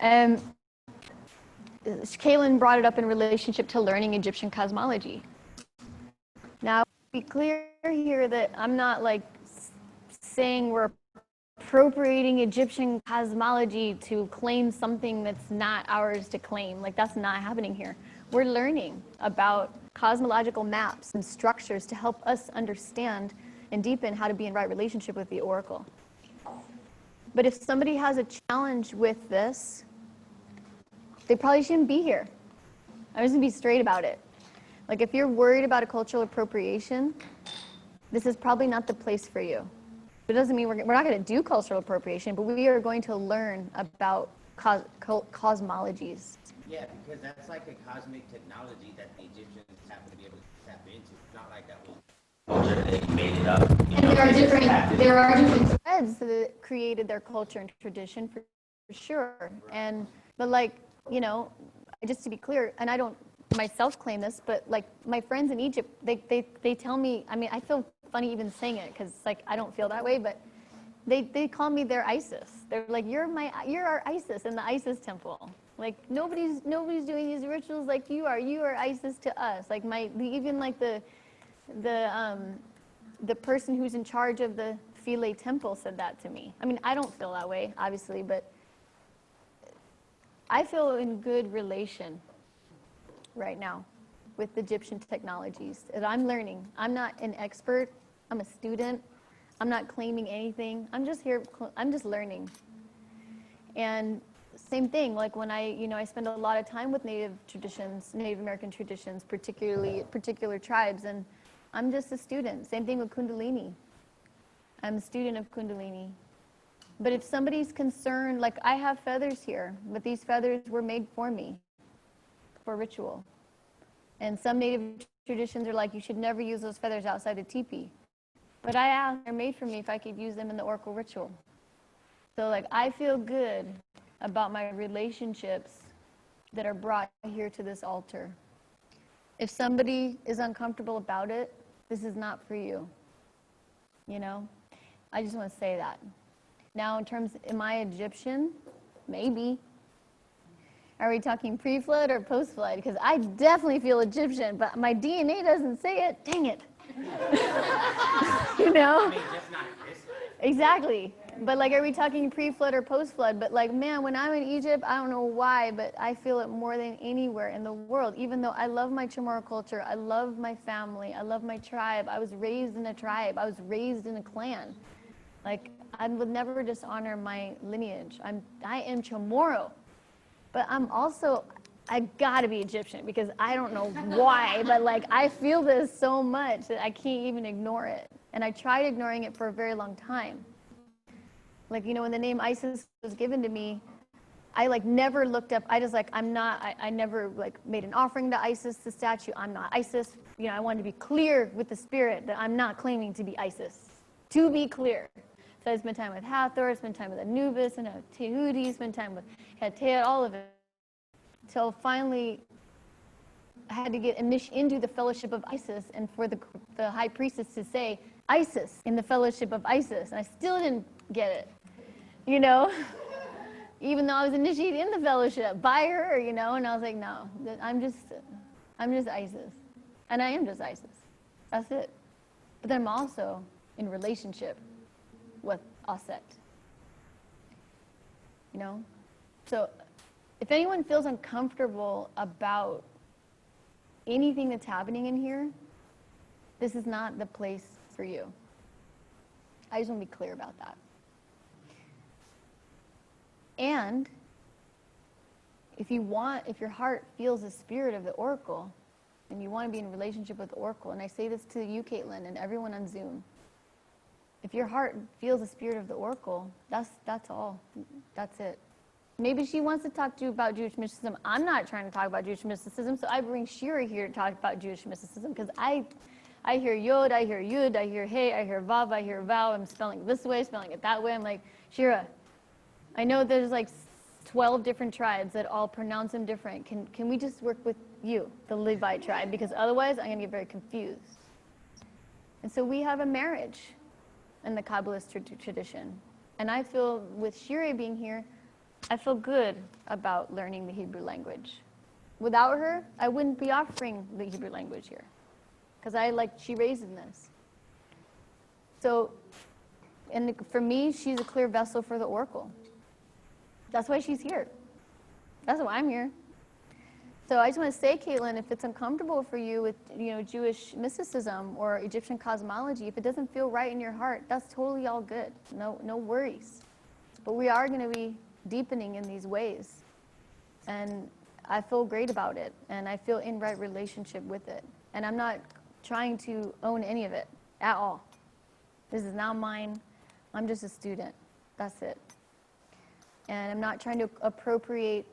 And Kaylin brought it up in relationship to learning Egyptian cosmology. Now, be clear here that I'm not like saying we're appropriating Egyptian cosmology to claim something that's not ours to claim. Like, that's not happening here. We're learning about cosmological maps and structures to help us understand and deepen how to be in right relationship with the oracle. But if somebody has a challenge with this, they probably shouldn't be here. I'm just gonna be straight about it. Like, if you're worried about a cultural appropriation, this is probably not the place for you. It doesn't mean we're not going to do cultural appropriation, but we are going to learn about cosmologies. Yeah, because that's like a cosmic technology that the Egyptians happen to be able to tap into. It's not like that was culture, they made it up. And there are different threads that created their culture and tradition for sure. And but like, you know, just to be clear, and I don't myself claim this, but like my friends in Egypt, they tell me, I mean, I feel funny even saying it because like I don't feel that way, but they call me their Isis. They're like, you're our Isis in the Isis temple. Like nobody's doing these rituals like you are Isis to us. Like even like the person who's in charge of the Philae temple said that to me. I mean, I don't feel that way, obviously, but I feel in good relation right now with Egyptian technologies that I'm learning. I'm not an expert. I'm a student. I'm not claiming anything. I'm just here. I'm just learning. And same thing, like when I spend a lot of time with Native traditions, Native American traditions, particularly particular tribes, and I'm just a student. Same thing with Kundalini. I'm a student of Kundalini. But if somebody's concerned, like I have feathers here, but these feathers were made for me, for ritual. And some Native traditions are like, you should never use those feathers outside the teepee. But I asked, they're made for me if I could use them in the oracle ritual. So like, I feel good about my relationships that are brought here to this altar. If somebody is uncomfortable about it, this is not for you. You know? I just want to say that. Now, in terms, am I Egyptian? Maybe. Are we talking pre-flood or post-flood? Because I definitely feel Egyptian, but my DNA doesn't say it. Dang it. You know? I mean, just not this. Exactly. But like, are we talking pre-flood or post-flood? But like, man, when I'm in Egypt, I don't know why, but I feel it more than anywhere in the world. Even though I love my Chamorro culture, I love my family, I love my tribe. I was raised in a tribe. I was raised in a clan. Like, I would never dishonor my lineage. I am Chamorro. But I'm also, I gotta be Egyptian because I don't know why, but like I feel this so much that I can't even ignore it. And I tried ignoring it for a very long time. Like, you know, when the name Isis was given to me, I like never looked up, I just like, I never like made an offering to Isis, the statue. I'm not Isis. You know, I wanted to be clear with the spirit that I'm not claiming to be Isis. To be clear. So I spent time with Hathor, spent time with Anubis, and Tehuti, spent time with Hathor, all of it. Till finally, I had to get into the fellowship of Isis, and for the high priestess to say, Isis in the fellowship of Isis. And I still didn't get it, you know? Even though I was initiated in the fellowship by her, you know? And I was like, no, I'm just Isis. And I am just Isis. That's it. But then I'm also in relationship with Aset. You know? So if anyone feels uncomfortable about anything that's happening in here, this is not the place for you. I just want to be clear about that. And if your heart feels the spirit of the oracle, and you want to be in relationship with the oracle, and I say this to you, Caitlin, and everyone on Zoom, if your heart feels the spirit of the oracle, that's all. That's it. Maybe she wants to talk to you about Jewish mysticism. I'm not trying to talk about Jewish mysticism, so I bring Shira here to talk about Jewish mysticism because I hear Yod, I hear Yud, I hear Hey, I hear Vav, I hear Vow. I'm spelling it this way, spelling it that way. I'm like, Shira, I know there's like 12 different tribes that all pronounce them different. Can we just work with you, the Levite tribe? Because otherwise I'm going to get very confused. And so we have a marriage in the Kabbalist tradition. And I feel with Shira being here, I feel good about learning the Hebrew language. Without her, I wouldn't be offering the Hebrew language here, because she raised in this. So, and for me, she's a clear vessel for the oracle. That's why she's here. That's why I'm here. So I just want to say, Caitlin, if it's uncomfortable for you with, Jewish mysticism or Egyptian cosmology, if it doesn't feel right in your heart, that's totally all good. No worries. But we are going to be deepening in these ways. And I feel great about it. And I feel in right relationship with it. And I'm not trying to own any of it at all. This is not mine. I'm just a student. That's it. And I'm not trying to appropriate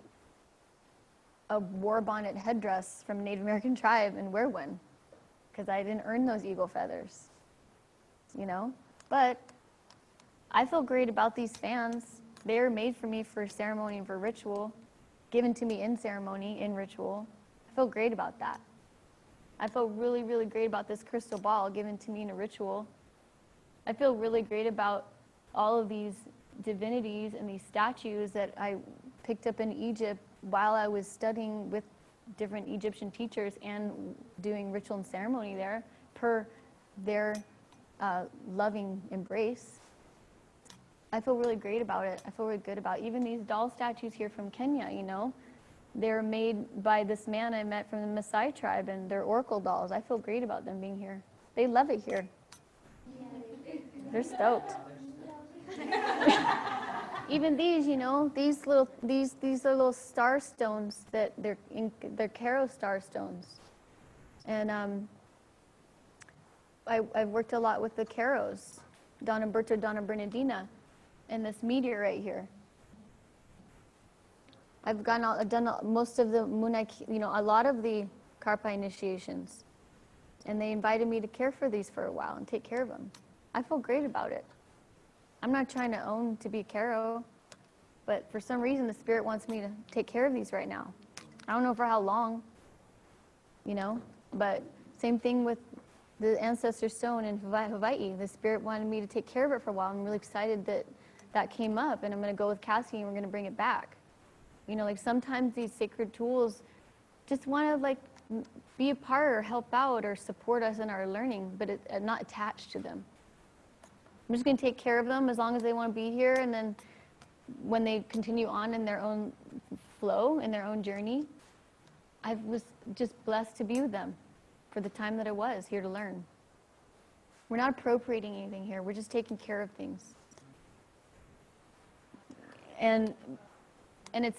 a war bonnet headdress from a Native American tribe and wear one, because I didn't earn those eagle feathers, But I feel great about these fans. They are made for me for ceremony and for ritual, given to me in ceremony, in ritual. I feel great about that. I feel really, really great about this crystal ball given to me in a ritual. I feel really great about all of these divinities and these statues that I picked up in Egypt while I was studying with different Egyptian teachers and doing ritual and ceremony there per their loving embrace. I feel really great about it. I feel really good about it. Even these doll statues here from Kenya, they're made by this man I met from the Maasai tribe, and they're oracle dolls. I feel great about them being here. They love it here. They're stoked. Even these, these are little star stones that they're Caro star stones. And I've worked a lot with the Caros, Donna Berta, Donna Bernardina, and this meteorite here. I've done most of the a lot of the Karpa initiations, and they invited me to care for these for a while and take care of them. I feel great about it. I'm not trying to own to be Caro, but for some reason the Spirit wants me to take care of these right now. I don't know for how long, but same thing with the Ancestor Stone in Hawaii. The Spirit wanted me to take care of it for a while. I'm really excited that came up, and I'm going to go with Cassie and we're going to bring it back. Sometimes these sacred tools just want to be a part or help out or support us in our learning, but not attached to them. I'm just going to take care of them as long as they want to be here, and then when they continue on in their own flow, in their own journey, I was just blessed to be with them for the time that I was here to learn. We're not appropriating anything here. We're just taking care of things.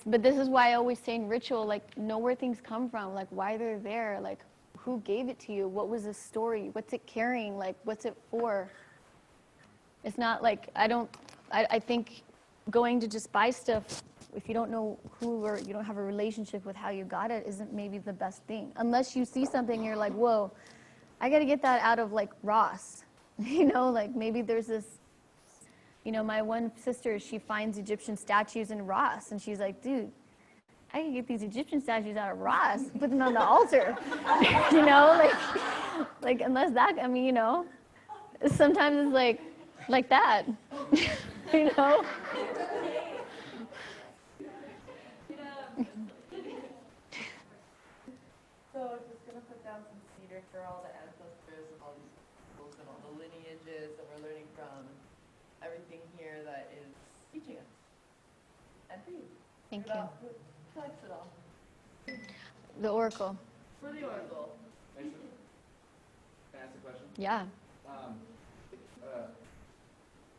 But this is why I always say in ritual, know where things come from, why they're there, who gave it to you, what was the story, what's it carrying, what's it for? It's not I think going to just buy stuff, if you don't know who or you don't have a relationship with how you got it, isn't maybe the best thing. Unless you see something and you're like, whoa, I got to get that out of Ross. Maybe there's this, my one sister, she finds Egyptian statues in Ross, and she's like, dude, I can get these Egyptian statues out of Ross, put them on the altar. Unless that, sometimes it's like that, So just going to put down some cedar for all the ancestors and all these peoples and all the lineages that we're learning from, everything here that is teaching us. And for you. Thank you. Collects it all. The oracle. For the oracle. Can I ask a question? Yeah.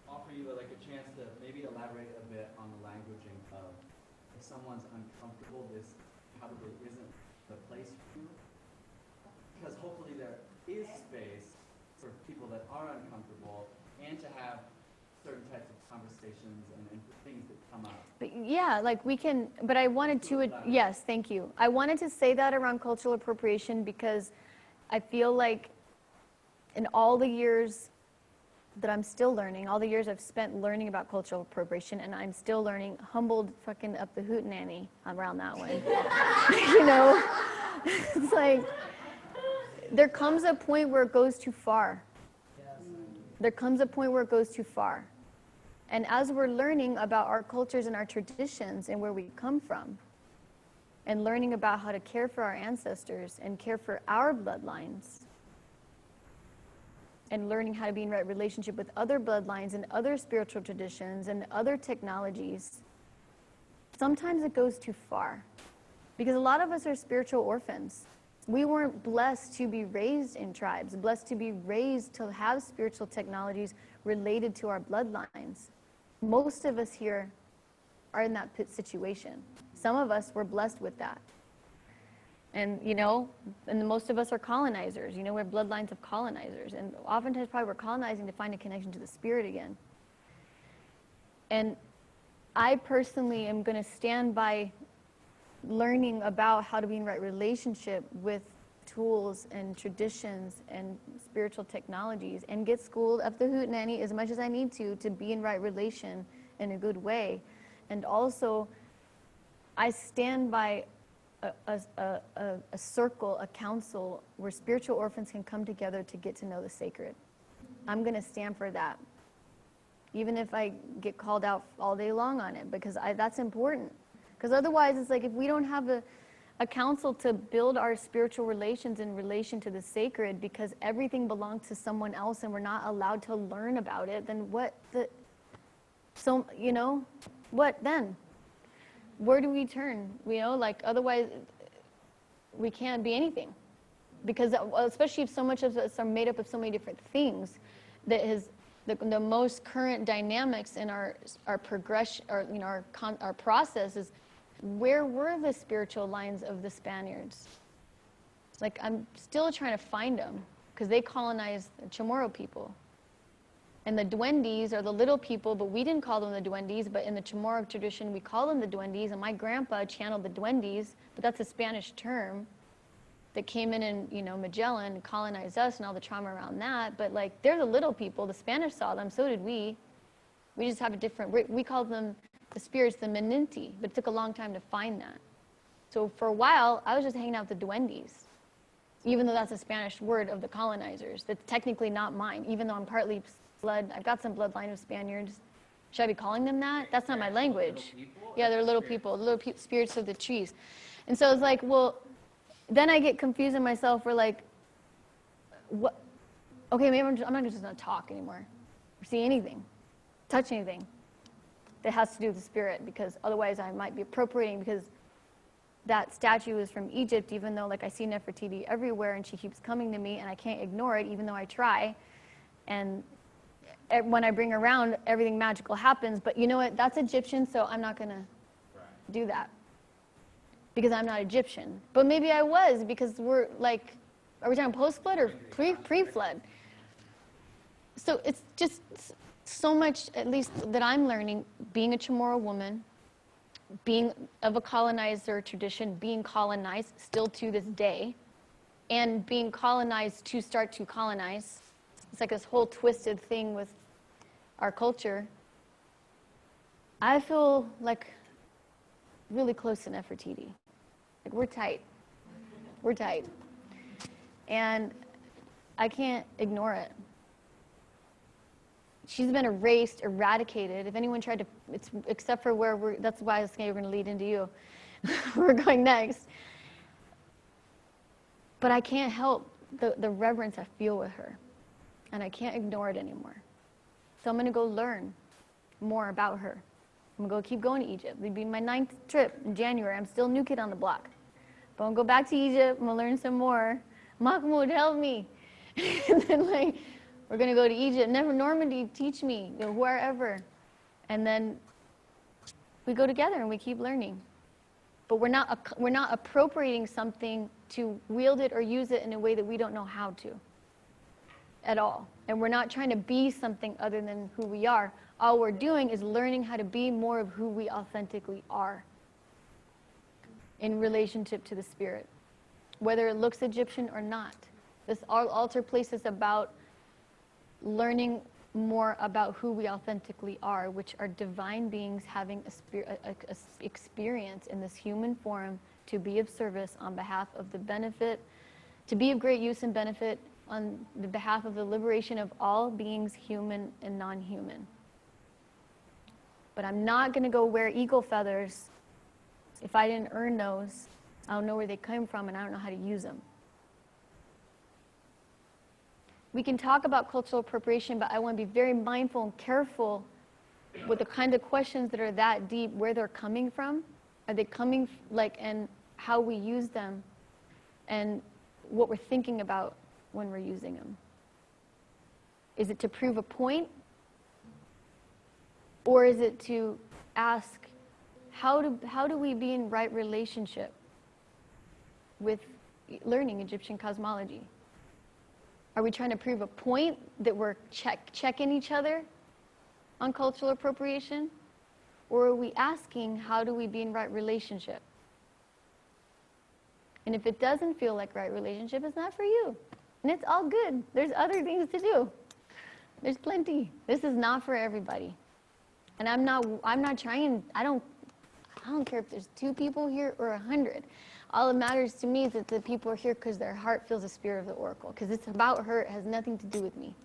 Offer you a chance to maybe elaborate a bit on the languaging of if someone's uncomfortable, this probably isn't the place for you. Because hopefully there is space for people that are uncomfortable and to have certain types of conversations and things that come up. But yeah, we can, but I wanted to, yes, thank you. I wanted to say that around cultural appropriation because I feel like in all the years that I'm still learning, all the years I've spent learning about cultural appropriation, and I'm still learning, humbled fucking up the hootenanny around that one. It's there comes a point where it goes too far. There comes a point where it goes too far. And as we're learning about our cultures and our traditions and where we come from, and learning about how to care for our ancestors and care for our bloodlines, and learning how to be in right relationship with other bloodlines and other spiritual traditions and other technologies, sometimes it goes too far. Because a lot of us are spiritual orphans. We weren't blessed to be raised in tribes, blessed to be raised to have spiritual technologies related to our bloodlines. Most of us here are in that pit situation. Some of us were blessed with that. And, and most of us are colonizers. We have bloodlines of colonizers. And oftentimes probably we're colonizing to find a connection to the spirit again. And I personally am going to stand by learning about how to be in right relationship with tools and traditions and spiritual technologies, and get schooled up the hootenanny as much as I need to be in right relation in a good way. And also, I stand by a circle, a council where spiritual orphans can come together to get to know the sacred. I'm going to stand for that, even if I get called out all day long on it, because that's important. Because otherwise, it's like if we don't have a council to build our spiritual relations in relation to the sacred, because everything belongs to someone else and we're not allowed to learn about it, then what then? Where do we turn? Otherwise we can't be anything. Because especially if so much of us are made up of so many different things, that the most current dynamics in our progression, or our process is, where were the spiritual lines of the Spaniards? I'm still trying to find them, because they colonized the Chamorro people. And the duendes are the little people, but we didn't call them the duendes, but in the Chamorro tradition, we call them the duendes, and my grandpa channeled the duendes, but that's a Spanish term that came in Magellan and colonized us and all the trauma around that. But they're the little people. The Spanish saw them, so did we. We just have a different, we called them the spirits, the Meninti, but it took a long time to find that. So for a while, I was just hanging out with the duendes, even though that's a Spanish word of the colonizers. That's technically not mine, even though I'm partly blood. I've got some bloodline of Spaniards. Should I be calling them that? That's not my language. Yeah, they're little people, spirits of the trees. And so it's then I get confused in myself. We're what? Okay, maybe I'm not just gonna talk anymore, or see anything, touch anything that has to do with the spirit, because otherwise I might be appropriating, because that statue is from Egypt, even though I see Nefertiti everywhere and she keeps coming to me and I can't ignore it, even though I try. And when I bring her around, everything magical happens. But you know what? That's Egyptian, so I'm not going to do that, because I'm not Egyptian. But maybe I was, because we're are we talking post-flood or pre-flood? So it's just so much, at least that I'm learning, being a Chamorro woman, being of a colonizer tradition, being colonized still to this day, and being colonized to start to colonize. It's this whole twisted thing with our culture. I feel really close to Nefertiti. We're tight. We're tight. And I can't ignore it. She's been erased, eradicated. If anyone tried to, except for that's why we're going to lead into you. We're going next. But I can't help the reverence I feel with her. And I can't ignore it anymore. So I'm going to go learn more about her. I'm going to keep going to Egypt. It'll be my 9th trip in January. I'm still a new kid on the block. But I'm going to go back to Egypt. I'm going to learn some more. Mahmoud, help me. And then we're going to go to Egypt. Never Normandy, teach me, wherever. And then we go together and we keep learning. But we're not appropriating something to wield it or use it in a way that we don't know how to at all. And we're not trying to be something other than who we are. All we're doing is learning how to be more of who we authentically are in relationship to the spirit, whether it looks Egyptian or not. This altar place is about learning more about who we authentically are, which are divine beings having a experience in this human form to be of service on behalf of the benefit, to be of great use and benefit on the behalf of the liberation of all beings, human and non-human. But I'm not going to go wear eagle feathers if I didn't earn those. I don't know where they came from, and I don't know how to use them. We can talk about cultural appropriation, but I want to be very mindful and careful with the kind of questions that are that deep, where they're coming from. Are they coming, and how we use them, and what we're thinking about when we're using them. Is it to prove a point? Or is it to ask, how do we be in right relationship with learning Egyptian cosmology? Are we trying to prove a point that we're checking each other on cultural appropriation? Or are we asking, how do we be in right relationship? And if it doesn't feel like right relationship, it's not for you. And it's all good. There's other things to do. There's plenty. This is not for everybody. And I'm not trying, I don't care if there's 2 people here or 100. All that matters to me is that the people are here because their heart feels the spirit of the oracle. Because it's about her, it has nothing to do with me.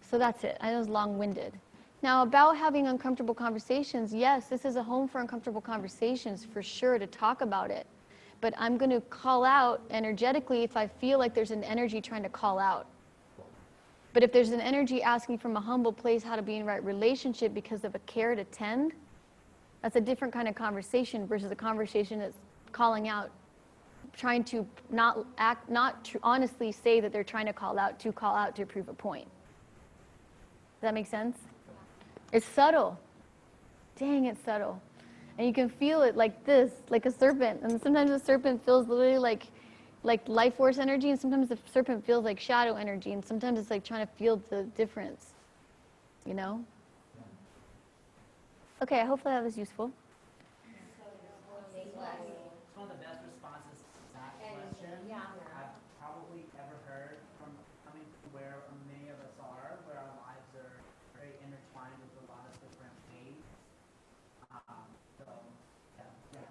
So that's it. I know it's long-winded. Now, about having uncomfortable conversations, yes, this is a home for uncomfortable conversations, for sure, to talk about it. But I'm going to call out energetically if I feel like there's an energy trying to call out. But if there's an energy asking from a humble place how to be in right relationship because of a care to tend, that's a different kind of conversation versus a conversation that's calling out, trying to not honestly say that they're trying to call out to prove a point. Does that make sense? It's subtle. Dang, it's subtle. And you can feel it like this, like a serpent. And sometimes the serpent feels literally like life force energy, and sometimes the serpent feels like shadow energy, and sometimes it's like trying to feel the difference, you know? Okay, hopefully that was useful. It's one of the best responses to that question I've probably ever heard from coming from where many of us are, where our lives are very intertwined with a lot of different ways. So, yeah.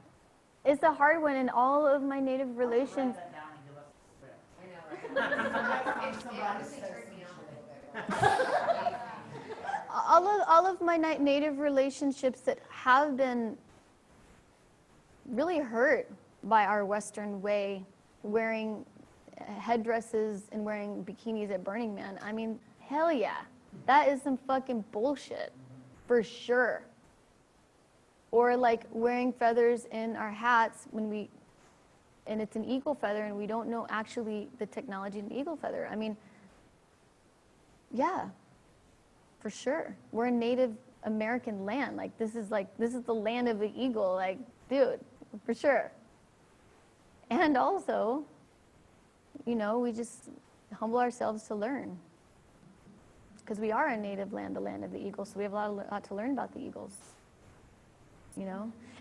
It's a hard one in all of my native relations. Write that down and give us a script. I know, right? It honestly turned me on a little bit. All of my native relationships that have been really hurt by our Western way, wearing headdresses and wearing bikinis at Burning Man. I mean, hell yeah. That is some fucking bullshit, for sure. Or like wearing feathers in our hats and it's an eagle feather and we don't know actually the technology in an eagle feather. I mean, yeah, for sure. We're a Native American land. This is the land of the eagle. Like, dude, for sure. And also, we just humble ourselves to learn. Because we are a native land, the land of the eagle, so we have a lot to learn about the eagles.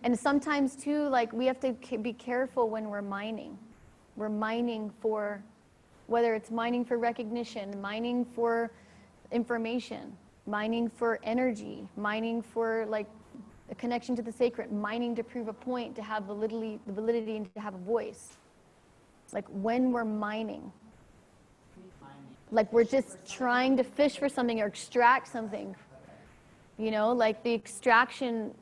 And sometimes too, we have to be careful when we're mining. We're mining for, whether it's mining for recognition, mining for information, mining for energy, mining for a connection to the sacred, mining to prove a point, to have validity and to have a voice. When we're mining, we're just trying to fish for something or extract something. The extraction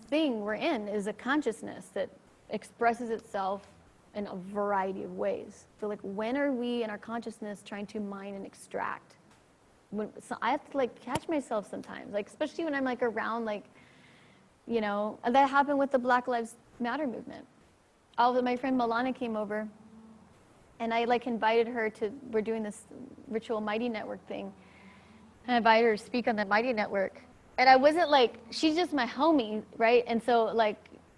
thing we're in is a consciousness that expresses itself in a variety of ways. So when are we in our consciousness trying to mine and extract? So I have to catch myself sometimes, especially when I'm around and that happened with the Black Lives Matter movement. My friend Milana came over and I invited her we're doing this Ritual Mighty Network thing. And I invited her to speak on the Mighty Network. And I wasn't she's just my homie, right? And so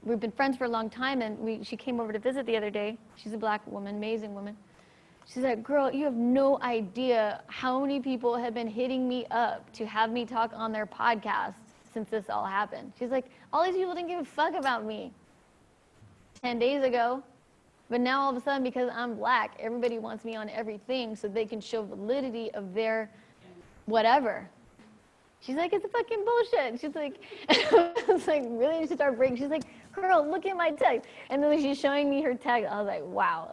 we've been friends for a long time, and she came over to visit the other day. She's a black woman, amazing woman. She's like, girl, you have no idea how many people have been hitting me up to have me talk on their podcast since this all happened. She's like, all these people didn't give a fuck about me 10 days ago. But now all of a sudden, because I'm black, everybody wants me on everything so they can show validity of their whatever. She's like, it's fucking bullshit. She's like, it's really, she started breaking. She's like, girl, look at my text. And then she's showing me her text. I was like, wow.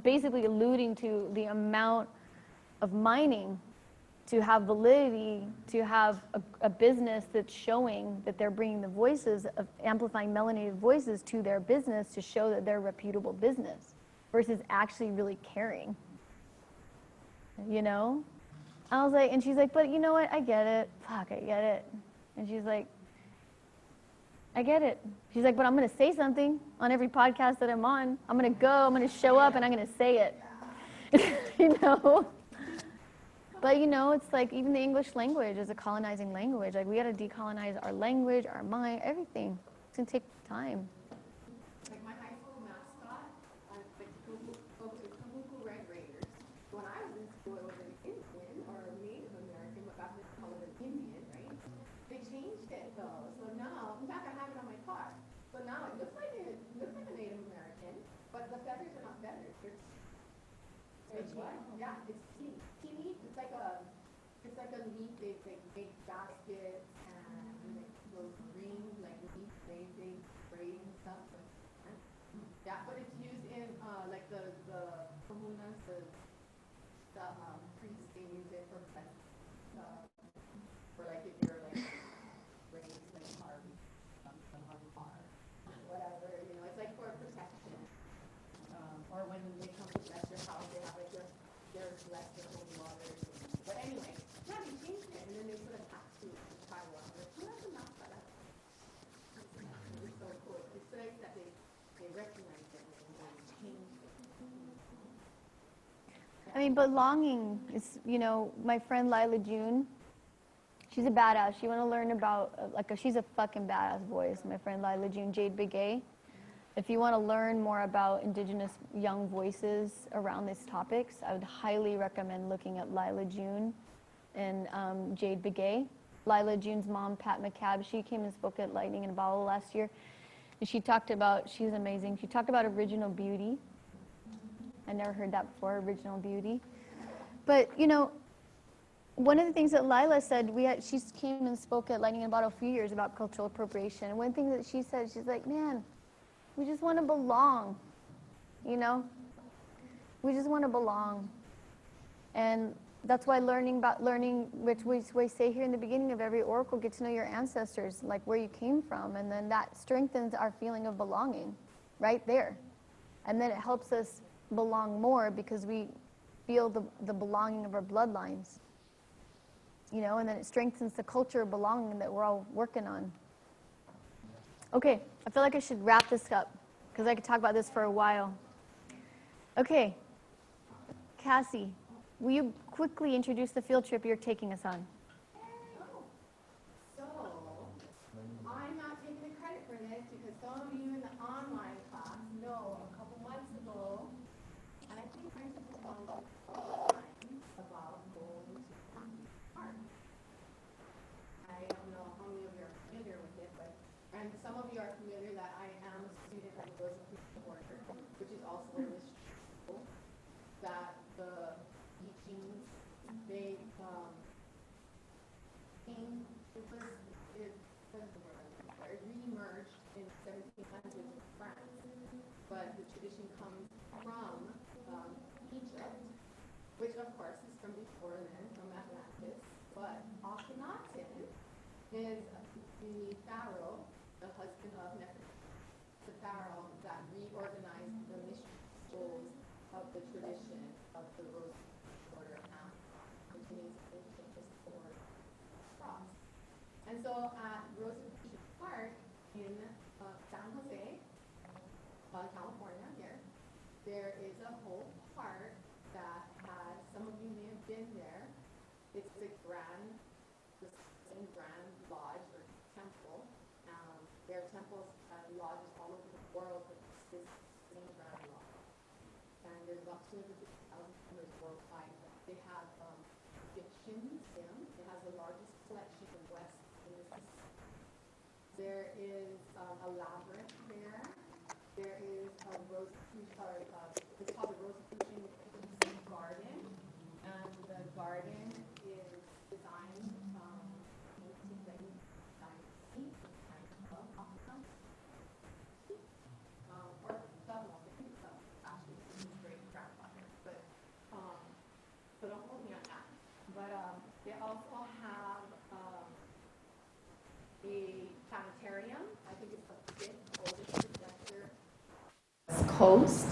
Basically alluding to the amount of mining to have validity, to have a business that's showing that they're bringing the voices of amplifying melanated voices to their business to show that they're a reputable business versus actually really caring. You know? I was like, and she's like, but you know what? I get it. Fuck, I get it. And she's like, I get it. She's like, but I'm going to say something on every podcast that I'm on. I'm going to go, I'm going to show up, and I'm going to say it. You know? But you know, it's like even the English language is a colonizing language. Like we got to decolonize our language, our mind, everything. It's going to take time. Like my high school mascot, like Kabuku Red Raiders. When I was in school, it was an Indian or a Native American, but back then they called it an Indian, right? They changed it though, so now, in fact, I have it on my car. So now it looks like a Native American, but the feathers are not feathers. It's what? Yeah, it's teeny. Teeny. It's like a leaf. They make baskets and like those green like leaf braid and stuff. Yeah, but it's used in like the kahunas, the priests, they use it for like if you're like raised like Harvey something on the car, whatever, you know, it's like for protection. Or when they come to bless your house, they have like their bless their holy waters. But anyway, yeah, they changed it and then they put a tattoo in Taiwan. Like, who has a mascot? It's so cool. It's nice that they recognize it and they changed it. I mean, belonging is, you know, my friend Lila June, she's a badass. She want to learn about, she's a fucking badass voice. My friend Lila June, Jade Begay. If you want to learn more about Indigenous young voices around these topics, I would highly recommend looking at Lila June and Jade Begay. Lila June's mom, Pat McCabe, she came and spoke at Lightning in a Bottle last year. And she talked about, she was amazing, she talked about original beauty. I never heard that before, original beauty. But, you know, one of the things that Lila said, she came and spoke at Lightning in a Bottle a few years about cultural appropriation. And one thing that she said, she's like, man, we just want to belong, you know? We just want to belong. And that's why learning, which we say here in the beginning of every oracle, get to know your ancestors, like where you came from, and then that strengthens our feeling of belonging right there. And then it helps us belong more because we feel the belonging of our bloodlines, you know, and then it strengthens the culture of belonging that we're all working on. Okay, I feel like I should wrap this up because I could talk about this for a while. Okay, Cassie, will you quickly introduce the field trip you're taking us on? So, I'm not taking the credit for this because some of you in the online class know a couple months ago, and I think I took a lot of time about going to art. I don't know how many of you are familiar with it, and some of you are familiar that I am a student of the Rosicrucian Order, which is also a mystery school, that the teachings, they it re-emerged in 1700s in France, but the tradition comes from Egypt, which of course is from before then, from Atlantis, but Akhenaten is the pharaoh, the husband of Nefertiti, the pharaoh that reorganized the mystery schools of the tradition of the Rosicrucian Order and continues to take this forward across. And so at Rosicrucian Park in San Jose, California here, there is a whole park that has, some of you may have been there, it's the same grand lodge or temple. There are temples and lodges all over the world, but this same grand lodge. And there's about 250,000 members worldwide. They have Egyptian museum. It has the largest collection of West Indian. There is a labyrinth there. There is a it's called the Rosicrucian Garden, and the garden is designed so don't hold me on that. But Coast.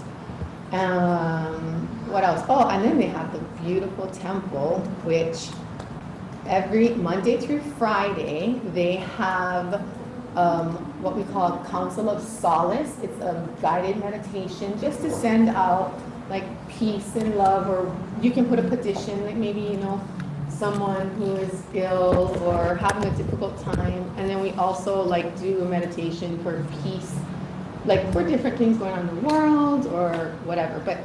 What else? Oh, and then they have the beautiful temple, which every Monday through Friday, they have what we call Council of Solace. It's a guided meditation just to send out like peace and love, or you can put a petition, like maybe, you know, someone who is ill or having a difficult time. And then we also like do a meditation for peace, like for different things going on in the world or whatever. But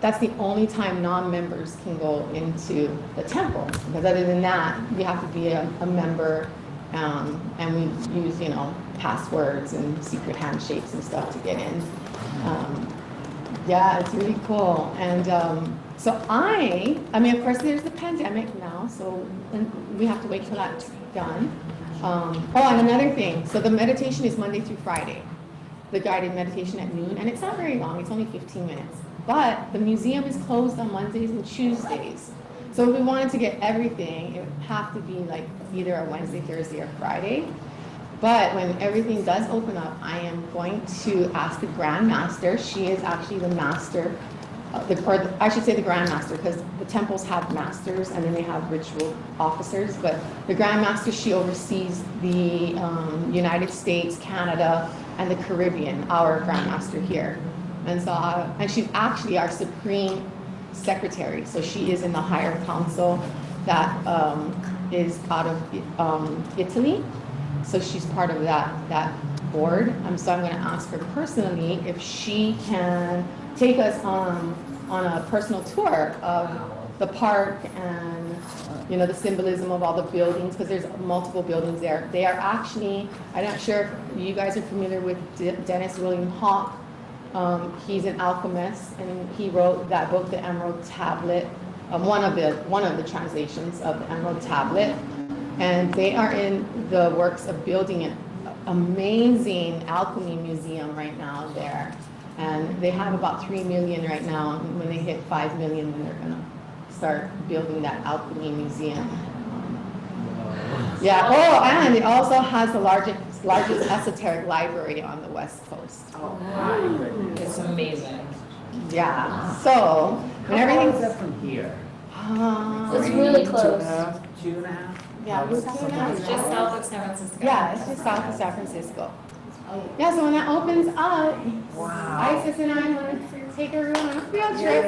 that's the only time non-members can go into the temple, because other than that, you have to be a member, and we use, you know, passwords and secret handshakes and stuff to get in. Yeah, it's really cool. And so I mean, of course, there's the pandemic now, so and we have to wait till that's done. Oh, and another thing, so the meditation is Monday through Friday, the guided meditation at noon, and it's not very long, it's only 15 minutes. But the museum is closed on Mondays and Tuesdays. So if we wanted to get everything, it would have to be like either a Wednesday, Thursday, or Friday. But when everything does open up, I am going to ask the Grand Master. She is actually the master, or I should say the Grand Master, because the temples have masters and then they have ritual officers. But the Grand Master, she oversees the United States, Canada, and the Caribbean, our Grand Master here. And so, and she's actually our Supreme Secretary. So she is in the higher council that is out of Italy. So she's part of that board. So I'm going to ask her personally if she can take us on a personal tour of the park and, you know, the symbolism of all the buildings, because there's multiple buildings there. They are actually, I'm not sure if you guys are familiar with Dennis William Hawk. He's an alchemist, and he wrote that book, The Emerald Tablet, one of the translations of the Emerald Tablet. And they are in the works of building an amazing alchemy museum right now there. And they have about 3 million right now. And when they hit 5 million, then they're gonna start building that alchemy museum. Yeah, oh, and it also has the largest esoteric library on the West Coast. Oh my goodness. It's amazing. Yeah, so, and How far is everything's, that from here? It's really close. 2.5? yeah, we're doing that. It's just south of San Francisco. Yeah, it's just south of San Francisco. Yeah, so when that opens up, Wow. Isis and I want to take everyone on a field trip.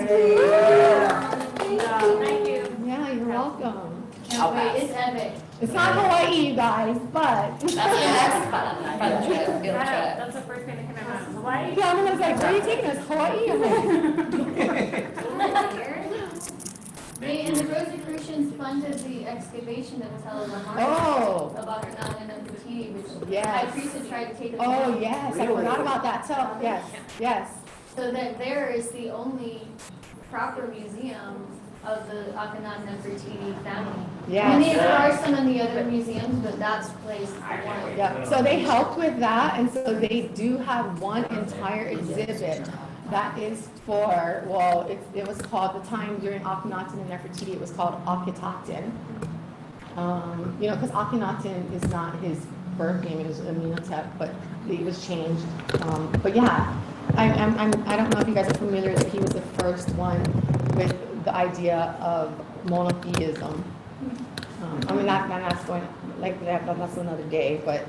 Thank you. Yeah, you're welcome. Can't wait. It's epic. It's not Hawaii, you guys, but. That's the next fun trip, field trip. That's the first thing that came out. Hawaii? Yeah, I was like, where are you taking us? Hawaii? I'm like, They, and the Rosicrucians funded the excavation of Telelamar oh, about Akhenaten and Nefertiti, which Yes. High Priest had tried to take them oh, down. yes, I forgot about that, so, yes, yes. So that there is the only proper museum of the Akhenaten and Nefertiti family. Yes. I mean, there are some in the other museums, but that's placed one. Yeah, so they helped with that, and so they do have one entire exhibit that is for, well, it was called, the time during Akhenaten and Nefertiti, it was called Akhetaten. You know, because Akhenaten is not his birth name, it was Amenhotep, but it was changed. But yeah, I don't know if you guys are familiar that he was the first one with the idea of monotheism. I mean, that's going, like, that's another day, but,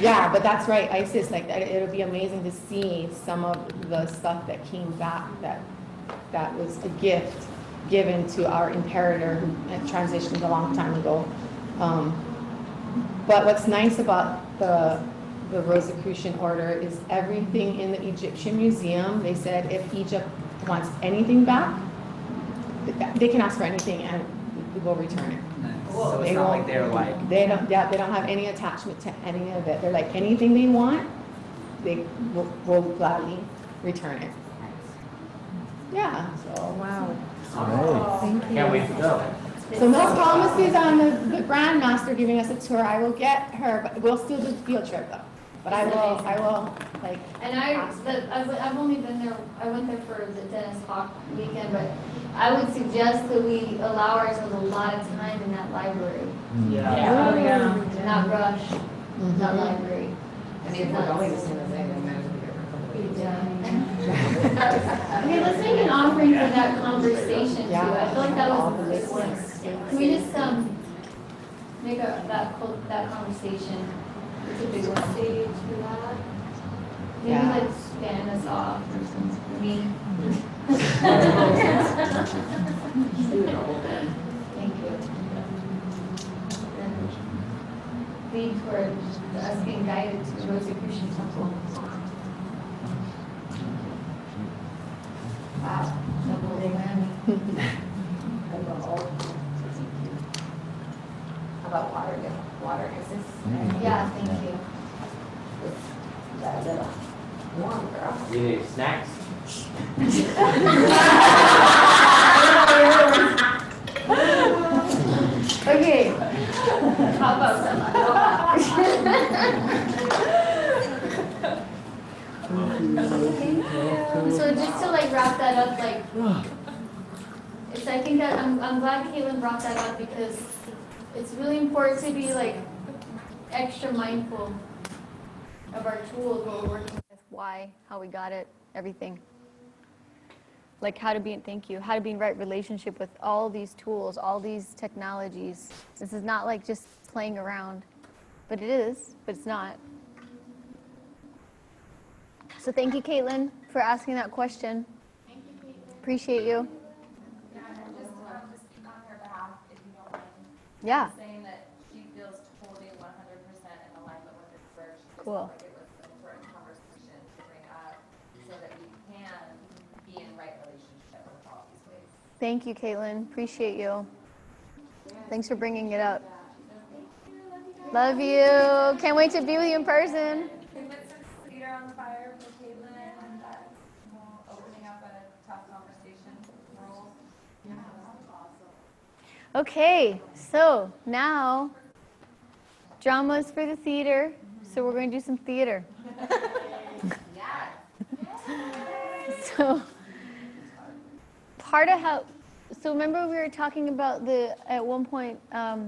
yeah, but that's right, Isis, like, it'll be amazing to see some of the stuff that came back that was a gift given to our imperator who had transitioned a long time ago. But what's nice about the Rosicrucian order is everything in the Egyptian museum, they said if Egypt wants anything back, they can ask for anything and we will return it. So it's not like they're like, They don't have any attachment to any of it. They're like, anything they want, they will gladly return it. Yeah, so, wow. can't wait to go. So no promises on the Grand Master giving us a tour. I will get her, but we'll still do the field trip though. But I will, like. And I've only been there, I went there for the Dennis Hawk weekend, but I would suggest that we allow ourselves a lot of time in that library. Yeah. Not rush that Mhm. library. I mean, if we're going as soon as I can manage to get a couple Okay, let's make an offering for that conversation too. I feel like that was a big one. Can we just make that conversation? It's a big one. Stage for that. Maybe like span us off or something. Me. Thank you. And lead towards us being guided to the Rosicrucian Temple. Wow, double whammy. How about water? Water, is this? Yeah, thank you. That's a little warm, girl. You need snacks? Okay. How about So just to like wrap that up, like, it's, I think that I'm glad Caitlin brought that up because it's really important to be like extra mindful of our tools, what we're working with, why, how we got it, everything. Like how to be how to be in right relationship with all these tools, all these technologies. This is not like just playing around, but it is, but it's not. So thank you, Caitlin, for asking that question. Thank you, Caitlin. Appreciate you. Yeah, and just speak on her behalf, if you don't mind. Yeah. Saying that she feels totally 100% in alignment with this work. She just Cool. felt like it was an important conversation to bring up so that we can be in right relationship with all these ways. Thank you, Caitlin. Appreciate you. Thanks for bringing it up. Love you. Can't wait to be with you in person. Leader on the fire for Caitlin and that opening up a tough conversation role. Yeah, that's awesome. Okay, so now drama's for the theater, so we're going to do some theater. So part of how, so remember we were talking about at one point, I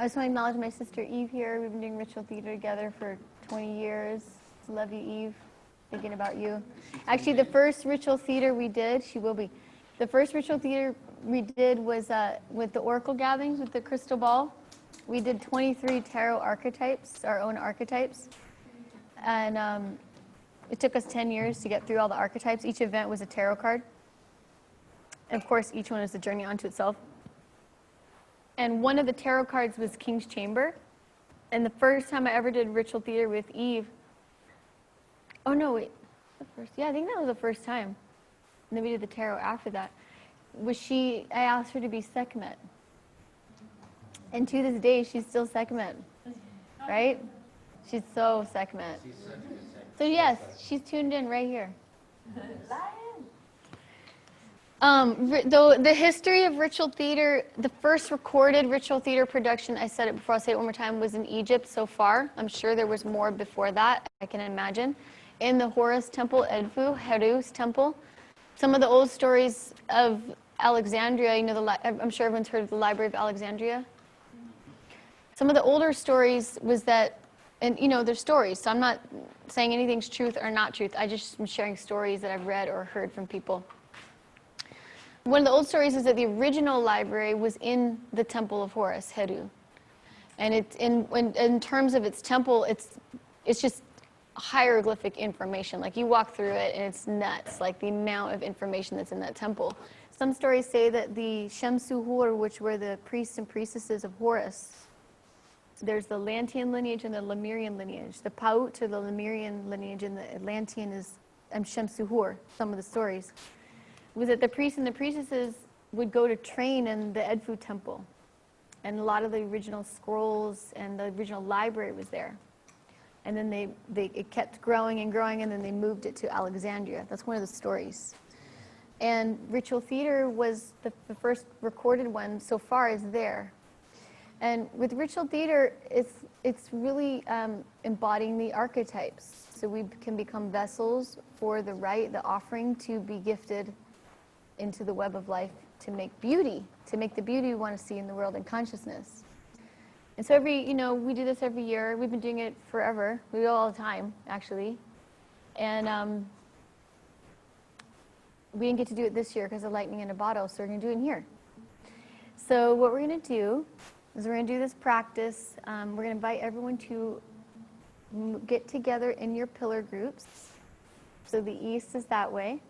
just want to acknowledge my sister Eve here. We've been doing ritual theater together for 20 years. Love you, Eve. Thinking about you. Actually, the first ritual theater we did, she will be. The first ritual theater we did was with the oracle gatherings with the crystal ball. We did 23 tarot archetypes, our own archetypes. And it took us 10 years to get through all the archetypes. Each event was a tarot card. And of course, each one is a journey unto itself. And one of the tarot cards was King's Chamber. And the first time I ever did ritual theater with Eve, oh no, wait, I think that was the first time. And then we did the tarot after that. I asked her to be Sekhmet. And to this day, she's still Sekhmet, right? She's so Sekhmet. So yes, she's tuned in right here. The history of ritual theater, the first recorded ritual theater production, I said it before, I'll say it one more time, was in Egypt so far. I'm sure there was more before that, I can imagine. In the Horus temple, Edfu, Heru's temple. Some of the old stories of Alexandria, I'm sure everyone's heard of the Library of Alexandria. Some of the older stories was that, and they're stories, so I'm not saying anything's truth or not truth. I just am sharing stories that I've read or heard from people. One of the old stories is that the original library was in the temple of Horus, Heru. And it's in terms of its temple, it's just hieroglyphic information. Like you walk through it and it's nuts, like the amount of information that's in that temple. Some stories say that the Shemsuhur, which were the priests and priestesses of Horus, there's the Atlantean lineage and the Lemurian lineage. The Paut to the Lemurian lineage and the Atlantean is Shemsuhur, some of the stories. Was that the priests and the priestesses would go to train in the Edfu temple. And a lot of the original scrolls and the original library was there. And then it kept growing and growing, and then they moved it to Alexandria. That's one of the stories. And ritual theater was the first recorded one so far is there. And with ritual theater, it's really embodying the archetypes. So we can become vessels for the offering to be gifted into the web of life to make the beauty we want to see in the world and consciousness. And so we do this every year. We've been doing it forever. We do it all the time, actually. And we didn't get to do it this year because of lightning in a bottle, so we're going to do it in here. So what we're going to do is we're going to do this practice. We're going to invite everyone to get together in your pillar groups. So the east is that way,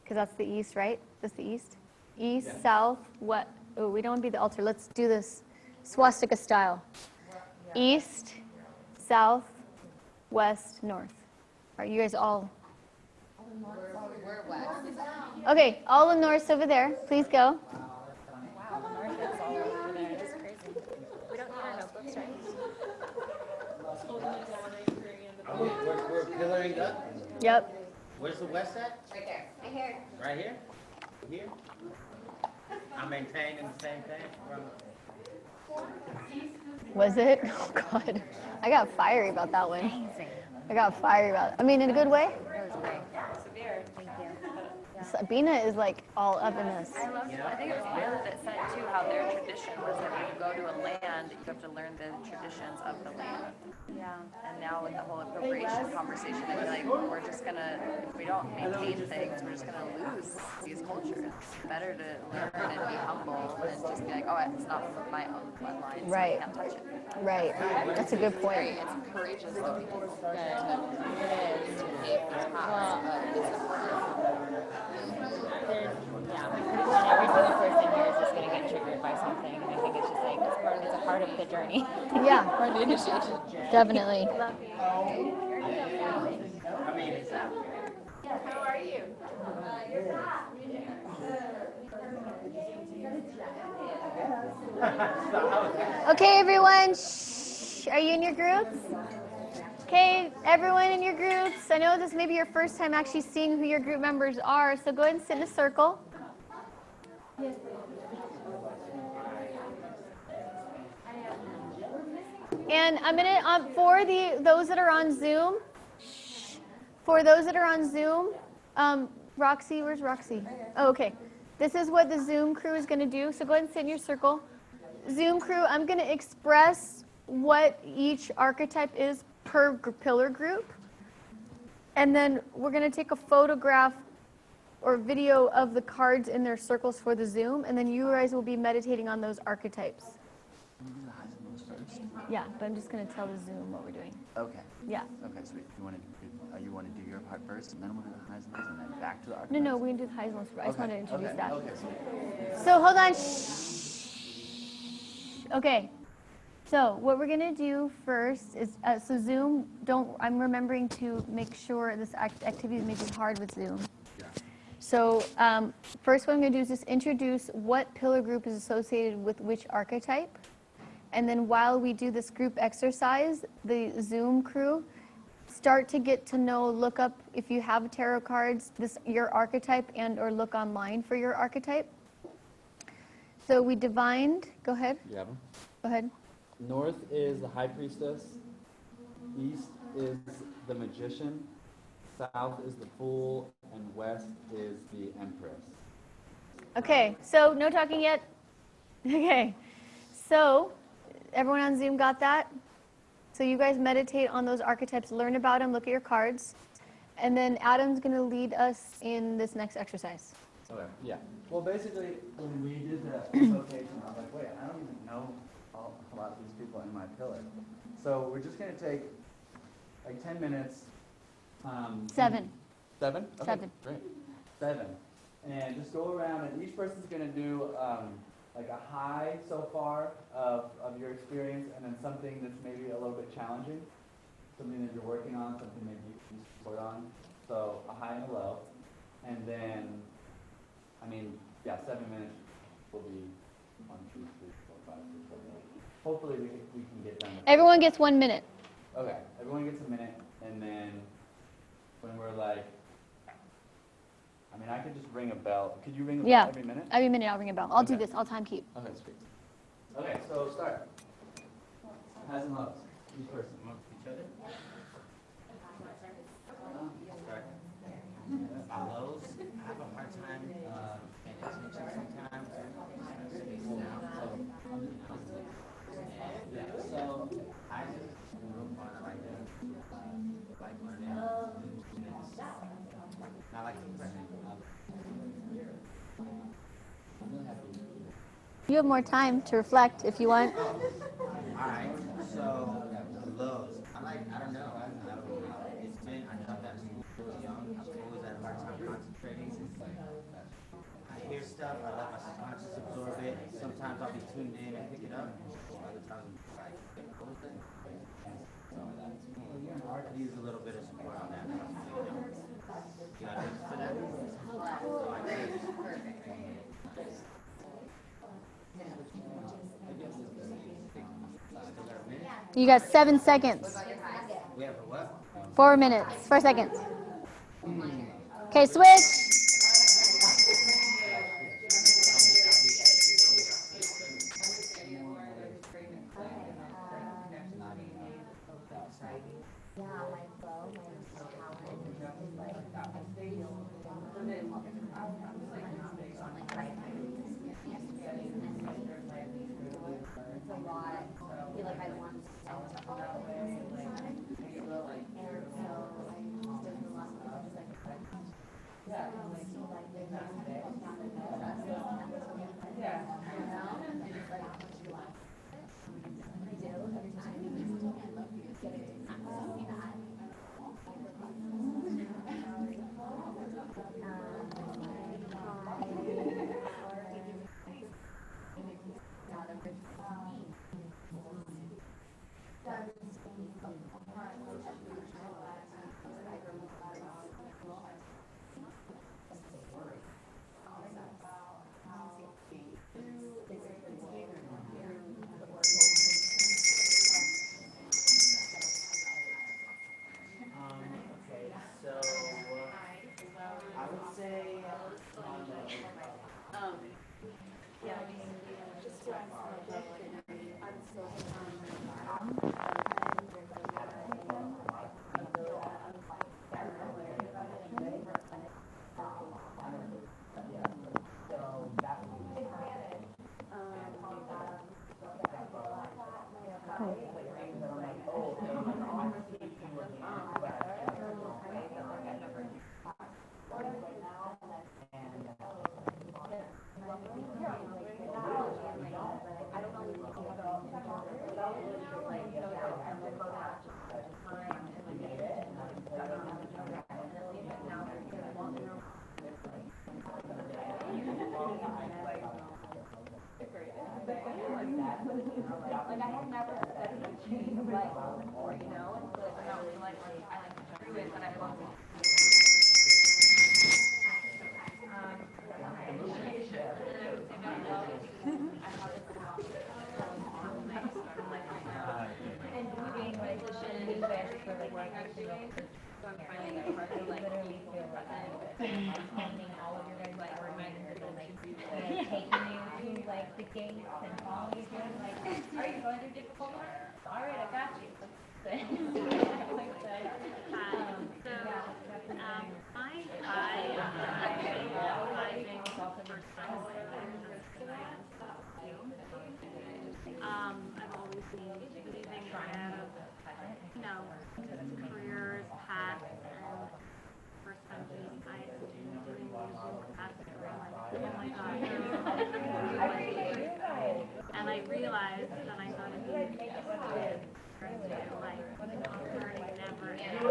because that's the east, right? That's the east. East, yeah. South, what? Oh, we don't want to be the altar. Let's do this swastika style. East, south, west, north. Are you guys all? We're west. Okay, all the norths over there. Please go. Wow, the north is all over there. It's crazy. We don't need our notebooks, right? We're pillaring up? Yep. Where's the west at? Right there. Right here. Right here? Here? I'm maintaining the same thing from... Was it? Oh, God. I got fiery about that one. I got fiery about it. I mean, in a good way. That was great. Severe. Thank you. Sabina is like all up in this. I love it. I think it was Bill that said too how their tradition was that when you go to a land, you have to learn the traditions of the land. Yeah. And now with the whole appropriation conversation, I feel like we're just gonna, if we don't maintain things, we're just gonna lose these cultures. It's better to learn and be humble than just be like, oh, it's not from my own bloodline, so Right. I can't touch it. Right. That's a good point. It's courageous of people to pave the path of this Every single person here is just going to get triggered by something. And I think it's just like, it's a part of the journey. Yeah. Part of the initiation. Definitely. How are you? Okay, everyone. Shh. Are you in your groups? Okay, everyone in your groups. I know this may be your first time actually seeing who your group members are, so go ahead and sit in a circle. And I'm gonna those that are on Zoom. For those that are on Zoom, Roxy, where's Roxy? Oh, okay. This is what the Zoom crew is gonna do. So go ahead and sit in your circle. Zoom crew, I'm gonna express what each archetype is per pillar group. And then we're gonna take a photograph or video of the cards in their circles for the Zoom, and then you guys will be meditating on those archetypes. Can we do the highs and lows first? Yeah, but I'm just going to tell the Zoom what we're doing. Okay. Yeah. Okay, so you want to do your part first, and then we'll do the highs and lows, and then back to the archetypes? No, we can do the highs and lows first. I just wanted to introduce that. Okay, sweet. So hold on. Okay. So what we're going to do first is, so Zoom, I'm remembering to make sure this activity may be hard with Zoom. Yeah. So first what I'm going to do is just introduce what pillar group is associated with which archetype. And then while we do this group exercise, the Zoom crew start to get to know, look up, if you have tarot cards, your archetype and or look online for your archetype. So we divined, go ahead. You have them? Go ahead. North is the High Priestess. East is the Magician. South is the Fool. And West is the Empress. Okay, so no talking yet? Okay, so everyone on Zoom got that? So you guys meditate on those archetypes, learn about them, look at your cards, and then Adam's going to lead us in this next exercise. Okay, yeah. Well, basically, when we did the association, I was like, wait, I don't even know a lot of these people in my pillar. So we're just going to take like 10 minutes. 7. 7? Okay, 7. Great. 7. And just go around, and each person's going to do like a high so far of your experience, and then something that's maybe a little bit challenging, something that you're working on, something maybe you can support on. So a high and a low. And then, 7 minutes will be 1, 2, 3, 4, 5, 6, 7, 8. Hopefully we can get done. Everyone gets 1 minute. Okay, everyone gets a minute, and then when we're like, I could just ring a bell. Could you ring a bell every minute? Every minute I'll ring a bell. I'll do this. I'll time keep. Okay, sweet. Okay, so start. Highs and lows. Each person. Amongst each other? My lows, I have a hard time paying attention sometimes. So I just real fun like that. like learning. Not like depression. You have more time to reflect if you want. Alright, so lows. I don't know. It's been, I dropped out of school when I was young. I've always had a hard time concentrating. I hear stuff, I let my subconscious absorb it. Sometimes I'll be tuned in and pick it up. Other times I'm like, what was that? So I use a little bit of support on that. You got tips for that? So I did. You got 7 seconds. We have a what? 4 minutes. 4 seconds. Okay, switch. Okay, so I would say I've always been really proud of, careers, paths, and first time I doing capacity, I'm like, oh my god, and I realized that I'm going to be like learning never ends.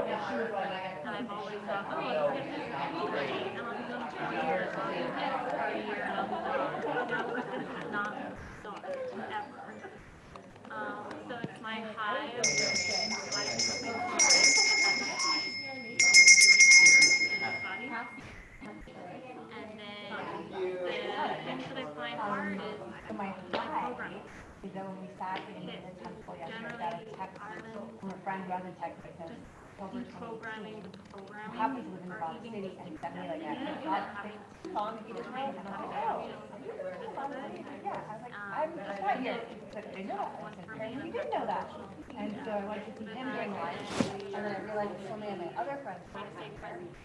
And I've always thought, oh, it's going to be great, and I'll be done in 2 years, or I'll be done for a year, and I'll be done. This is not start ever. So it's my high of and then the things that I find hard is my programming. Is that when we sat in the temple yesterday, got a text from a friend who hasn't texted me since October 22. Happens to live in the Boston City and sent me like a song to the train and I'm like, oh, yeah. I was like, I'm just not here. He's like, I know that. I said, apparently you did know that. And so so I went to see him during lunch, and then I realized so many of my other friends were there.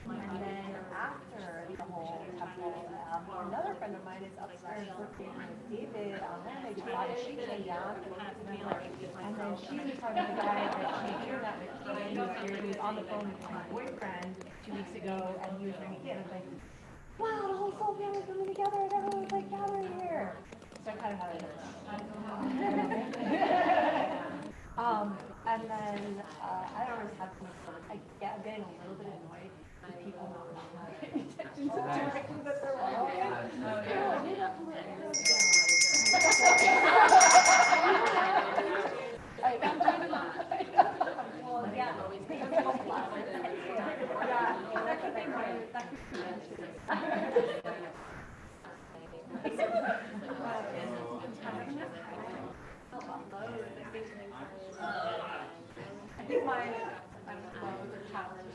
And then after the whole temple, another friend of mine is upstairs working with David on Monday. She came down, and then she was talking to the guy that she had internet with. He was here, he was on the phone with my boyfriend 2 weeks ago, and he was bringing kids. I was like, wow, the whole soul family's coming together, and everyone's like gathering here. So I kind of had a and then I always have some sort of, I'm getting a little bit annoyed with people not really paying attention to the direction that they're walking. I think mine, I'm with the challenge.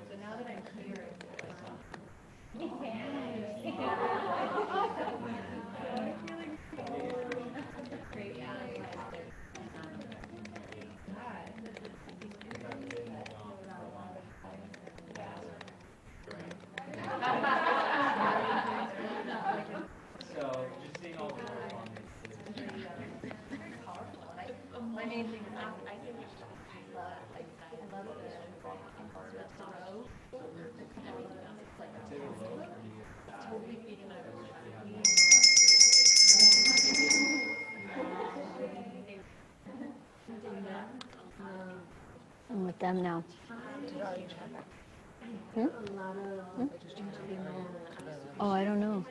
So now that I'm here, So just seeing all the work on this is very powerful. And my main thing is I think I love the row. It's like totally feeding my I'm with them now. Oh, I don't know.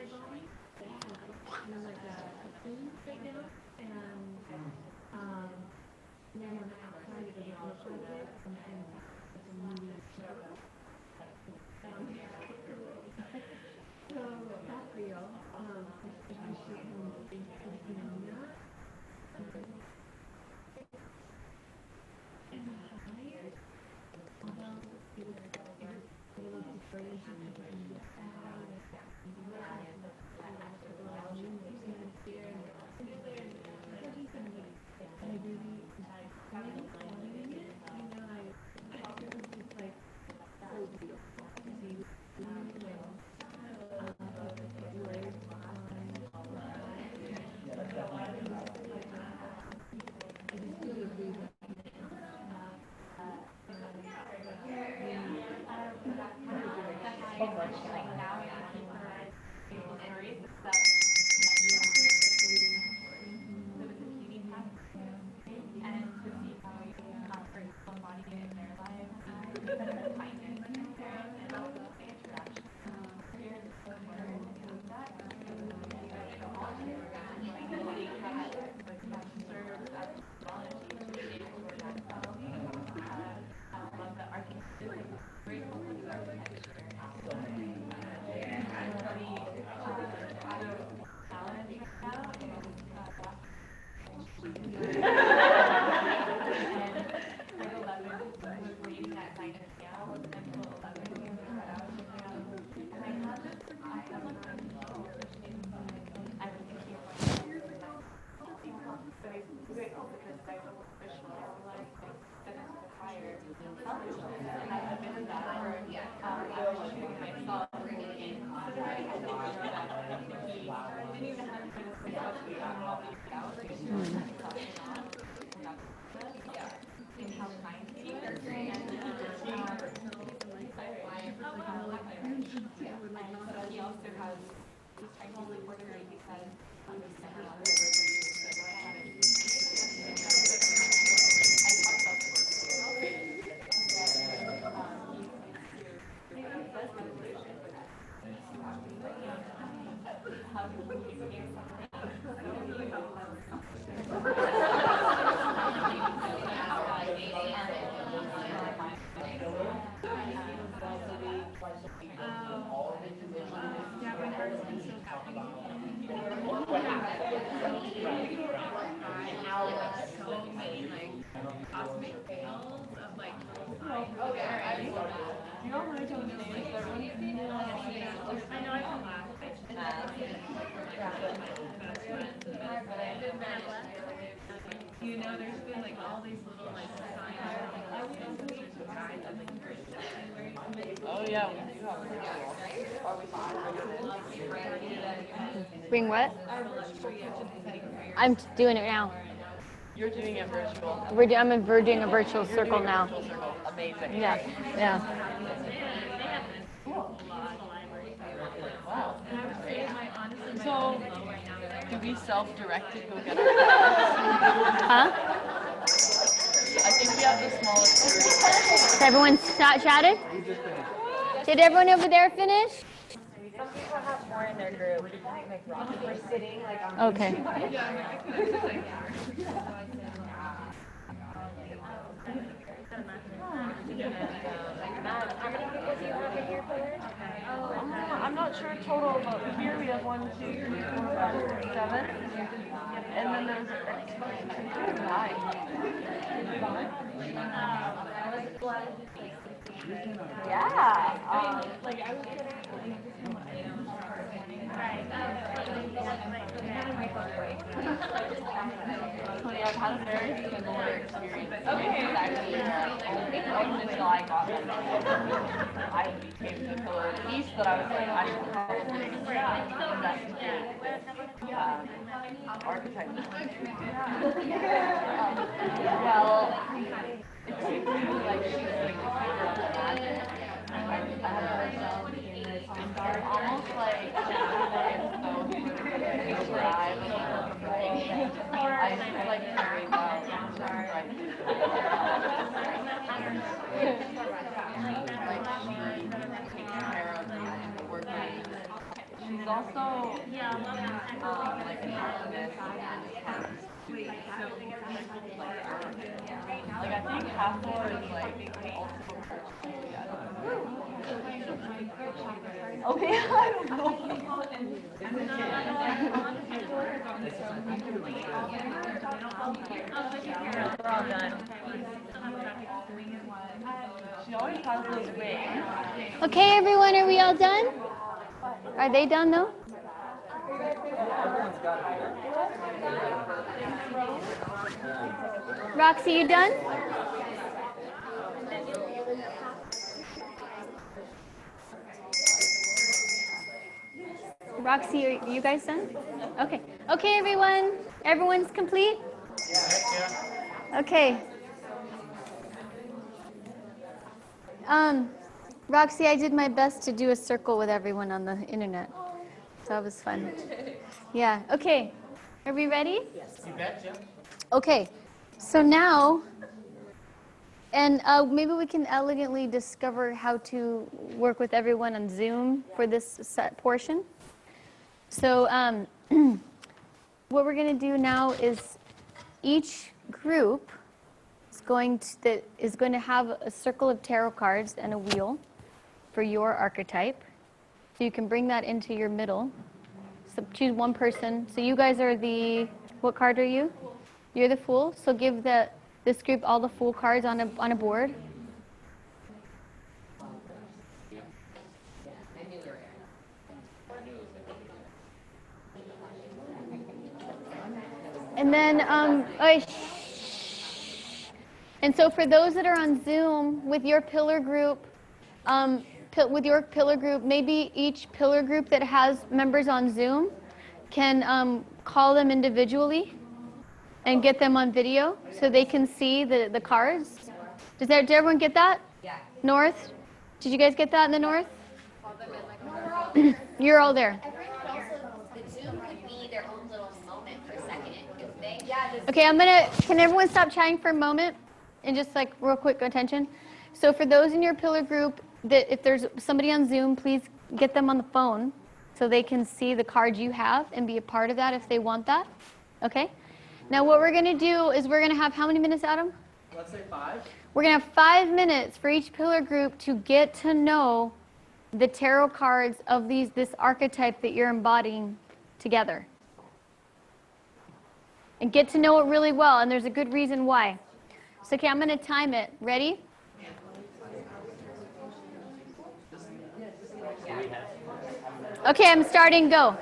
Cosmic fields of like You know, there's been like all these little like signs. Oh yeah. Bring what? I'm doing it now. You're doing it virtual. We're doing a virtual circle now. Virtual circle. Amazing. Yeah, yeah. Wow. So, do we self-directed go get our Huh? I think we have the smallest group. Has everyone chatted? Did everyone over there finish? Some people have more in their group. Like we're sitting like on. Okay. I'm not sure total, but here we have 1, 2, 3, 4, 5, 6, 7. And then there's 9. Yeah. I've had a very similar experience. Exactly. Until I got them. I became the pillar of peace that I was like, I should probably investigate archetypes. Well, it seems to me like she's like the keeper of the magic. Almost like as though he was a scribe I feel like very well. Like she takes care of the workers. She's also like an alchemist like I think Hathor is like also okay, I don't know. We're all done. She always has those wings. Okay, everyone, are we all done? Are they done though? Roxy, you done? Roxy, are you guys done? Okay. Okay, everyone. Everyone's complete? Okay. Roxy, I did my best to do a circle with everyone on the internet. So that was fun. Yeah. Okay. Are we ready? Yes. You betcha. Okay. So now, and maybe we can elegantly discover how to work with everyone on Zoom for this set portion. So what we're going to do now is each group is going to have a circle of tarot cards and a wheel for your archetype. So you can bring that into your middle. So choose one person. So you guys are what card are you? You're the Fool. So give this group all the Fool cards on a board. And then, and so for those that are on Zoom with your pillar group, maybe each pillar group that has members on Zoom can call them individually and get them on video so they can see the cards. Did everyone get that? Yeah. North? Did you guys get that in the North? You're all there. The Zoom could be their own little moment for a second. If they, Okay, can everyone stop chatting for a moment and just like real quick attention? So for those in your pillar group, that if there's somebody on Zoom, please get them on the phone so they can see the card you have and be a part of that if they want that. Okay? Now what we're going to do is we're going to have how many minutes, Adam? Let's say 5. We're going to have 5 minutes for each pillar group to get to know the tarot cards of this archetype that you're embodying together. And get to know it really well, and there's a good reason why. So, okay, I'm going to time it. Ready? Okay, I'm starting. Go.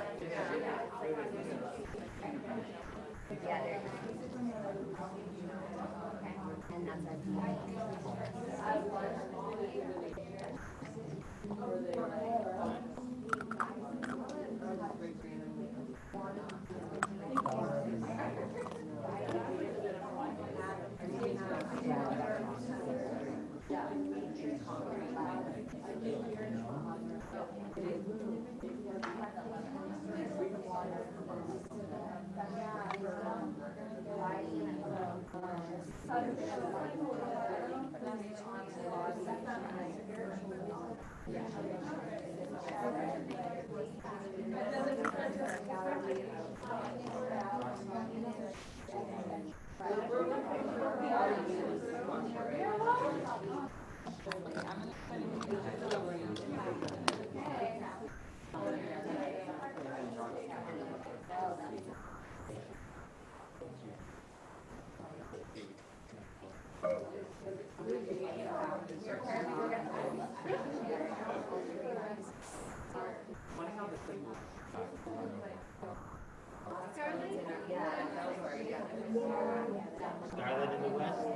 Scarlet in the West? Oh,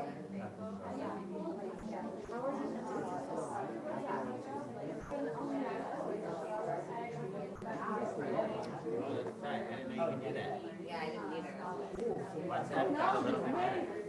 that's right. I didn't know you could do that. Yeah, I didn't either. What's that? Got a little bit better.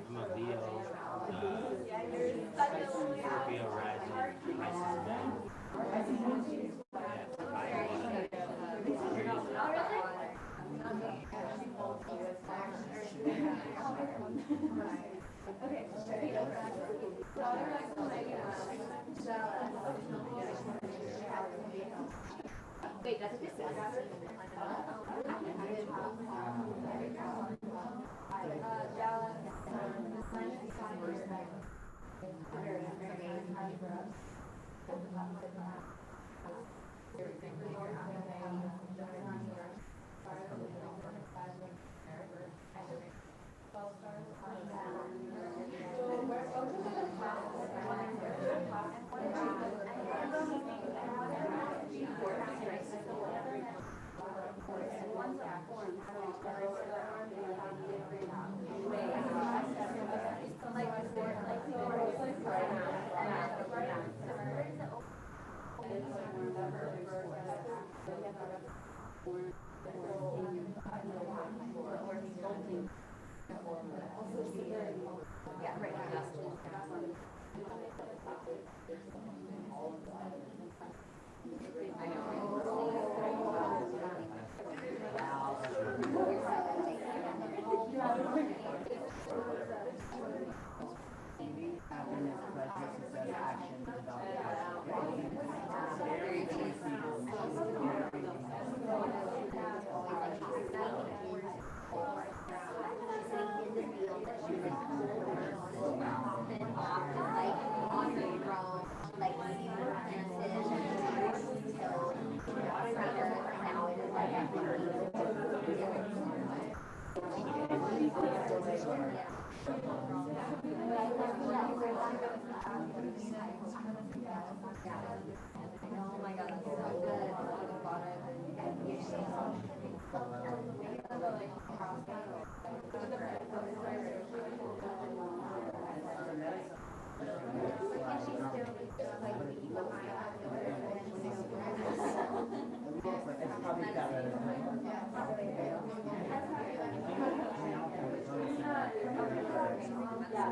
I'm a Leo, Scorpio rising, Pisces moon. Wait, that's what this is.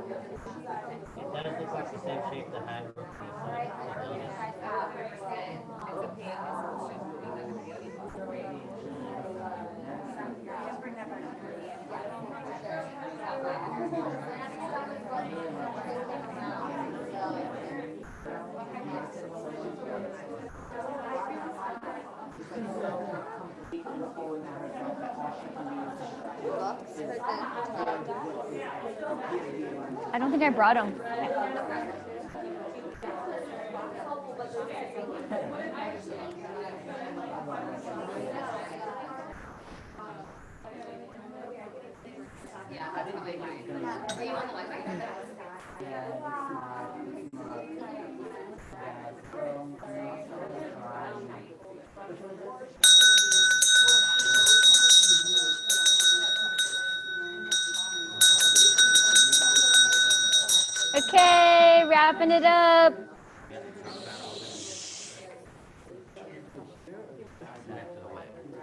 does look like the same shape the high rope I don't think I brought them. Okay, wrapping it up.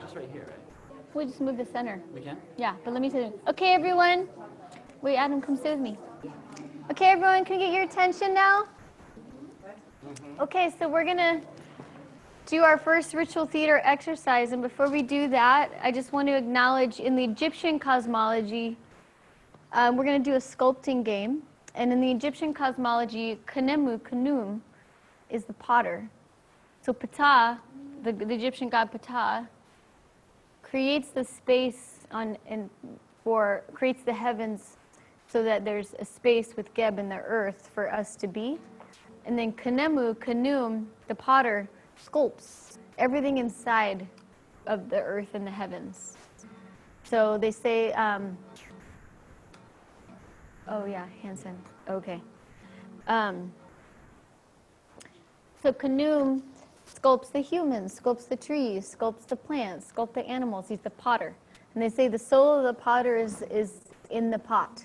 Just right here, right? We just moved the center. We can? Yeah, but let me say, okay, everyone. Wait, Adam, come sit with me. Okay, everyone, can I get your attention now? Okay, so we're gonna do our first ritual theater exercise, and before we do that, I just want to acknowledge in the Egyptian cosmology, we're gonna do a sculpting game, and in the Egyptian cosmology, Khnum is the potter. So Ptah, the Egyptian god Ptah, creates the space creates the heavens so that there's a space with Geb and the earth for us to be. And then Khnum, the potter, sculpts everything inside of the earth and the heavens. So they say, oh yeah, Hansen, okay. So Khnum sculpts the humans, sculpts the trees, sculpts the plants, sculpts the animals. He's the potter. And they say the soul of the potter is in the pot.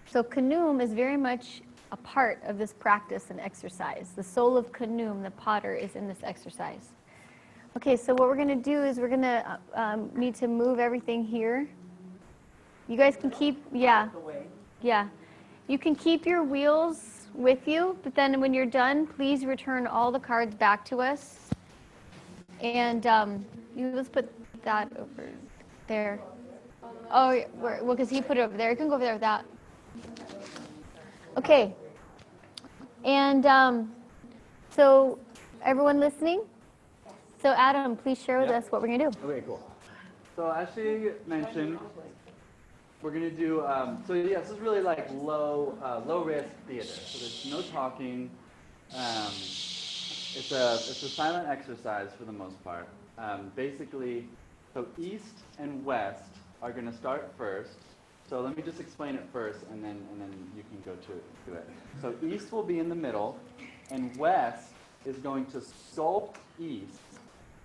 So Khnum is very much a part of this practice and exercise. The soul of Khnum, the potter, is in this exercise. Okay, so what we're going to do is we're going to need to move everything here. You guys can keep, yeah. You can keep your wheels with you, but then when you're done, please return all the cards back to us. And let's put that over there. Oh, well, because he put it over there. You can go over there with that. Okay. And so, everyone listening? So, Adam, please share with us what we're going to do. Okay, cool. So, as she mentioned, we're going to do, this is really like low risk theater. So, there's no talking. It's a silent exercise for the most part. Basically, so east and west are going to start first. So let me just explain it first, and then you can go to it. So east will be in the middle, and west is going to sculpt east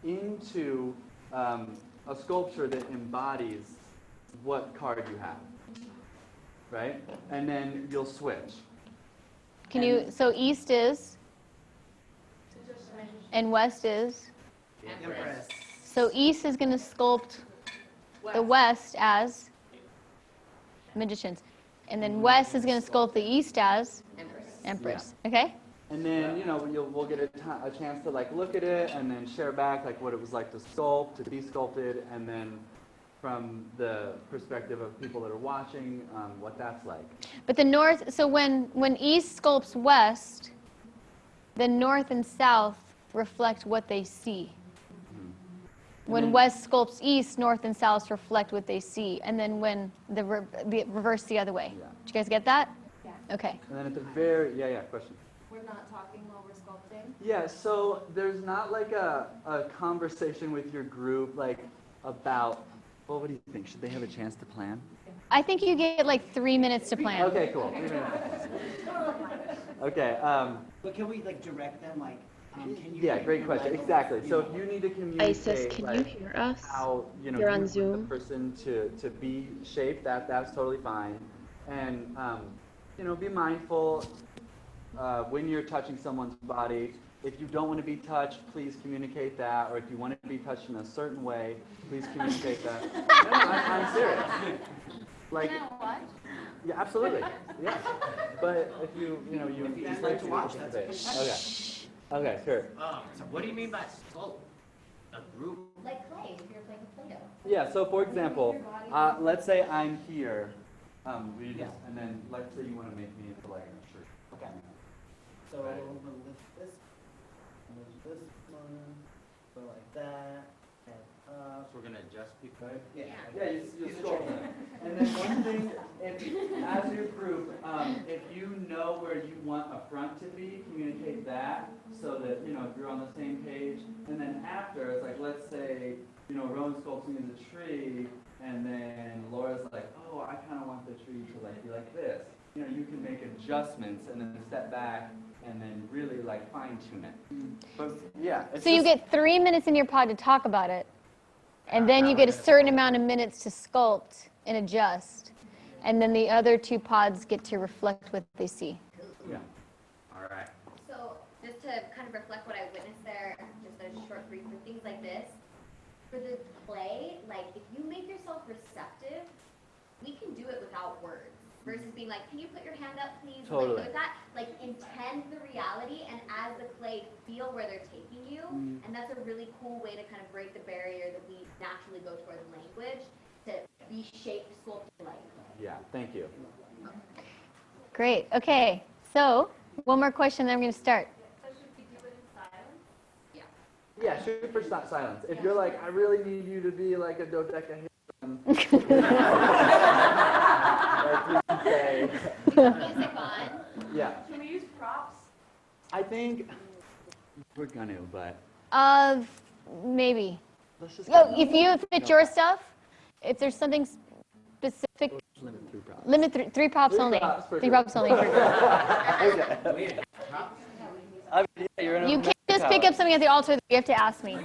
into a sculpture that embodies what card you have, right? And then you'll switch. So east is, and west is? Empress. So east is going to sculpt the west as magicians. And then west is going to sculpt the east as empress. Yeah. Okay? And then, we'll get a chance to look at it and then share back what it was like to sculpt, to be sculpted, and then from the perspective of people that are watching, what that's like. But the north, so when east sculpts west, the north and south reflect what they see. When west sculpts east, north and south reflect what they see. And then when the reverse the other way. Yeah. Did you guys get that? Yeah. Okay. And then at the question. We're not talking while we're sculpting? Yeah, so there's not a conversation with your group about, well, what do you think? Should they have a chance to plan? I think you get 3 minutes to plan. Okay, cool. Okay. But can we direct them can you Yeah, great question. Exactly. So if you need to communicate, Isis, can you hear us? how You're on you want Zoom. the person to be shaped, that's totally fine. And be mindful when you're touching someone's body. If you don't want to be touched, please communicate that. Or if you want to be touched in a certain way, please communicate that. No, I'm serious. Can I what? Yeah, absolutely. Yeah. But if you just like to watch, that's okay. Okay, sure. So what do you mean by sculpt? A group? Like clay, if you're playing with Play-Doh. Yeah, so for example, let's say I'm here, and then let's say you want to make me into like a tree. Okay. So I'm gonna lift this one, go like that, and up. So we're gonna adjust people. Yeah. Yeah, you sculpt them. And then one thing, as your group, if you know where you want a front to be, communicate that so that you're on the same page. And then after, it's like, let's say, Rowan sculpts me as a tree, and then Laura's like, oh, I kind of want the tree to be like this. You can make adjustments and then step back and then really fine tune it. But yeah. So you get 3 minutes in your pod to talk about it, and then you get a certain amount of minutes to sculpt and adjust, and then the other 2 pods get to reflect what they see. Yeah. All right. So just to kind of reflect what I witnessed there, just a short brief for things like this. For the play, if you make yourself receptive, we can do it without words. Versus being like, can you put your hand up, please? Totally. With that, intend the reality, and as the clay, feel where they're taking you. And that's a really cool way to kind of break the barrier that we naturally go towards language to reshape sculpting life. Yeah, thank you. Great. Okay. So one more question, then I'm going to start. So should we do it in silence? Yeah, shoot for silence. If you're like, I really need you to be like a dodecahedron. Music on. Yeah. Can we use props? I think we're gonna, but Maybe. let's just. If it's your stuff, if there's something specific, Limit 3 props. limit 3 props Three only. props for 3 sure. props only. You can't just pick up something at the altar. You have to ask me.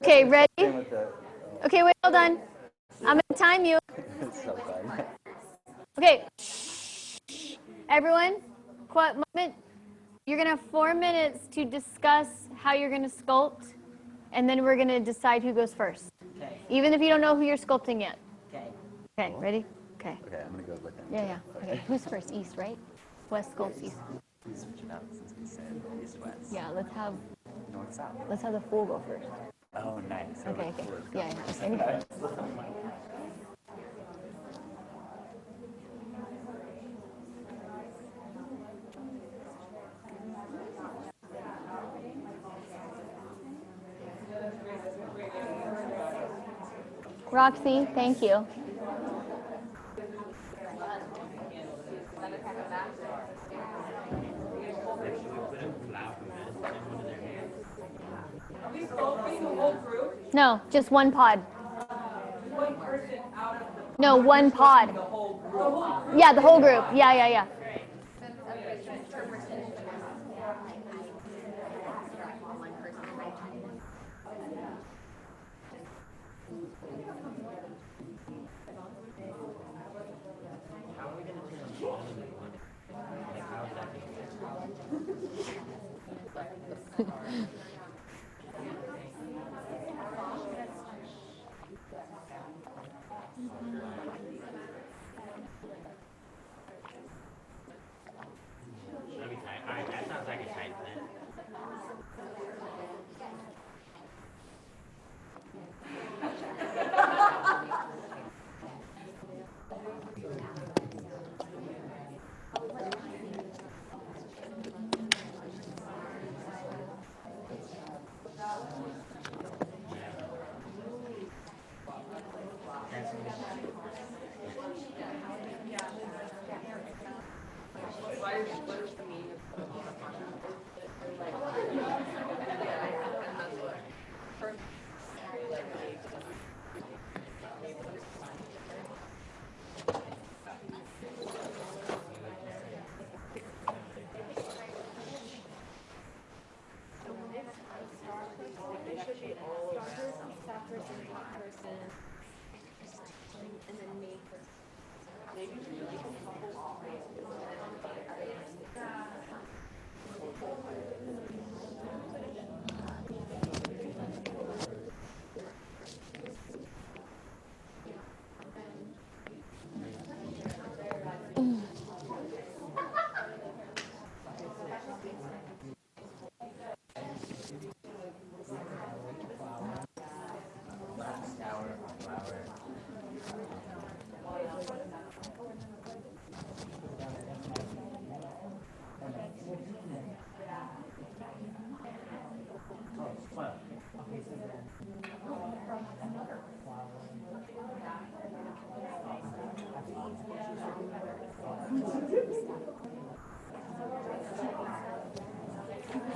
Okay, ready? Okay, wait, hold on. I'm going to time you. It's so fun. Okay. Everyone, quiet moment. You're going to have 4 minutes to discuss how you're going to sculpt, and then we're going to decide who goes first. Okay. Even if you don't know who you're sculpting yet. Okay. Okay, ready? Okay. Okay, I'm gonna go with him. Yeah. Okay, who's first? East, right? West sculpts east. Switch it up since we said east-west. Yeah, let's have North-south. the fool go first. Oh, nice. Okay. Yeah. Anything. Roxy, thank you. Are we sculpting the whole group? No, just one pod. One person out of the No, one pod. whole group? Yeah, the whole group. Yeah. That'd be tight. All right, that sounds like a tight plan.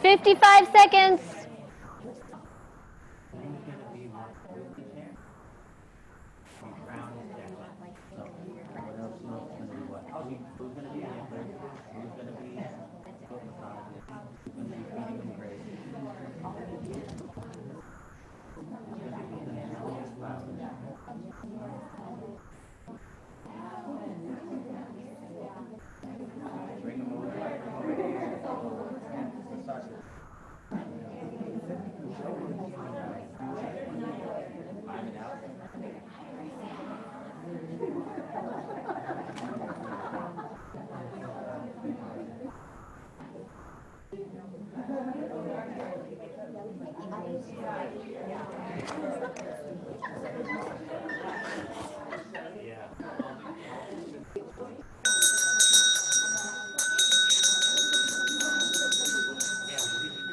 55 seconds.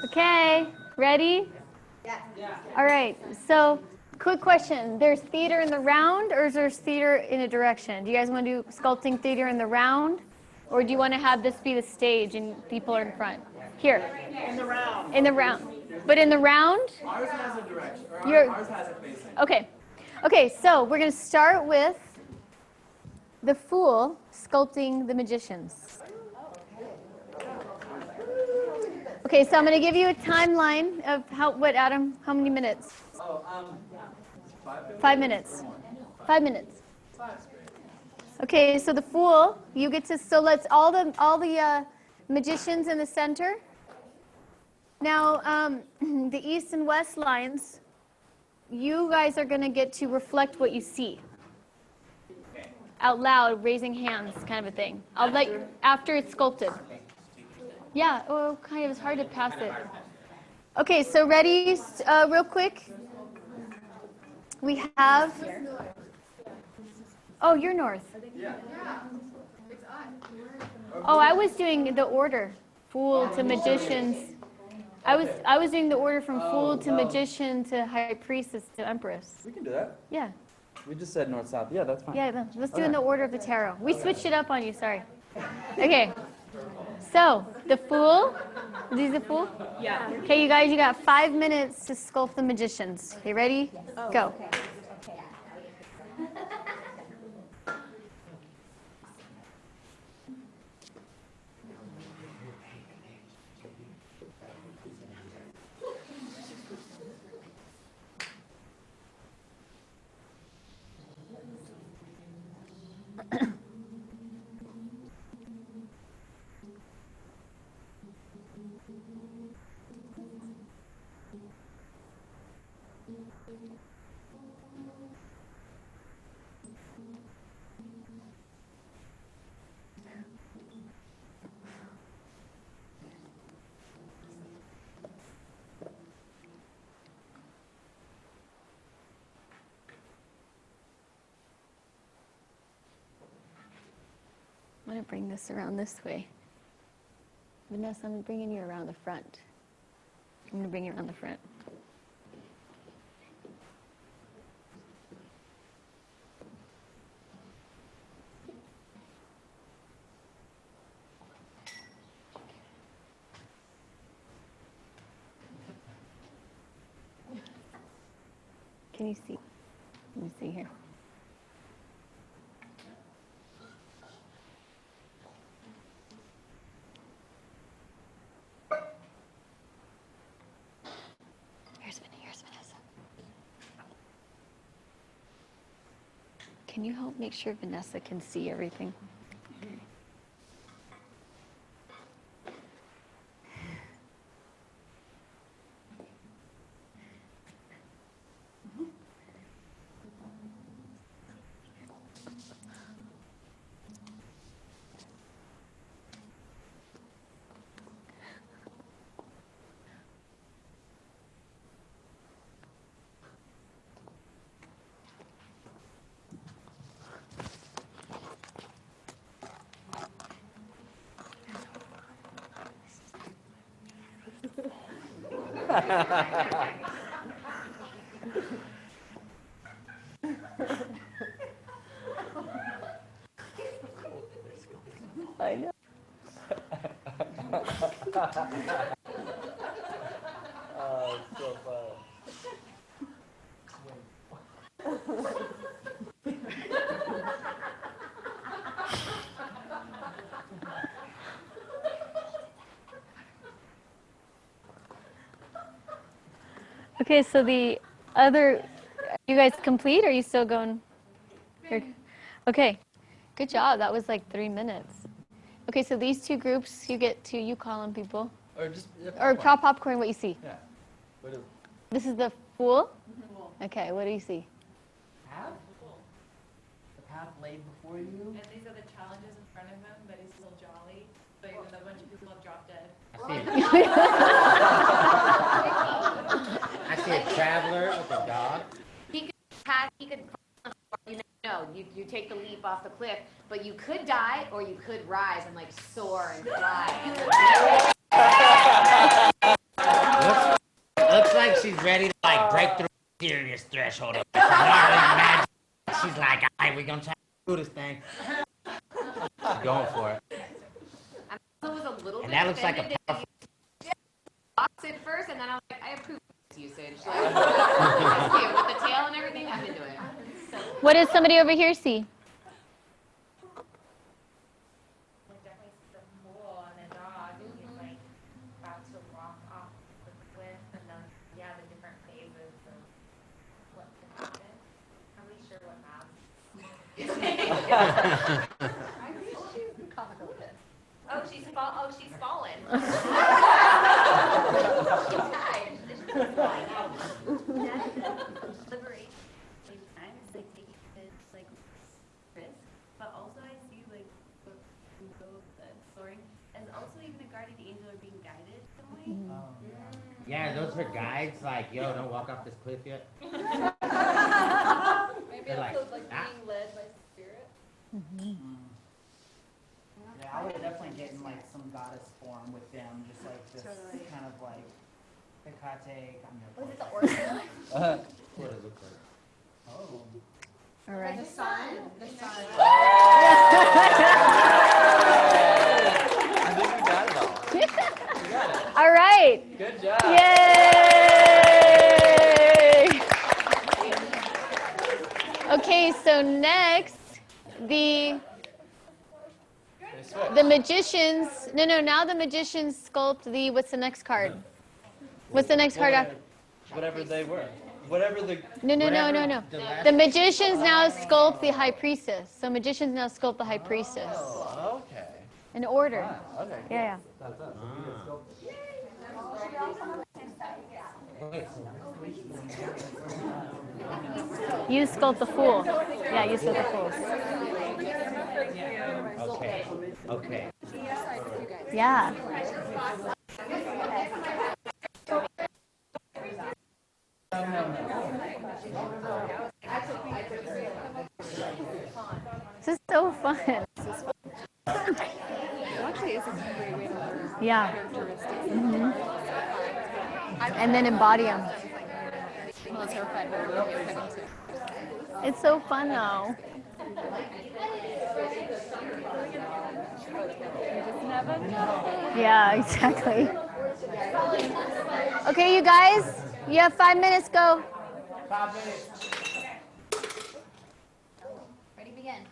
Okay, ready? Yeah. All right, so quick question. There's theater in the round or is there theater in a direction? Do you guys want to do sculpting theater in the round? Or do you want to have this be the stage and people are in front? Here. In the round. In the round. But in the round? Ours has a direction. Or ours has a facing. Okay. Okay, so we're going to start with the fool sculpting the magicians. Okay, so I'm going to give you a timeline of what, Adam? How many minutes? 5 minutes. 5 minutes. Okay, so the fool, you get to, so let's all the magicians in the center. Now, the east and west lines, you guys are going to get to reflect what you see. Out loud, raising hands, kind of a thing. I'll let you, after it's sculpted. Yeah, well, kind of, it's hard to pass it. Okay, so ready, real quick. We have, oh, you're north. Yeah. It's us. Oh, I was doing the order, fool to magicians. I was doing the order from fool to magician to high priestess to empress. We can do that. Yeah. We just said north-south. Yeah, that's fine. Yeah, let's do in the order of the tarot. We switched it up on you, sorry. Okay. So, the fool. Is he the fool? Yeah. Okay, you guys, you got 5 minutes to sculpt the magicians. Okay, ready? Go. I'm going to bring this around this way. Vanessa, I'm bringing you around the front. I'm going to bring you around the front. Can you see? Let me see here. Here's Vanessa. Can you help make sure Vanessa can see everything? I know. Oh, so fun. Okay, so the other, are you guys complete? Or are you still going? Okay, good job. That was like 3 minutes. Okay, so these two groups, you call them people. Or just Or popcorn, what you see. Yeah. What is? This is the fool? Okay, what do you see? Path? The path laid before you? And these are the challenges in front of him, but he's still jolly. So even though a bunch of people have dropped dead. I see a traveler with a dog. He could, you take the leap off the cliff, but you could die or you could rise and like soar and fly. Looks like she's ready to like break through a serious threshold of magic. She's like, all right, we're gonna try to do this thing. She's going for it. I was a little And bit that looks like a offended powerful. that you boxed it first, and then I was like, I approve this usage. Like, with the tail and everything, I'm into it. What does somebody over here see? Definitely the fool and the dog, and he's like about to walk off the cliff, and then the different phases of what can happen. I'm really sure what happens. Oh, she's fallen. Liberation. It's like taking this like risk, but also I see like the soaring as also even a guardian angel or being guided some way. Yeah, those are guides. Like, yo, don't walk off this cliff yet. Maybe They're like, also like ah. being led by spirit. Yeah, I would definitely get in like some goddess form with them, just like this kind of like Hecate. Was it the orca? What it looks like. Oh. All right. The sun. The sun. I think you got it all. You got it. All right. Good job. Yay! Okay, so next, the magicians, now the magicians sculpt the, what's the next card? What's the next card after? Whatever they were. Whatever the. No. The magicians now sculpt the high priestess. So magicians now sculpt the high priestess. Oh, okay. In order. Okay. Yeah. You sculpt the fool. Yeah, you sculpt the fools. Okay. Yeah. This is so fun. Actually, it's a great way to learn Yeah. characteristics. And then embody them. Well, it's terrified, but we're really fun too. It's so fun though. Yeah, exactly. Okay, you guys, you have 5 minutes, go. 5 minutes. Ready, begin.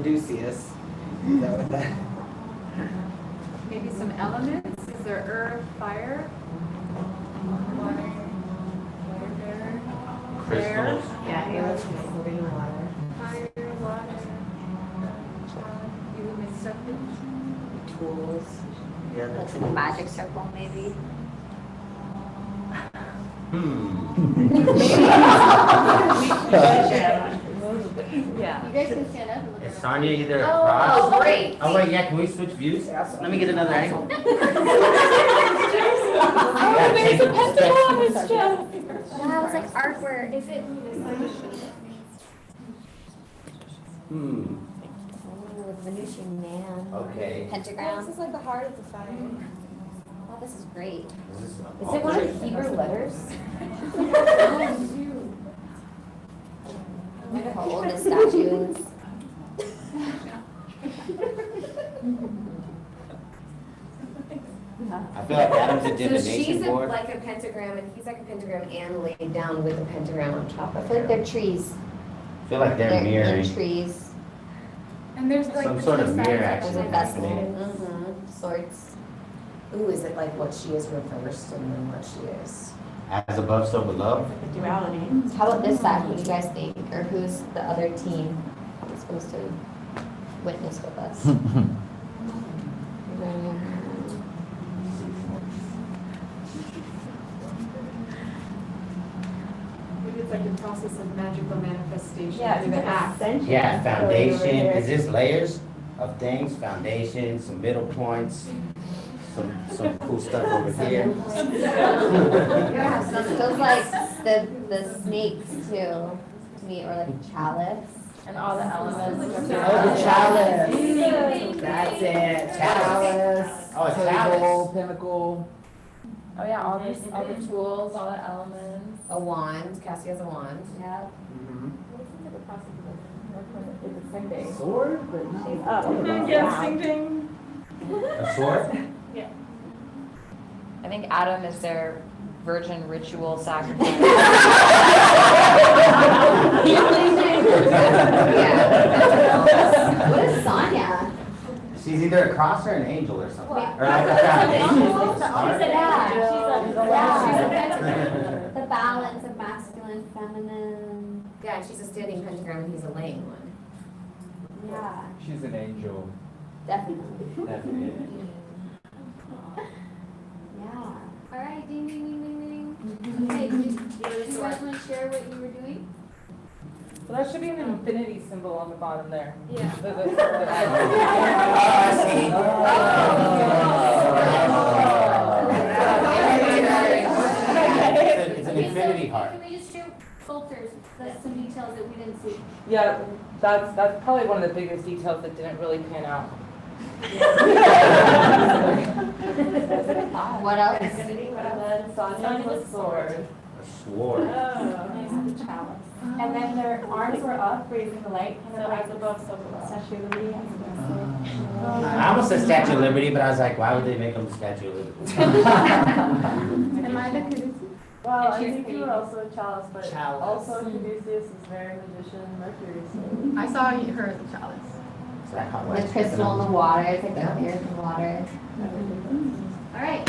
caduceus. Is that what that? Maybe some elements. Is there earth, fire? Water, air. Crystals. Yeah, air, moving water. Fire, water. You would make something. Tools. Yeah, the Like a magic circle, maybe. Yeah. You guys can stand up and look Is at Sonya either Oh, across? great. Oh wait, yeah, can we switch views? Let me get another angle. Oh, there's a pentacle on his chest. Yeah, it was like artwork. Is it? Hmm. Oh, Venusian man. Okay. Pentagram. This is like the heart of the fire. Oh, this is great. Is Is it one of the Hebrew letters? I wonder how old this statue is. I feel like Adam's a So divination she's board. like a pentagram, and he's like a pentagram and laid down with a pentagram on top of it. I feel like they're trees. I feel like they're mirroring. in trees. And there's like Some the sort two of mirror, sides actually. There's a actually. vessel. Swords. Ooh, is it like what she is reversed and then what she is? As above, so below. The duality. How about this side? What do you guys think? Or who's the other team that's supposed to witness with us? Maybe it's like a process of magical manifestation. Yeah, through the act. Yeah, foundation. Is this layers of things? Foundation, some middle points, some cool stuff over here. Yeah, so it feels like the snakes too, to me, or like chalice. And all the elements. Oh, the chalice. That's it. Chalice. Oh, a Table, chalice. pinnacle. Oh yeah, all the tools, all the elements. A wand. Cassie has a wand. Yeah. Mhm. Is it same day? Sword, but no. Yeah, same thing. A sword? I think Adam is their virgin ritual sacrifice. What is Sonya? She's either a cross or an angel or something. What? Or like a foundation. The balance of masculine, feminine. Yeah, and she's a standing pentagram and he's a laying one. Yeah, She's an angel. definitely. Definitely. Yeah. All right, ding, ding, ding, ding, ding. Okay, do you guys want to share what you were doing? Well, that should be an infinity symbol on the bottom there. Yeah. It's an infinity heart. Can we just show filters? That's some details that we didn't see. Yeah, that's probably one of the biggest details that didn't really pan out. What else? And then Sonya was sword. A sword. The chalice. And then their arms were up, raising the light, kind of like as above, so below. Statue of Liberty. I almost said Statue of Liberty, but I was like, why would they make them the Statue of Liberty? Am I the Caduceus? Well, I think you were also a chalice, but Chalice. also Caduceus is very magician, Mercury, so. I saw her as a chalice. Is that how The crystal in the water, it's like the earth in the water. All right.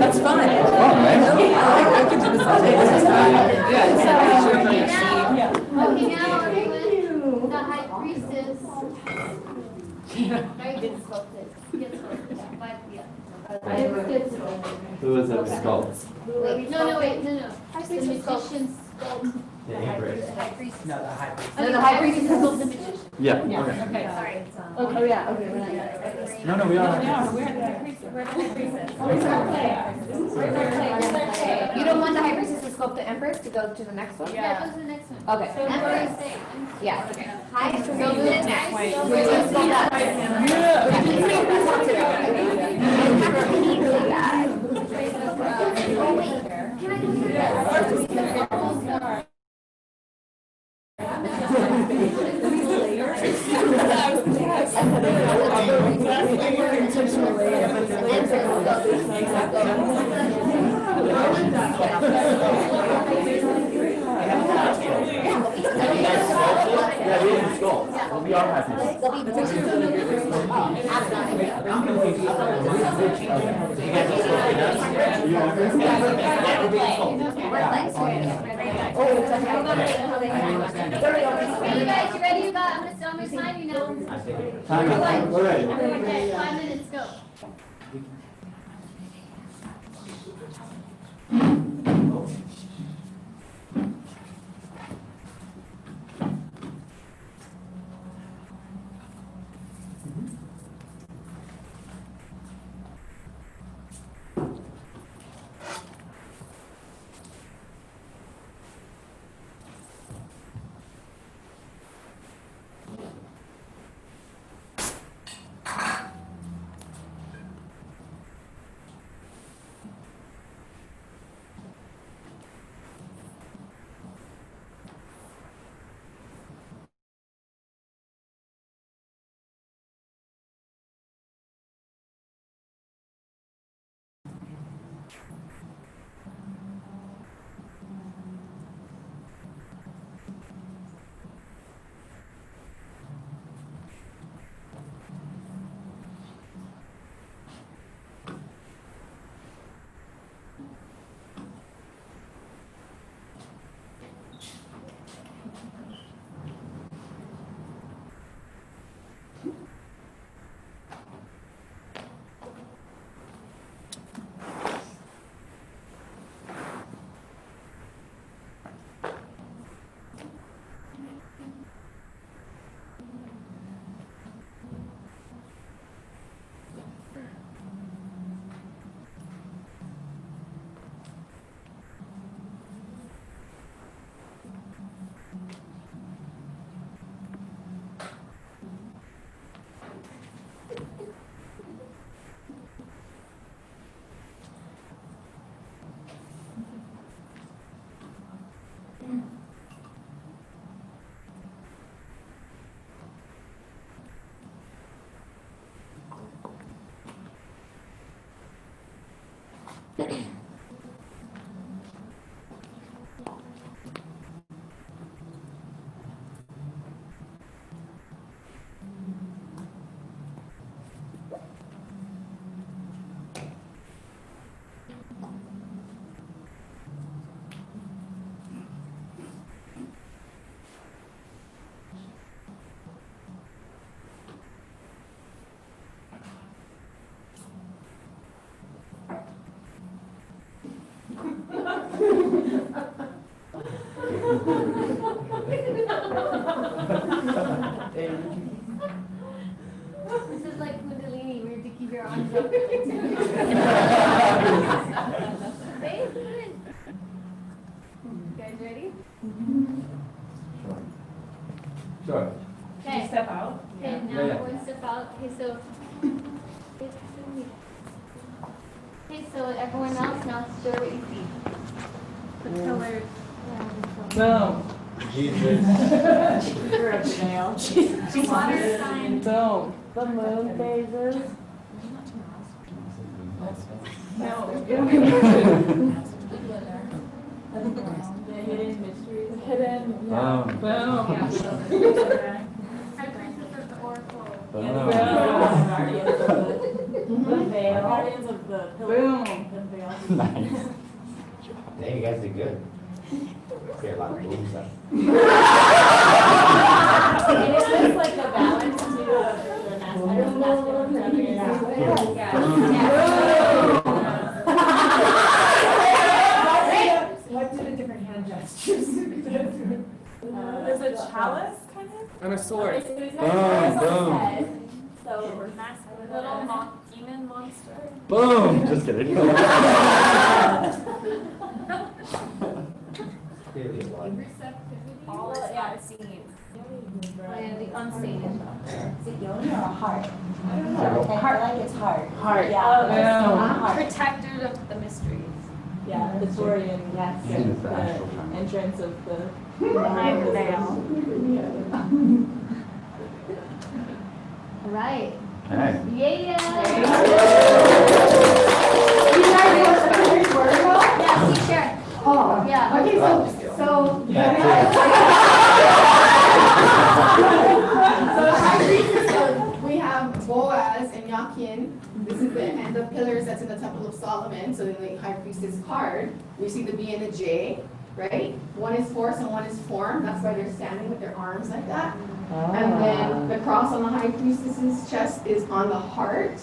That's fun. That's fun, man. I could do this all day. Okay, now everyone, the high priestess. Very good sculpted. Good sculpted. But, yeah. Good sculpted. Who is it sculpt? Wait, no. The magician sculpt. The Empress. The high priestess. No, the high priest. No, the high priestess sculpt the magician. Yeah. Okay, sorry. Oh, yeah, okay, we're not. No, we are. You don't want the high priestess to sculpt the empress to go to the next one? Yeah, go to the next one. Okay. Empress thing. Yeah. High priestess. Go to the next one. We're gonna sculpt that. Can I Yeah, we didn't skull. We'll be all happy. You ready? You got, I'm gonna sign you now. We're ready. Okay, 5 minutes, go. This is like Kundalini, where you have to keep your arms up. Babe, come in. You guys ready? Sure. Okay. Step out. Okay, now Yeah. everyone step out. Okay, so. Okay, so everyone else, now show what you see. The colors. No. Jesus. You're a snail. Water sign. Don't. The moon phases. No. The hidden mysteries. Hidden. Yeah. Boom. High priestess of the oracle. The veil. Guardians of the Boom. The veil. Nice. Dang, you guys did good. Okay, a lot of cool stuff. And it's just like the balance to the What do the different hand gestures? There's a chalice kind of? And a sword. So he's got Boom, his boom. head. So Little demon monster. Boom. Just kidding. All is not seen. And the unseen. Is it yoni or a heart? Heart, like it's heart. Heart. Yeah. Protector of the mysteries. Yeah, the Victorian, yes, the entrance of the Behind the veil. All right. All right. Yeah. You guys Yeah. Okay, so so the high priestess, so we have Boaz and Yakin. This is and the pillars that's in the Temple of Solomon. So in the high priestess card, we see the B and the J, right? One is force and one is form. That's why they're standing with their arms like that. And then the cross on the high priestess's chest is on the heart.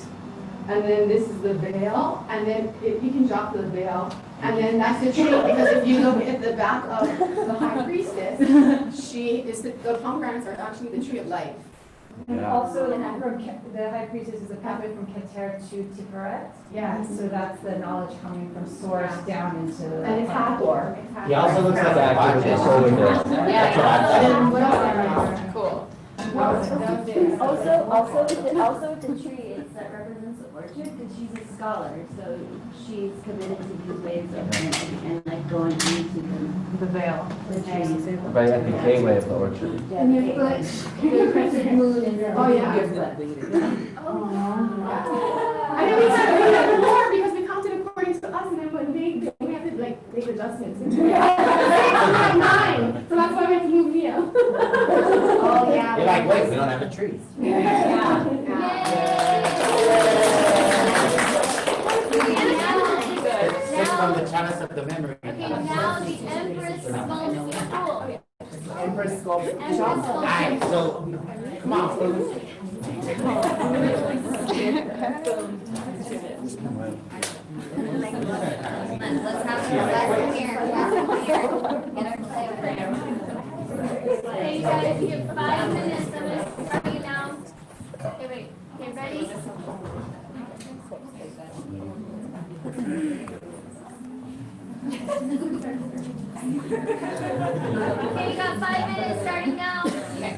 And then this is the veil. And then if you can drop the veil. And then that's the tree, because if you look at the back of the high priestess, the pomegranates are actually the tree of life. And also, the high priestess is a pathway from Keter to Tiferet. Yes. So that's the knowledge coming from source down into the. And it's Hathor. He also looks like a Active with the solar disk. And then what else? Cool. Also with the tree, that represents the orchard because she's a scholar, so she's committed to these ways of learning and like going into The veil. the trees. Right at the gateway of the orchard. And your foot, the crescent moon, and then Oh, yeah. your foot. I know we had more because we counted according to us, and then when we have to like make adjustments. I'm like 9, so that's why we have to move Mia. Oh, yeah. You're like, wait, we don't have a tree. Six from the chalice of the memory. Okay, now the Empress sculpts the school. Empress sculpture. Empress All right, so come on. Let's have some lesson here. Get our play over there. Okay, you guys, you get 5 minutes. I'm gonna start you now. Okay, wait. Okay, ready? Okay, you got 5 minutes starting now. Okay.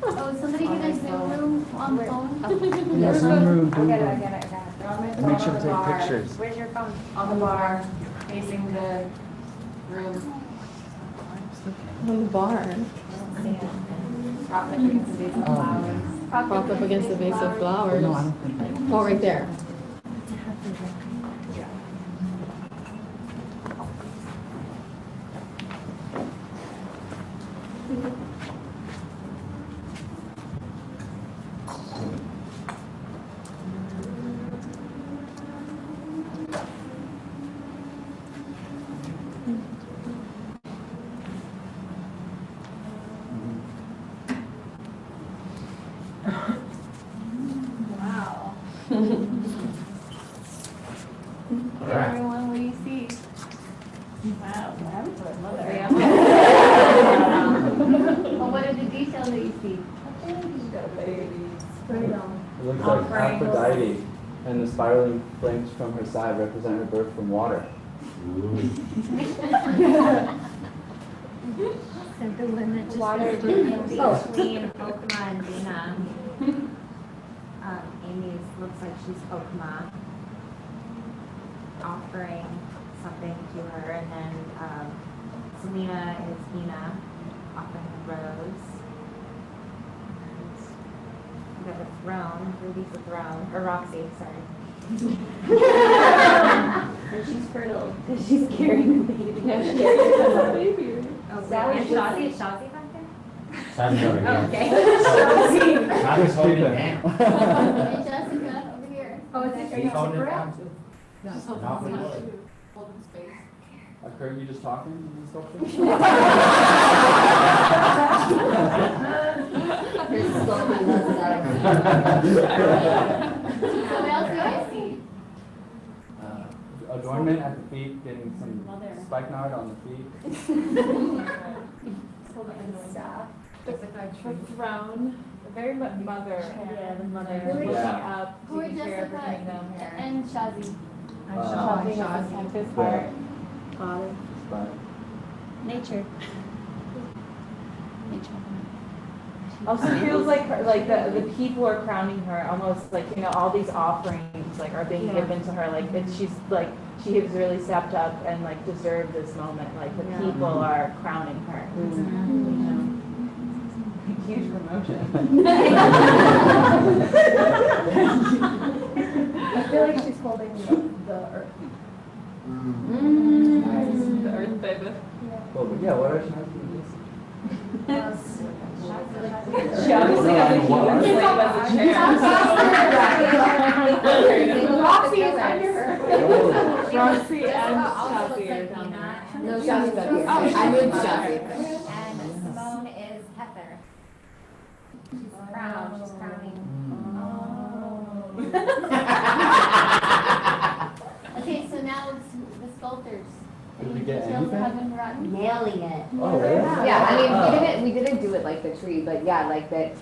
Oh, somebody get a Zoom room on the phone? Yeah, Zoom room, I get it. Make sure to take pictures. Where's your phone? On the bar, facing the room. On the bar. Prop up against the base of flowers. Prop up against the base of flowers. No, I don't think. Oh, right there. Everyone, what do you see? Wow. Well, what are the details that you see? It looks like Aphrodite, and the spiraling flames from her side represent her birth from water. So the one that just water between Okma and Dina. Amy's looks like she's Okma. offering something to her, and then Selena is Ina offering a rose. And we got the throne, Ruby's the throne, or Roxy, sorry. And she's fertile because she's carrying a baby. No, she's carrying a baby. Oh, Sally, and Shazi back there? Shazzy's over here. Okay. Shazzy's holding it down. Hey, Jessica, over here. Oh, is it He's holding it separate? down too. Not for good. Holding space. Are you just talking in this sculpture? Her sculpting was that. So what else do I see? Adornment at the feet, getting some spikenard on the feet. The throne, very mother. Yeah, the mother. Looking Yeah. up, Who are taking care of Jessica everything down here. and Shazi? Shopping at his heart. Father. Nature. Also feels like her, like the people are crowning her, almost like, you know, all these offerings like are being given to her, like she's like she has really stepped up and like deserved this moment. Like the people are crowning her. You know? Huge promotion. I feel like she's holding the earth. The earth baby. Well, but yeah, what are Shazzy's? She obviously has a human slave as a chair. Roxy is under her. Roxy and Shazi are down there. No, Shazi's up here. Oh, I moved Shazi. And Simone is Heather. She's crowned, she's crowning. Okay, so now it's the sculptors. Did we Any get details that anything? have been rotten? Nailing it. Oh, really? Yeah, I mean, we didn't do it like the tree, but yeah, like that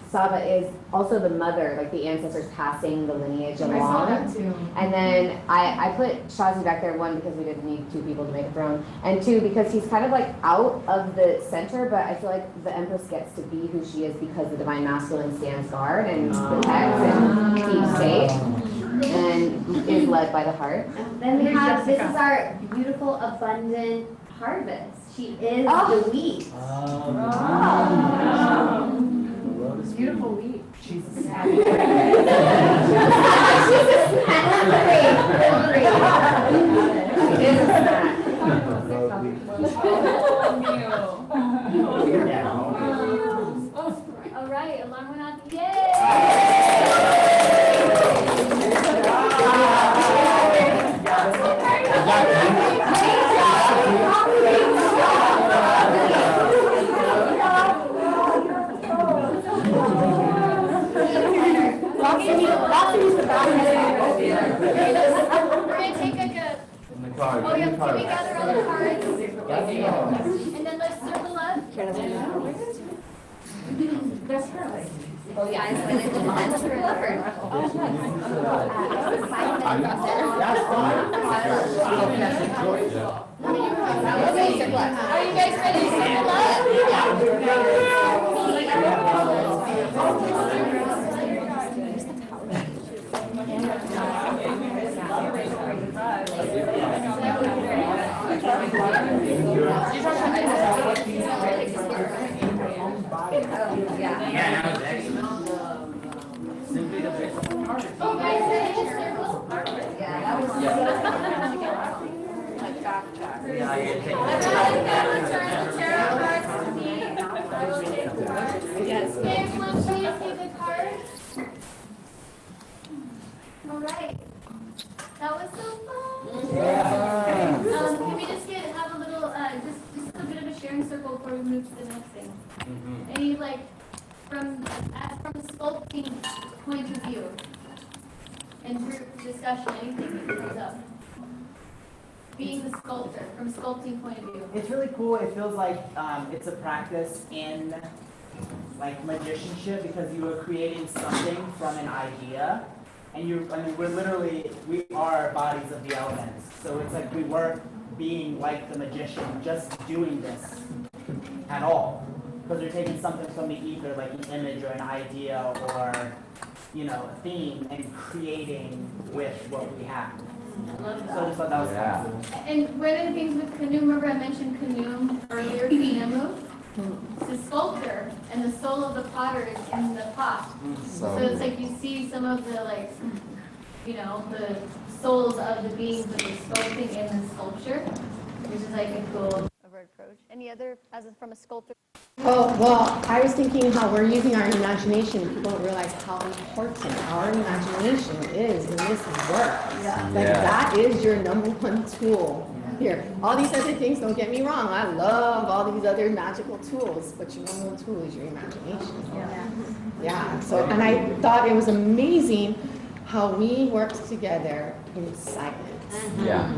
Saba is also the mother, like the ancestors passing the lineage along. I saw that too. And then I put Shazi back there, one, because we didn't need two people to make a throne, and two, because he's kind of like out of the center, but I feel like the Empress gets to be who she is because the Divine Masculine stands guard and protects and keeps safe and is led by the heart. Then we have, this is our beautiful, abundant harvest. She is the wheat. Beautiful wheat. She's a She's a All right, alarm went off. Yay! We're gonna take like a. In the car. Oh, yeah, In the car. can we gather all the cards? And then let's circle up. That's her. Oh, yeah. That's her lover. Are you guys ready to circle up? Yeah, that was excellent. Simply the best. Oh, guys, ready to circle? Yeah, that was Yeah, you take I'd rather them return the tarot cards to me. I will take the cards. Yes. Okay, everyone, please take a card. All right. That was so fun. Can we just have a little, just a bit of a sharing circle before we move to the next thing? Any, like, from a sculpting point of view and group discussion, anything that comes up? Being the sculptor, from a sculpting point of view. It's really cool. It feels like it's a practice in like magicianship because you are creating something from an idea. And we are bodies of the elements. So it's like we weren't being like the magician, just doing this at all. Because you're taking something from the ether, like an image or an idea or, you know, a theme, and creating with what we have. So I just thought that was Yeah. And one of the things with canoe, remember I mentioned canoe earlier, canoe? It's a sculpture, and the soul of the potter is in the pot. So it's like you see some of the the souls of the beings that are sculpting in the sculpture, which is like a cool approach. Any other, from a sculptor? Oh, well, I was thinking how we're using our imagination. People don't realize how important our imagination is in this work. Like that is your #1 tool. Here, all these other things, don't get me wrong, I love all these other magical tools, but your #1 tool is your imagination. Yeah, so, and I thought it was amazing how we worked together in silence. Yeah.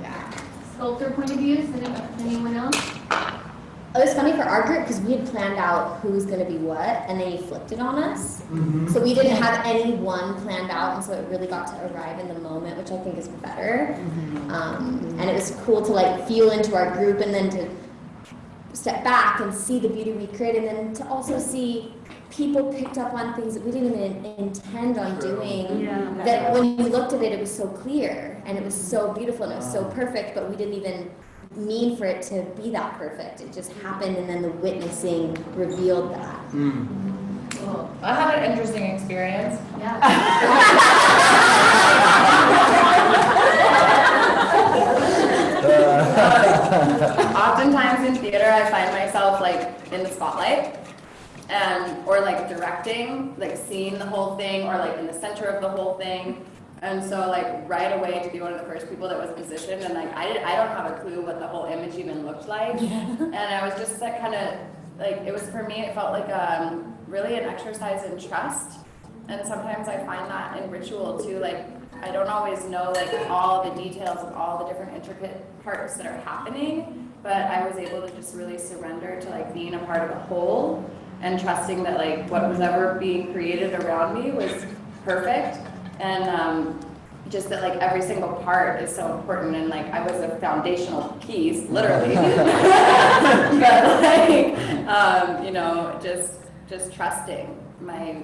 Yeah. Sculptor point of views, anyone else? It was funny for our group because we had planned out who was going to be what, and then he flipped it on us. So we didn't have any one planned out, and so it really got to arrive in the moment, which I think is better. And it was cool to like feel into our group, and then to step back and see the beauty we created, and then to also see people picked up on things that we didn't even intend on doing. That when you looked at it, it was so clear, and it was so beautiful, and it was so perfect, but we didn't even mean for it to be that perfect. It just happened, and then the witnessing revealed that. Cool. I had an interesting experience. Oftentimes in theater, I find myself like in the spotlight, or like directing, like seeing the whole thing, or like in the center of the whole thing. And so like right away to be one of the first people that was positioned, and like I don't have a clue what the whole image even looked like. And I was just like kind of like, it was for me, it felt like really an exercise in trust. And sometimes I find that in ritual too, like I don't always know like all the details of all the different intricate parts that are happening, but I was able to just really surrender to like being a part of a whole and trusting that like what was ever being created around me was perfect. And just that like every single part is so important, and like I was a foundational piece, literally. But like, just trusting my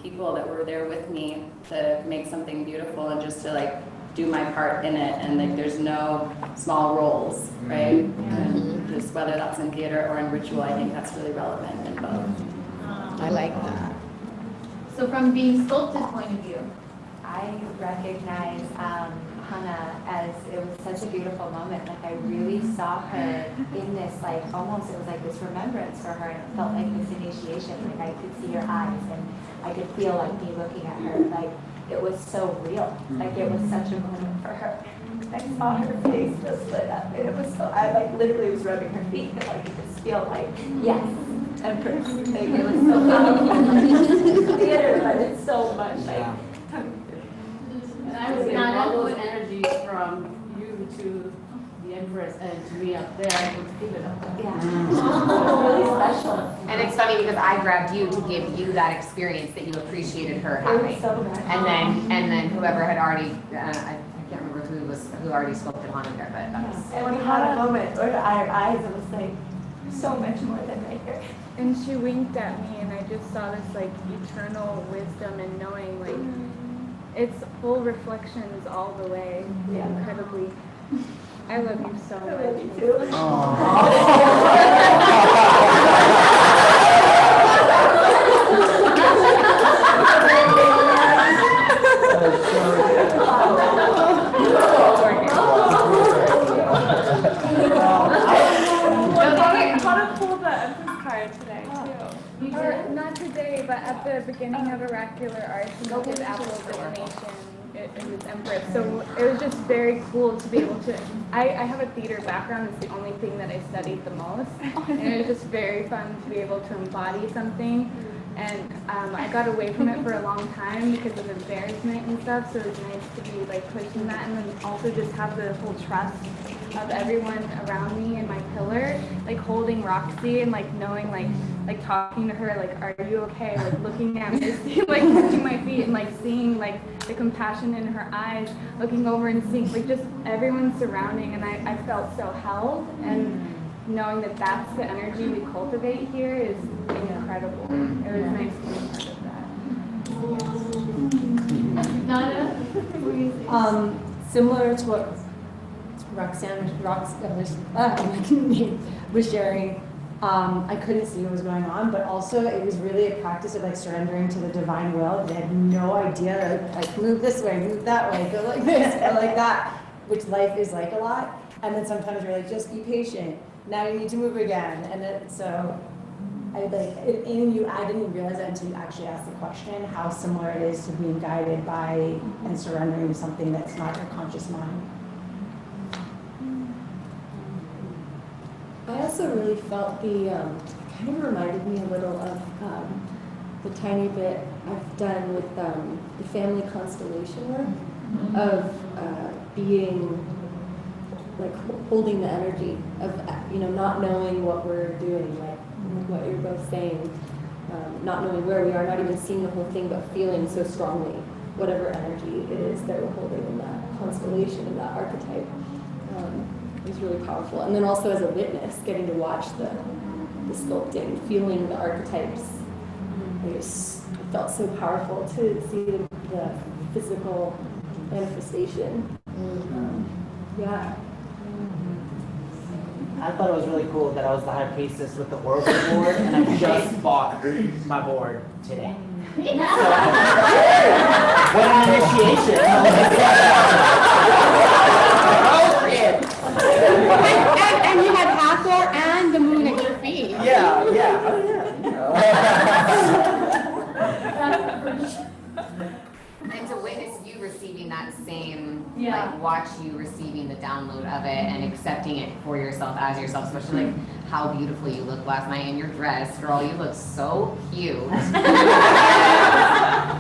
people that were there with me to make something beautiful, and just to like do my part in it, and like there's no small roles, right? And just whether that's in theater or in ritual, I think that's really relevant in both. I like that. So from being sculpted point of view, I recognize Hannah as, it was such a beautiful moment. Like I really saw her in this, like almost, it was like this remembrance for her, and it felt like this initiation. Like I could see her eyes, and I could feel like me looking at her. Like it was so real. Like it was such a moment for her. I saw her face just lit up, and it was so, I like literally was rubbing her feet, and like you just feel like, yes, Empress. Like it was so powerful. Like theater, but it's so much like. I was getting all those energies from you to the Empress and to me up there. I could feel it up there. Yeah. Really special. And it's funny because I grabbed you to give you that experience that you appreciated her having. So nice. And then whoever had already, I can't remember who already sculpted Hannah there, but that was. And we had a moment where our eyes, it was like so much more than right here. And she winked at me, and I just saw this like eternal wisdom and knowing, like it's full reflections all the way. Yeah. Incredibly. I love you so much. I love you too. How to pull the Empress card today too. Not today, but at the beginning of Oracular Arts, and we did Apple divination. It was Empress. So it was just very cool to be able to. I have a theater background. It's the only thing that I studied the most, and it was just very fun to be able to embody something. And I got away from it for a long time because of embarrassment and stuff. So it was nice to be like pushing that, and then also just have the whole trust of everyone around me and my pillar, like holding Roxy and like knowing like talking to her, like, are you okay? Like looking at me, like touching my feet and like seeing like the compassion in her eyes, looking over and seeing like just everyone surrounding, and I felt so held, and knowing that that's the energy we cultivate here is incredible. It was nice to be part of that. Nana, what do you think? Similar to what Roxanne was sharing, I couldn't see what was going on, but also it was really a practice of like surrendering to the divine will. They had no idea, like move this way, move that way, go like this, go like that, which life is like a lot. And then sometimes you're like, just be patient. Now you need to move again. And then, so I like, I didn't realize that until you actually asked the question, how similar it is to being guided by and surrendering to something that's not your conscious mind. I also really felt it kind of reminded me a little of the tiny bit I've done with the family constellation work of being like holding the energy of not knowing what we're doing, like what you're both saying, not knowing where we are, not even seeing the whole thing, but feeling so strongly whatever energy it is that we're holding in that constellation, in that archetype. It was really powerful. And then also as a witness, getting to watch the sculpting, feeling the archetypes. It felt so powerful to see the physical manifestation. Yeah. I thought it was really cool that I was the high priestess with the oracle board, and I just bought my board today. So, what an initiation! And you had Hathor and the moon at your feet. Yeah. Oh And to witness you receiving that same, like watch you receiving the download of it and accepting it for yourself as yourself, especially like how beautiful you look last night in your dress, girl, you look so cute.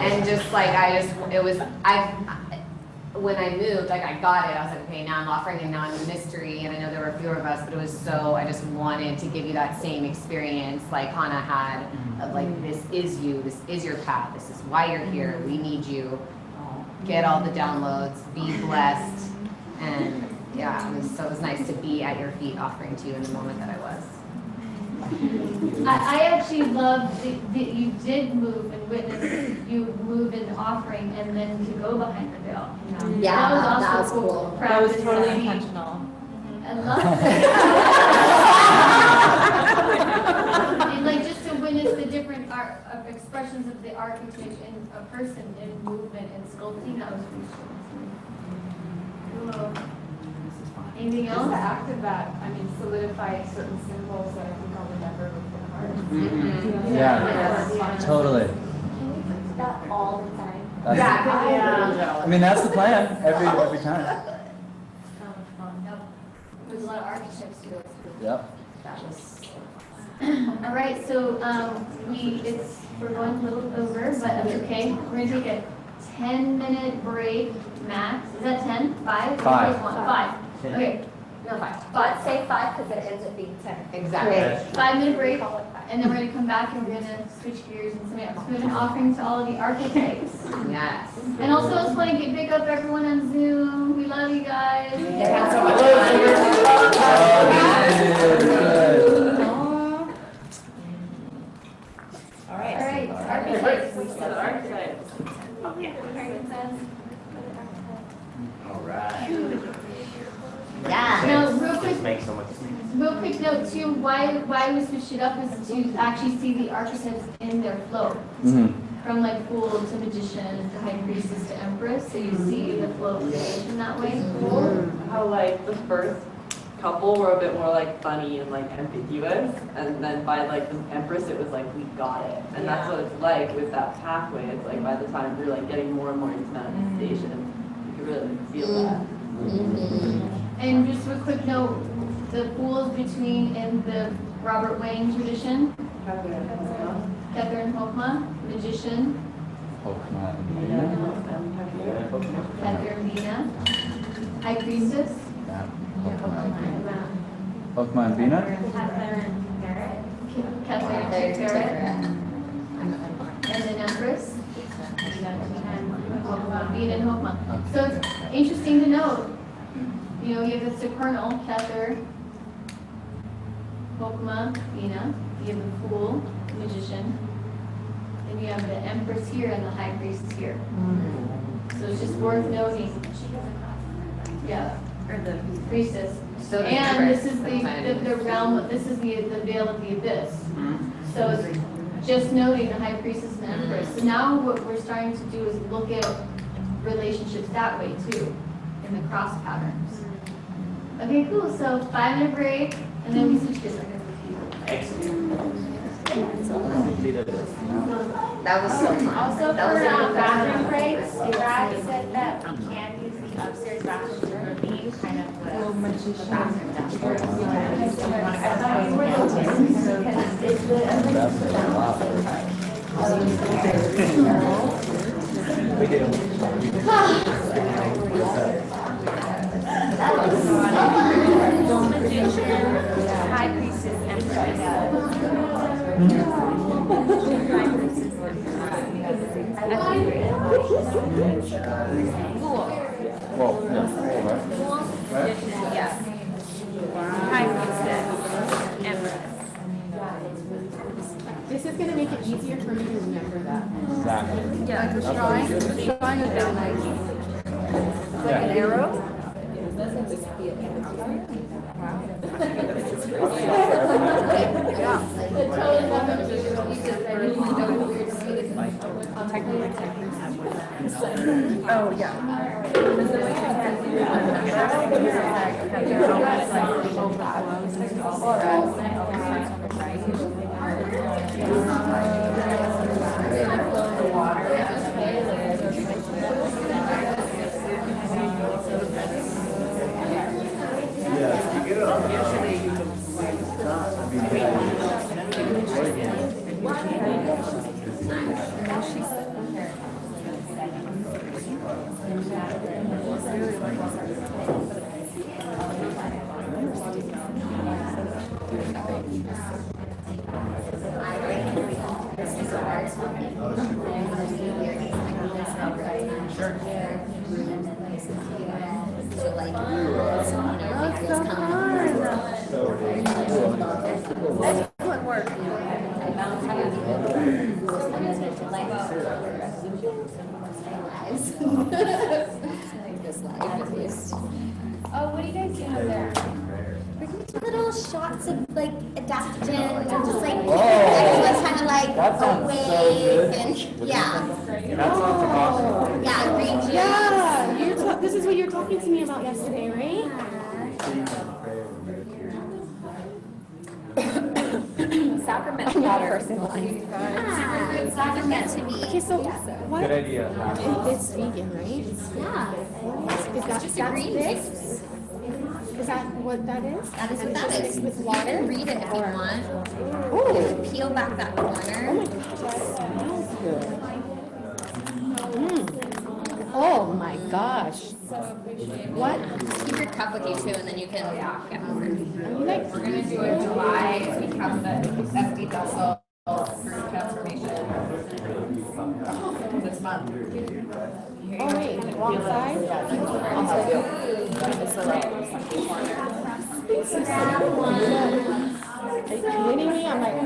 And just like, when I moved, like I got it, I was like, okay, now I'm offering and now I'm a mystery, and I know there were fewer of us, but it was so, I just wanted to give you that same experience like Hannah had, of like, this is you, this is your path, this is why you're here, we need you, get all the downloads, be blessed, and yeah, it was nice to be at your feet offering to you in the moment that I was. I actually love that you did move and witness, you move in offering and then to go behind the veil. Yeah, that was cool. That was totally intentional. I love it. And like just to witness the different expressions of the archetype in a person in movement and sculpting, that was really cool. Anything else? Just the act of that, solidified certain symbols that I think I'll remember with the heart. Yeah, totally. Can we do that all the time? That's the plan every time. There's a lot of archetypes to go through. Yep. All right, so we're going a little over, but that's okay. We're gonna take a 10-minute break max. Is that 10? 5? 5. 5. Okay. No, 5. But say 5 because it ends up being 10. Exactly. 5-minute break, and then we're gonna come back and we're gonna switch gears and something else. We're gonna offering to all of the archetypes. Yes. And also, I just want to pick up everyone on Zoom. We love you guys. Thanks so much. All right. Archetypes. We said archetypes. All right. Yeah. Now, real quick. Makes so much sense. Real quick note too, why we switched it up is to actually see the archetypes in their flow. From like Fool to Magician to High Priestess to Empress, so you see the flow of creation that way. How like the first couple were a bit more like funny and like ambiguous, and then by like the Empress it was like we got it, and that's what it's like with that pathway. It's like by the time you're like getting more and more into manifestation, you can really like, feel that. And just a quick note, the Fool is between in the Robert Wayne tradition. Catherine Hokma, Magician. Catherine Bina. High Priestess. Hokma and Bina? Catherine Barrett. And then Empress. Bina and Hokma. So it's interesting to note, you have the supernal, Cather, Hokma, Bina. You have the Fool, Magician. Then you have the Empress here and the High Priestess here. So it's just worth noting. Yeah, or the priestess. So the And Empress, this is the realm, this is the veil of the abyss. Mm-hmm. So it's just noting the high priestess and empress. So now what we're starting to do is look at relationships that way too, in the cross patterns. Okay, cool. So 5-minute break, and then we switch gears. That was so fun. Also That was for a good bathroom breaks, Brad said that we can use the upstairs bathroom to relieve kind of the bathroom downstairs. I thought we were because it's the High priestess empress. Well, yeah. Yeah. High priestess empress. This is going to make it easier for me to remember that. Exactly. Yeah, the shrine. The shrine is down like an arrow. Oh, yeah. Excellent work. Oh, what do you guys do over there? Little shots of like adaptogen, just like Oh. everyone's kind of like That sounds so good. and yeah, That sounds awesome. yeah, green juice. Yeah, this is what you were talking to me about yesterday, right? Sacrament water. Sacrament to me. Okay, so what? Good idea. It's vegan, right? Yeah. Is that Just a green juice. Is that what that is? That is what that is. With water. You can read it if you want. Oh. Peel back that corner. Oh my gosh, that smells good. Oh my gosh. What? Keep your cup with you too, and then you can get more. We're gonna do a July recap that FD Vessel through transformation this month. Oh wait, wrong side? I'll help you. It's the right corner. Are you kidding me? I'm like,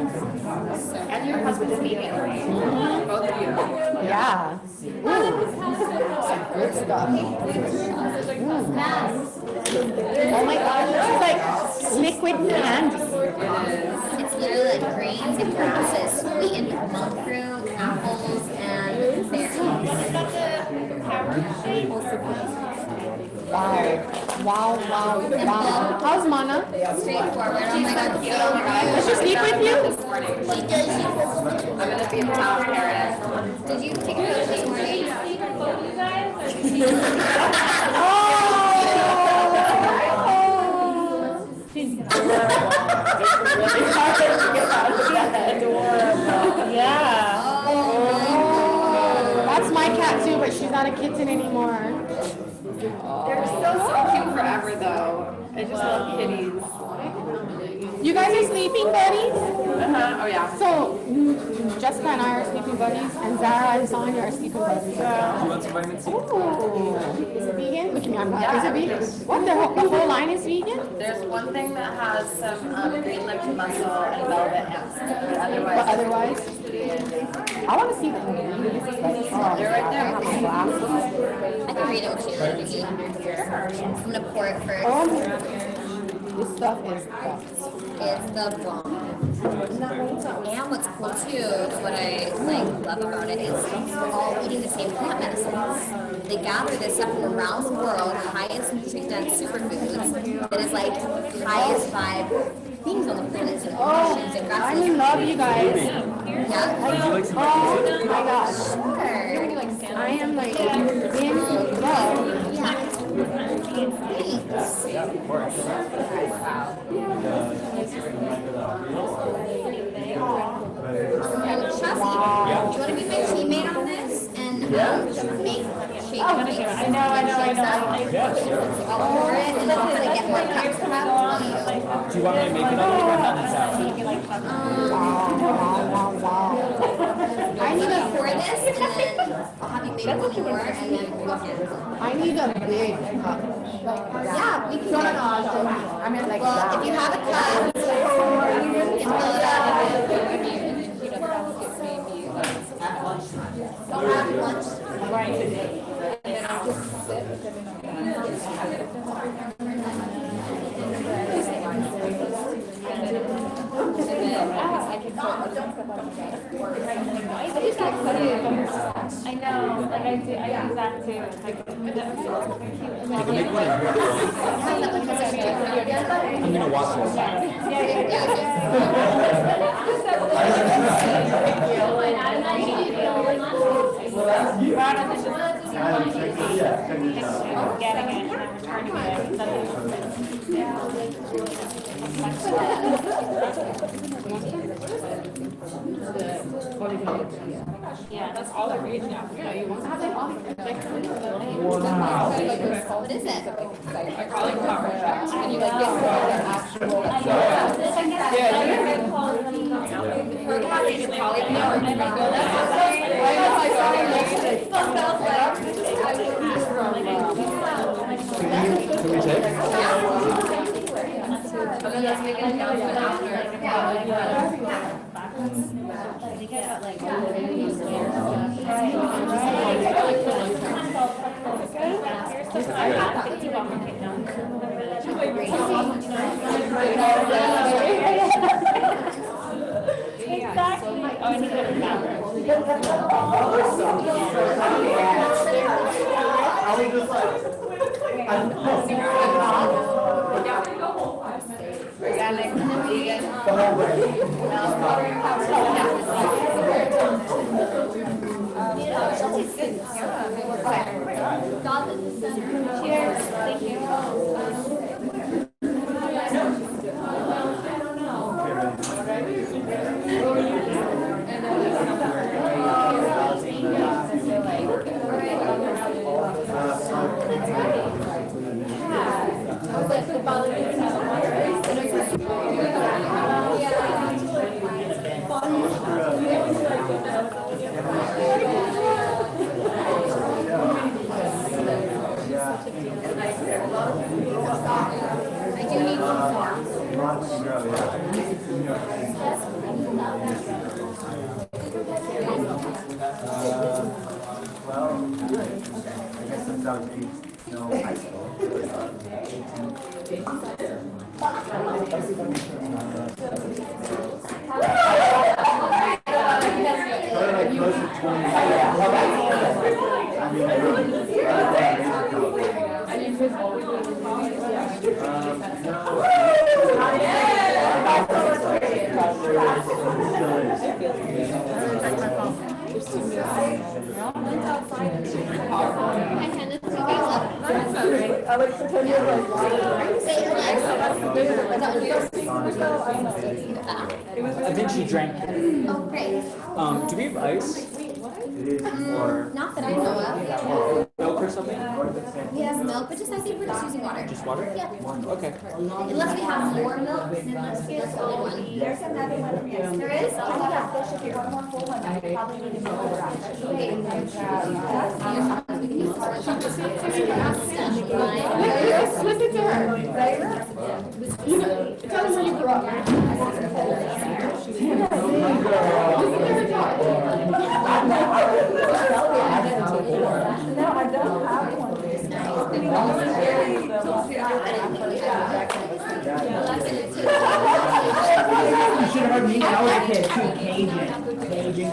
And your husband's vegan, right? Both of you. yeah. Good stuff. Oh my gosh, this is like liquid candy. It's literally like grains and grasses, sweetened with monk fruit, apples, and berries. Wow, wow. How's Mana? Straightforward. Oh my god, so good. Does she sleep with you? She does. I'm gonna be the top parent. Did you take a photo this morning? Yeah. That's my cat too, but she's not a kitten anymore. They're so cute forever though. I just love kitties. You guys are sleeping, buddies? Oh yeah. So Jessica and I are sleeping buddies, and Zara and Sonia are sleeping buddies. Do you want some vitamin C? Ooh. Is it vegan? What do you mean I'm not? Yeah, Is it vegan? What, the whole line is vegan? There's one thing that has some green lipped mussel and velvet hemp, but otherwise, I want to see the they're right there. I can read it when she reads it. I'm gonna pour it first. This stuff is It's the bomb. And what's cool too, what I love about it is we're all eating the same plant medicines. They gather this stuff from around the world, highest nutrient dense superfoods, that is highest vibe things on the planet. So I'm in love, you guys. Yeah. Oh my gosh. Sure. I am in love. Yeah. Yeah, of course. Chelsea, do you want to be my teammate on this and make shake? I know. Yeah, sure. I'll pour it and then I'll get more cups to have. Do you want me to make it on the I need to pour this and then I'll have you make one more and then we'll get it. I need a big cup. Yeah, we can get it. I mean, like well, that. if you have a cup, you can fill it up. At lunchtime. At lunch. Right. And then I'll just sit. I know, like I use that too. I'm gonna watch this. Yeah, that's all I read now. What is it? I call it power shots. And you get the actual. Can we take? Let's make an announcement after. Exactly. Oh, I need to go to the bathroom. Organic, vegan. Cheers. Thank you. I do need one more. Well, I guess since I was 8, high school. I think she drank. Oh, great. Do we have ice? Not that I know of. milk or something? He has milk, but just I think we're just using water. Just water? Yeah. Okay. Unless we have more milk, then let's get a full one. There's another one. There is? Oh, yeah, there should be one more full one. I probably need to go over actually. Flip it to her. Tell them where you grew up. No, I don't have one. You should have heard me when I was a kid too. Cajun.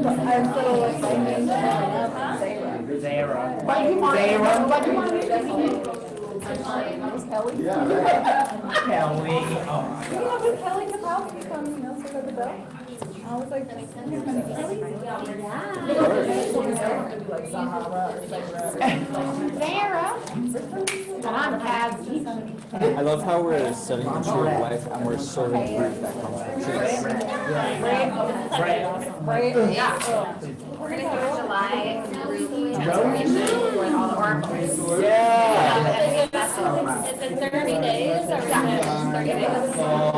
I'm so excited. Zara. But you want Kelly? Kelly. Oh. With Kelly Kapowski come, sing the bell. I was like, Sarah. Come on, Kaz. I love how we're setting the tree of life and we're serving fruit that comes from trees. Yeah. We're gonna do a July group transformation with all the oracles. Yeah. Is it 30 days or is it 30 days?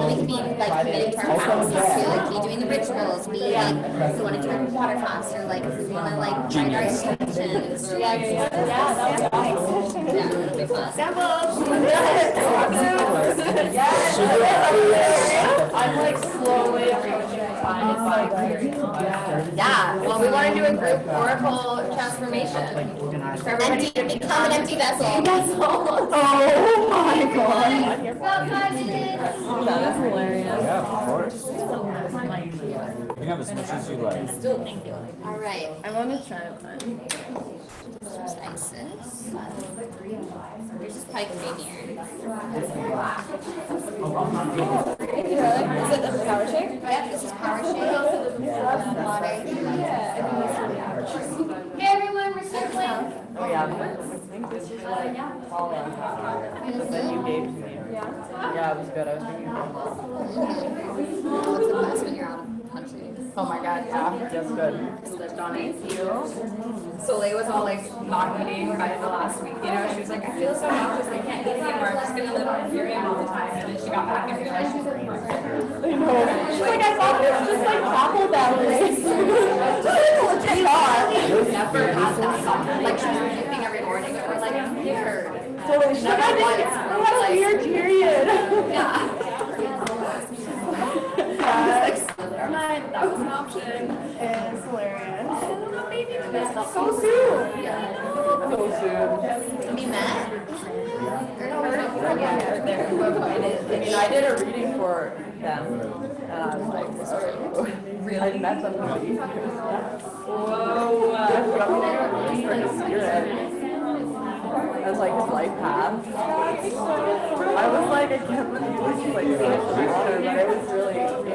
We can be like committed to our practices too, like be doing the rituals, be like if we want to do a water fast or like if we want to like write our intentions or like I'm like slowly approaching Yeah, well, we want to do a group oracle transformation. Become an empty vessel. Oh my god. That's hilarious. Yeah, of course. You can have as much as you like. Still, thank you. All right. I want to try one. There's Isis. Yours is probably creamier. Is it the power shake? Yep, this is power shake. Water. Hey everyone, we're circling. Oh yeah, I think this is like all that you gave to me. Yeah, it was good. I was thinking. What's the best when you're out punching? Oh my god, yeah, just good. I lived on ICU. Soleil was all like not eating by the last week, you know. She was like, I feel so nauseous, I can't eat anymore. I'm just gonna live on Imperium all the time. And then she got back and realized she's like, I know. She's like, I thought this was just like apple balance. never had that thought. Like she was puking every morning and we're like, I'm here. Totally. She's like, I had a weird period. Yeah. That was an option. It's hilarious. So soon. So soon. We met? I mean, I did a reading for them, and I was like, whoa. Really? I met them. Whoa. As like his life path. I was like, I can't believe this is like such an honor, but it was really cool.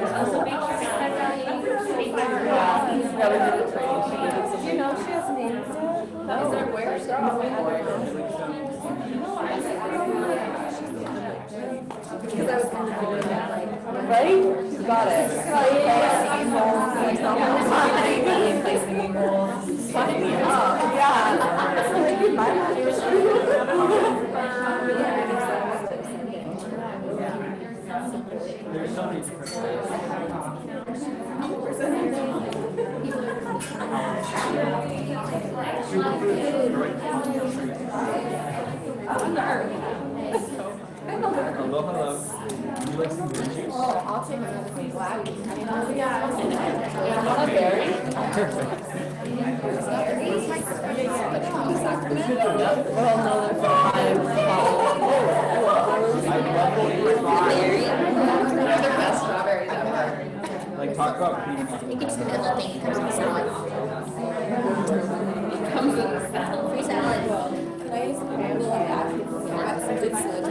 Yeah, we did the training. She did it. Do you know if she has names yet? No. Is there where? Because I was kind of doing that, like, right? She's got it. Signing up. Yeah. There's so many different Hello, hello. Would you like some green juice? Oh, I'll take another thing. Wow. I mean, A berry? Perfect. Well, no, they're fine. They're the best strawberries ever. Like, talk about being I think it's the middle thing comes in the salad. comes in the salad. Free salad. Can I use the candle like that? Some good salad.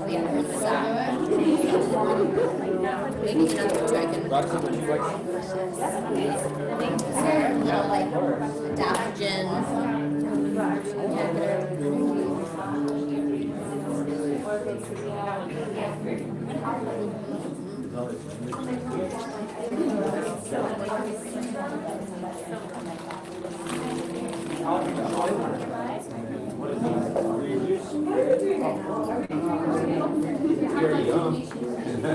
Oh yeah, there's the salad. Maybe another dragon. Roxy, would you like Like adaptogen.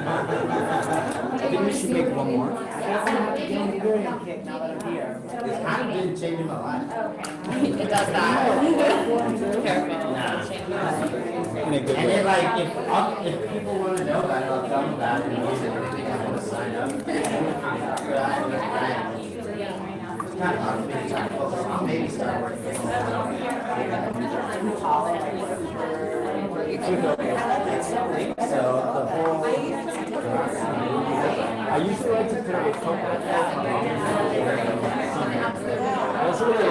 I think we should make one more. Now that I'm here. It's kind of been changing my life. It does that. Careful. In a good And way. then like if people want to know about it, I'll tell them about it and use it. If they want to sign up. It's kind of hard for me to try to focus. I'll maybe start working on so the whole I usually like to put a couple. That's really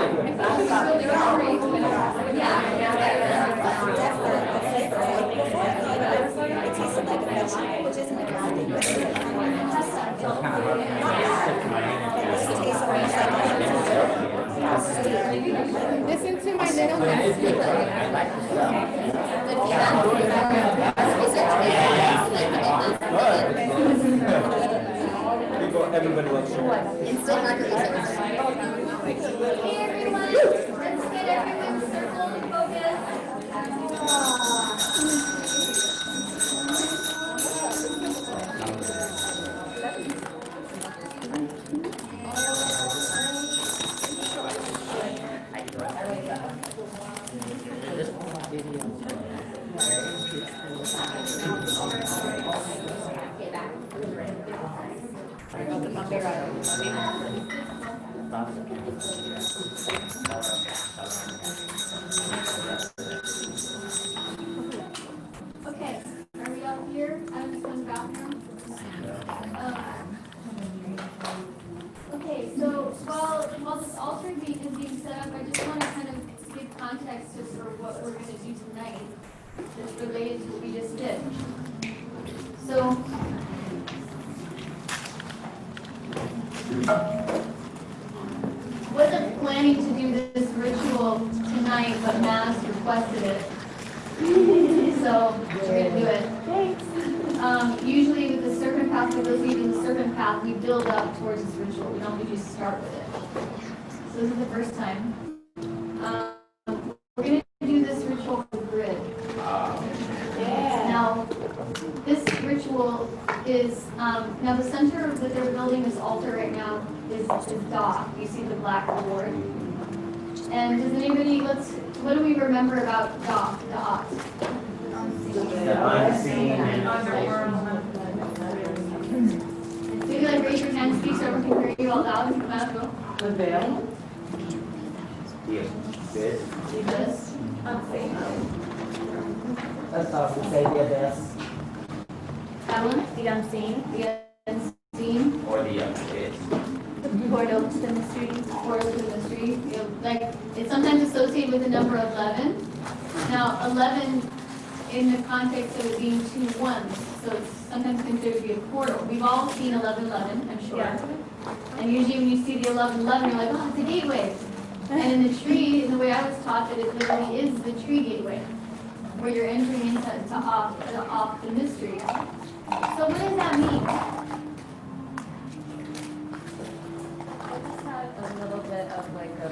Listen to my little message. Everybody loves you. Instant margaritas. Hey everyone, let's get everyone circled and focused. Okay, are we all here? I'm just in the bathroom. Okay, so while this altar is being set up, I just want to kind of give context just for what we're going to do tonight that's related to what we just did. So, wasn't planning to do this ritual tonight, but Mass requested it. So we're gonna do it. Usually with the serpent path, for those of you in the serpent path, we build up towards this ritual. We don't usually start with it. So this is the first time. We're gonna do this ritual with grid. Now, this ritual is now the center that they're building this altar right now is Dot. You see the black board. And does anybody what do we remember about Dot? the unseen Maybe like raise your hand and speak so everyone can hear you all loud. The veil. Yes. This. This. That's how we say the abyss. Evelyn? The unseen. The unseen. Or the this. Portal to the mystery. Portal to the mystery. You know, like it's sometimes associated with the number 11. Now 11 in the context of it being 2 ones, so it's sometimes considered to be a portal. We've all seen 1111, I'm sure. Yeah. And usually when you see the 1111, you're like, oh, it's a gateway. And in the tree, in the way I was taught, that it literally is the tree gateway, where you're entering into off the mystery. So what does that mean? I just had a little bit of like a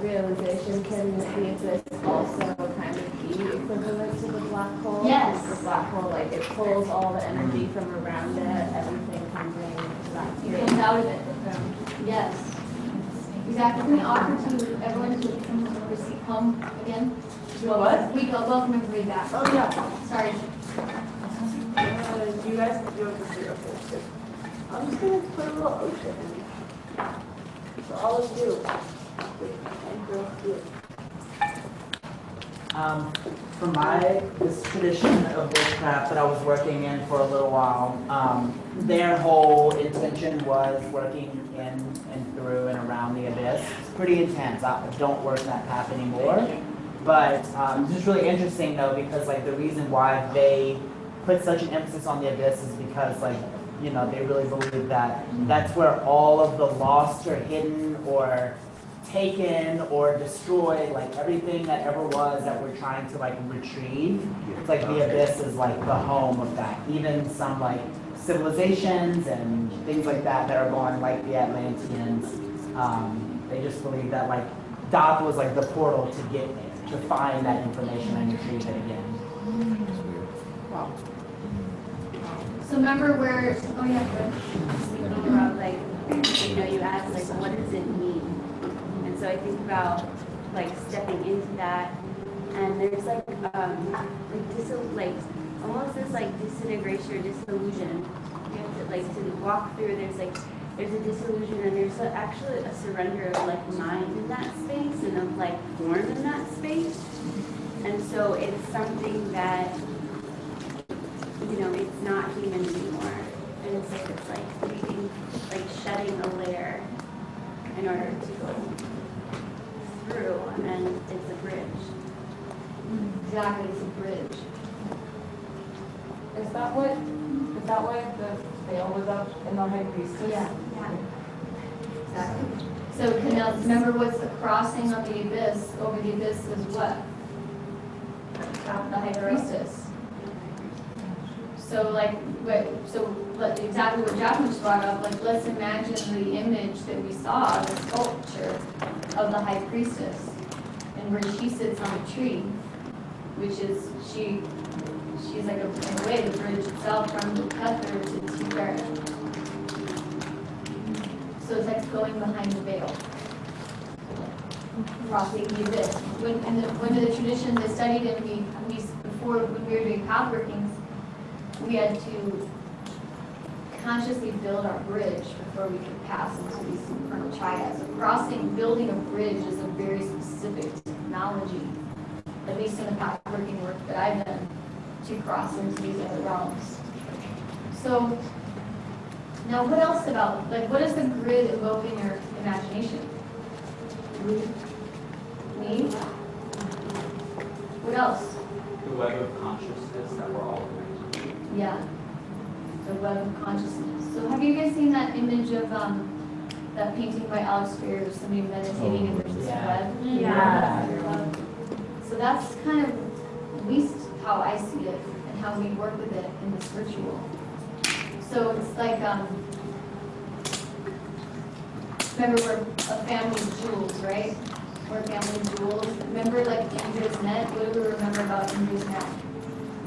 realization. Can the abyss also kind of be equivalent to the black hole? Yes. The black hole, like it pulls all the energy from around it, everything comes into that It space. comes out of it. Yes. Exactly. Can we offer to everyone to come again? What? We go welcome everybody back. Oh yeah. Sorry. You guys can do it for zero. I'm just gonna put a little ocean in. So all of you. And girls do it. For this tradition of witchcraft that I was working in for a little while, their whole intention was working in and through and around the abyss. It's pretty intense. I don't work that path anymore. But it's just really interesting though, because like the reason why they put such an emphasis on the abyss is because like, you know, they really believe that that's where all of the lost are hidden or taken or destroyed, like everything that ever was that we're trying to like retrieve. It's like the abyss is like the home of that. Even some like civilizations and things like that that are going like the Atlanteans, they just believe that like Doth was like the portal to get there, to find that information and retrieve it again. So remember where, oh yeah, good. Thinking about like, you asked like, what does it mean? And so I think about like stepping into that, and there's like almost this like disintegration or disillusion. You have to like to walk through. There's a disillusion, and there's actually a surrender of like mind in that space and of like form in that space. And so it's something that, it's not human anymore. And so it's like leaving, like shedding a layer in order to go through, and it's a bridge. Exactly, it's a bridge. Is that why the veil was up in the high priestess? Yeah. Exactly. So Canel, remember what's the crossing of the abyss? Over the abyss is what? The high priestess. So exactly what Jacqueline just brought up, like let's imagine the image that we saw, the sculpture of the high priestess, and where she sits on a tree, which is she's like in a way the bridge itself from the Kether to Tiferet. So it's like going behind the veil, crossing the abyss. When the tradition they studied it, before when we were doing path workings, we had to consciously build our bridge before we could pass into these supernal triads. So building a bridge is a very specific technology, at least in the path working work that I've done, to cross into these other realms. So now what else about, what does the grid evoke in your imagination? Me? What else? The web of consciousness that we're all connected to. Yeah, the web of consciousness. So have you guys seen that image of that painting by Alex Spear of somebody meditating and there's this web? Yeah. So that's kind of at least how I see it and how we work with it in this ritual. So it's like, remember we're a family of jewels, right? We're a family of jewels. Remember like Indra's net? What do we remember about Indra's net?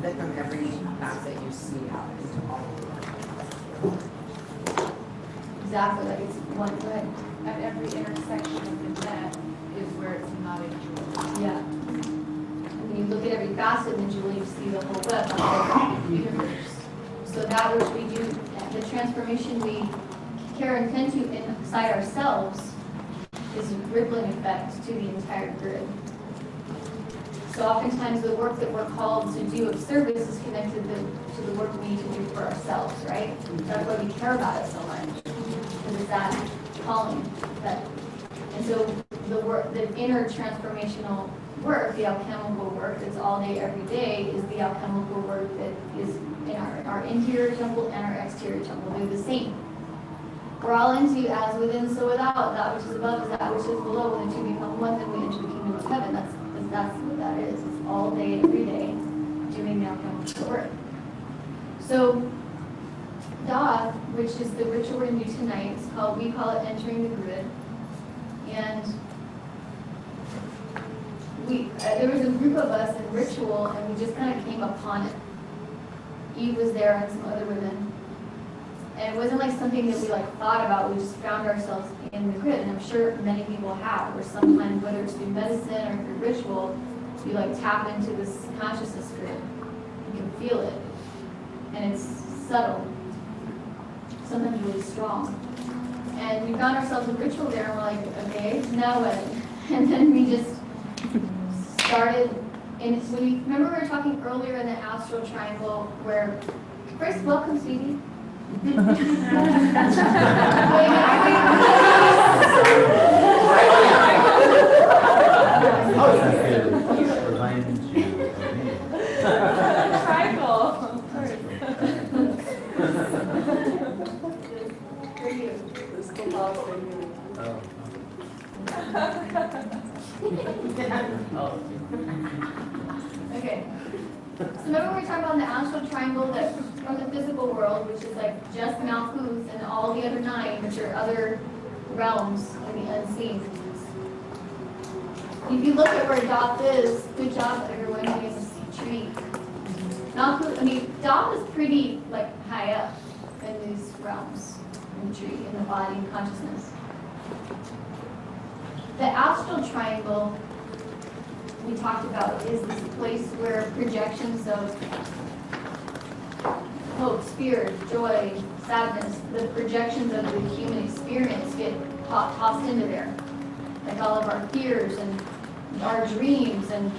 That from every facet you see out into all of it. Exactly, like it's one thread. At every intersection of the net is where it's not a jewel. Yeah. When you look at every facet in the jewel, you see the whole web of the universe. So that which we do, the transformation we care and tend to inside ourselves is a rippling effect to the entire grid. So oftentimes the work that we're called to do of service is connected to the work we need to do for ourselves, right? That's why we care about it so much, because it's that calling. And so the inner transformational work, the alchemical work that's all day, every day, is the alchemical work that is in our interior temple and our exterior temple. They're the same. We're all into as within, so without. That which is above is that which is below. When the two become one, then we enter the kingdom of heaven. That's what that is. It's all day, every day, doing the alchemical work. So, Da, which is the ritual we're going to do tonight, we call it entering the grid. And there was a group of us in ritual, and we just kind of came upon it. Eve was there and some other women. And it wasn't like something that we thought about. We just found ourselves in the grid, and I'm sure many people have. Where sometimes, whether it's through medicine or through ritual, you tap into this consciousness grid. You can feel it, and it's subtle, sometimes really strong. And we found ourselves in ritual there, and we're like, okay, now what? And then we just started. And remember we were talking earlier in the astral triangle where, first, welcome, sweetie. Okay. So remember we were talking about the astral triangle that from the physical world, which is just Malkuth and all the other 9, which are other realms in the unseen. If you look at where Doth is, good job everyone doing this tree. I mean, Dom is pretty like high up in these realms, in the tree, in the body and consciousness. The astral triangle we talked about is this place where projections of hope, spirit, joy, sadness, the projections of the human experience get tossed into there. Like all of our fears and our dreams, and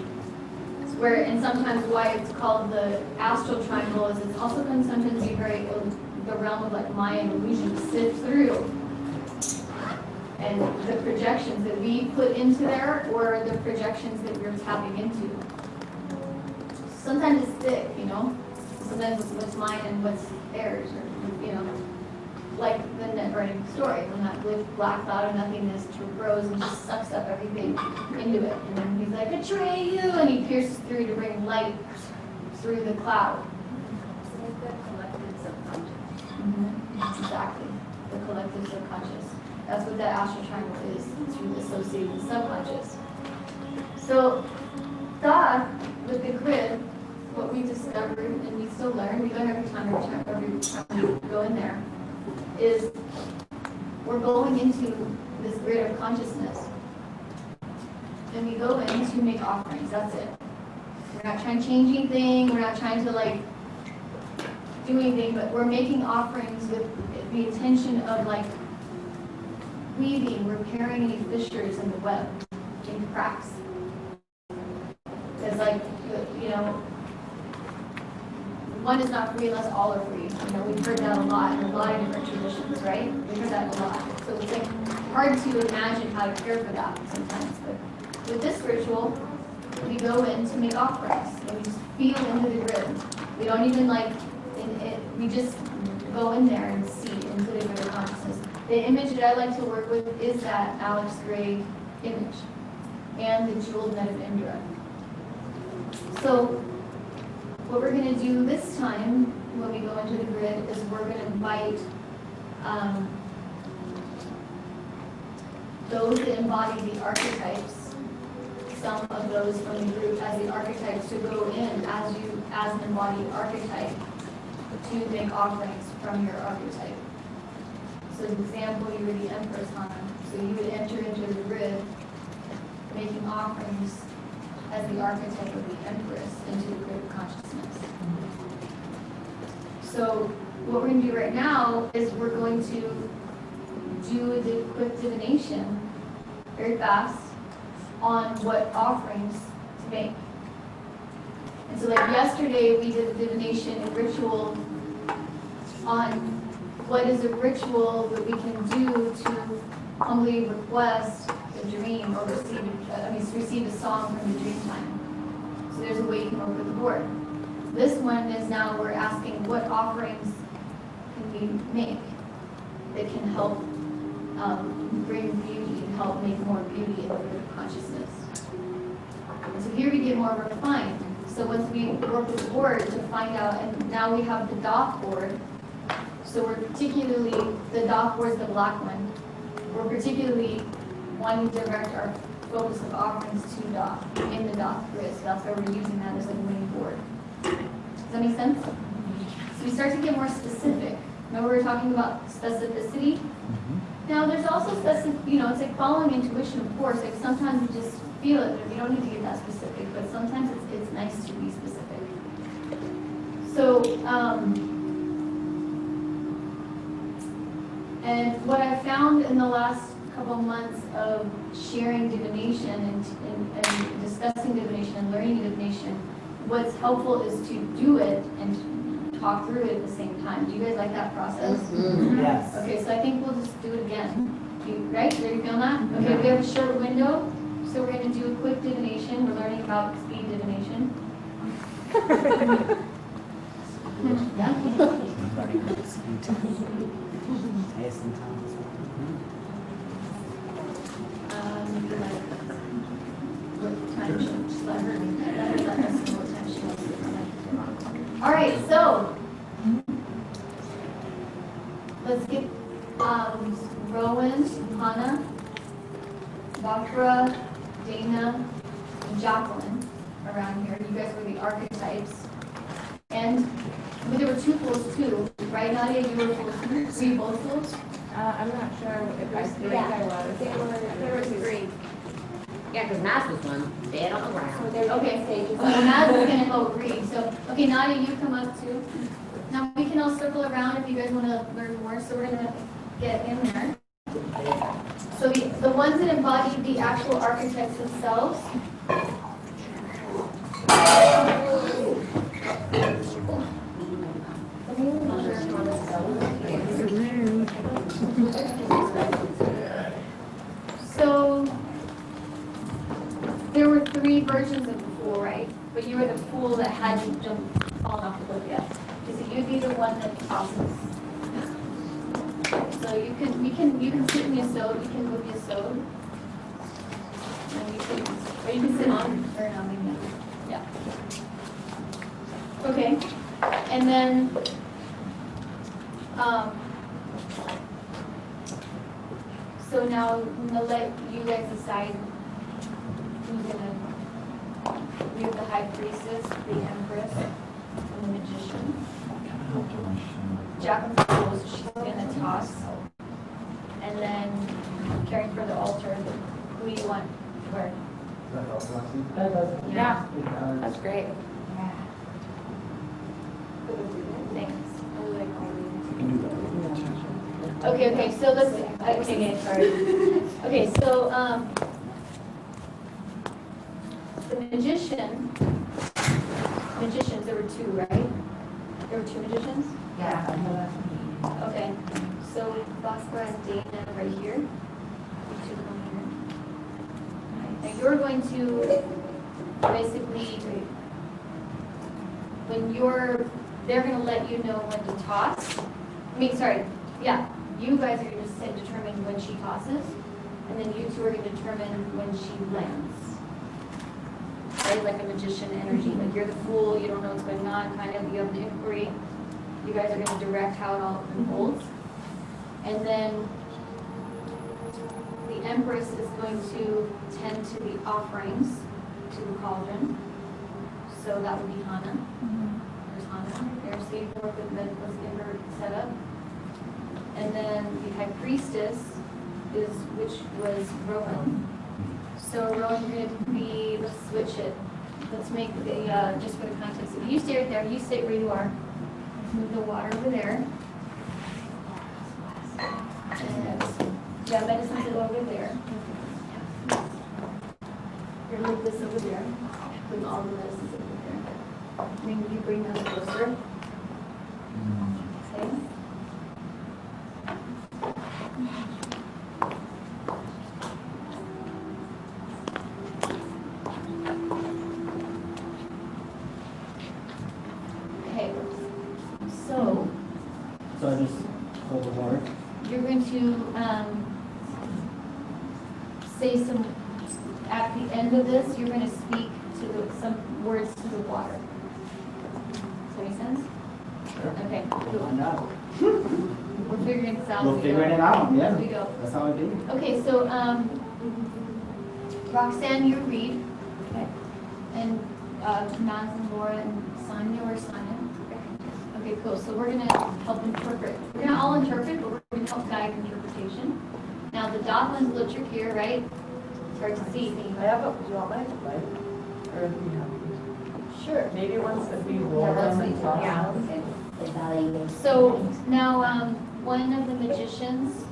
where, and sometimes why it's called the astral triangle is it's also can sometimes be very the realm of like Mayan illusion to sift through. And the projections that we put into there or the projections that we're tapping into. Sometimes it's thick, you know? Sometimes it's what's mine and what's theirs, or, you know, like the never-ending story, when that black cloud of nothingness grows and just sucks up everything into it. And then he's like, betray you! And he pierces through to bring light through the cloud. It's like the collective subconscious. Exactly, the collective subconscious. That's what that astral triangle is. It's really associated with the subconscious. So, with the grid, what we discovered, and we still learn, we learn every time we go in there, is we're going into this grid of consciousness. And we go in to make offerings, that's it. We're not trying to change anything, we're not trying to like do anything, but we're making offerings with the intention of like weaving, repairing any fissures in the web, any cracks. It's like, you know, one is not free unless all are free. You know, we've heard that a lot in a lot of different traditions, right? We've heard that a lot. So it's like hard to imagine how to care for that sometimes. But with this ritual, we go in to make offerings. And we just feel into the grid. We don't even like, we just go in there and see into the grid of consciousness. The image that I like to work with is that Alex Gray image and the jeweled net of Indra. So what we're going to do this time when we go into the grid is we're going to invite those that embody the archetypes, some of those from the group as the archetypes, to go in as an embodied archetype to make offerings from your archetype. So an example, you were the Empress, Hana. So you would enter into the grid making offerings as the archetype of the Empress into the grid of consciousness. So what we're going to do right now is we're going to do the quick divination very fast on what offerings to make. And so like yesterday we did a divination and ritual on what is a ritual that we can do to humbly request a dream or receive a song from the dream time. So there's a way you can work with the board. This one is now we're asking what offerings can we make that can help bring beauty and help make more beauty in the grid of consciousness. And so here we get more refined. So once we work with the board to find out, and now we have the dot board. So we're particularly, the dot board is the black one. We're particularly wanting to direct our focus of offerings to dot in the dot grid. So that's why we're using that as a main board. Does that make sense? So we start to get more specific. Remember we were talking about specificity? Now there's also it's like following intuition, of course. Like sometimes you just feel it, but you don't need to get that specific. But sometimes it's nice to be specific. So, and what I found in the last couple of months of sharing divination and discussing divination and learning divination, what's helpful is to do it and talk through it at the same time. Do you guys like that process? Yes. Okay, so I think we'll just do it again. Right? Are you feeling that? Okay, we have a short window, so we're going to do a quick divination. We're learning about speed divination. Yeah. All right, so let's get Rowan, Hannah, Bakra, Dana, and Jacqueline around here. You guys were the archetypes. And but there were 2 fools too, right, Nadia? You were fools. Were you both fools? I'm not sure if I think I was. There were 3. Yeah, because Mass was one, dead on the ground. Okay, so Matt is gonna go read. So, okay, Nadia, you come up too. Now we can all circle around if you guys want to learn more. So we're gonna get in there. So the ones that embody the actual architects themselves. So there were 3 versions of the fool, right? But you were the fool that hadn't fallen off the cliff yet. So you'd be the one that tosses. So you can sit in your sode, you can move your sode. And you can sit on or not like that. Yeah. Okay. And then so now I'm gonna let you guys decide who's gonna, we have the high priestess, the empress, and the magician. Jack of Fools, she's gonna toss. And then caring for the altar, who you want where? Yeah, that's great. Thanks. Okay, so let's, okay, sorry. Okay, so, the magicians, there were 2, right? There were 2 magicians? Yeah. Okay, so Bhaskara and Dana right here. You 2 come here. And you're going to basically, when they're going to let you know when to toss. You guys are going to determine when she tosses, and then you 2 are going to determine when she lands. Right, like a magician energy. Like you're the fool, you don't know what's going on, kind of, you have the inquiry. You guys are going to direct how it all unfolds. And then the Empress is going to tend to the offerings to the cauldron. So that would be Hannah. There's Hannah right there. So you can work with them, let's get her set up. And then the High Priestess which was Rowan. So Rowan, you're going to be, let's switch it. Let's make the, just for the context. If you stay right there, you stay where you are. Move the water over there. And yeah, medicine's over there. You're gonna move this over there. Bring all the medicines over there. Then you bring them closer. Okay. Okay. So I just hold the water. you're going to say some, at the end of this, you're going to speak to some words to the water. Does that make sense? Sure. Okay. Find out. We're figuring this out. We're figuring it out, yeah. As we go. That's how I do. Okay, so Roxanne, you read. Okay. And Naz and Laura and Sonia or Sonia. Okay, cool. So we're going to help interpret. We're going to all interpret, but we're going to help guide interpretation. Now the dot one's a little trickier, right? It's hard to see. Do you want my light? Or do you have? Sure. Maybe once that we roll them and toss them. Yeah. So now one of the magicians,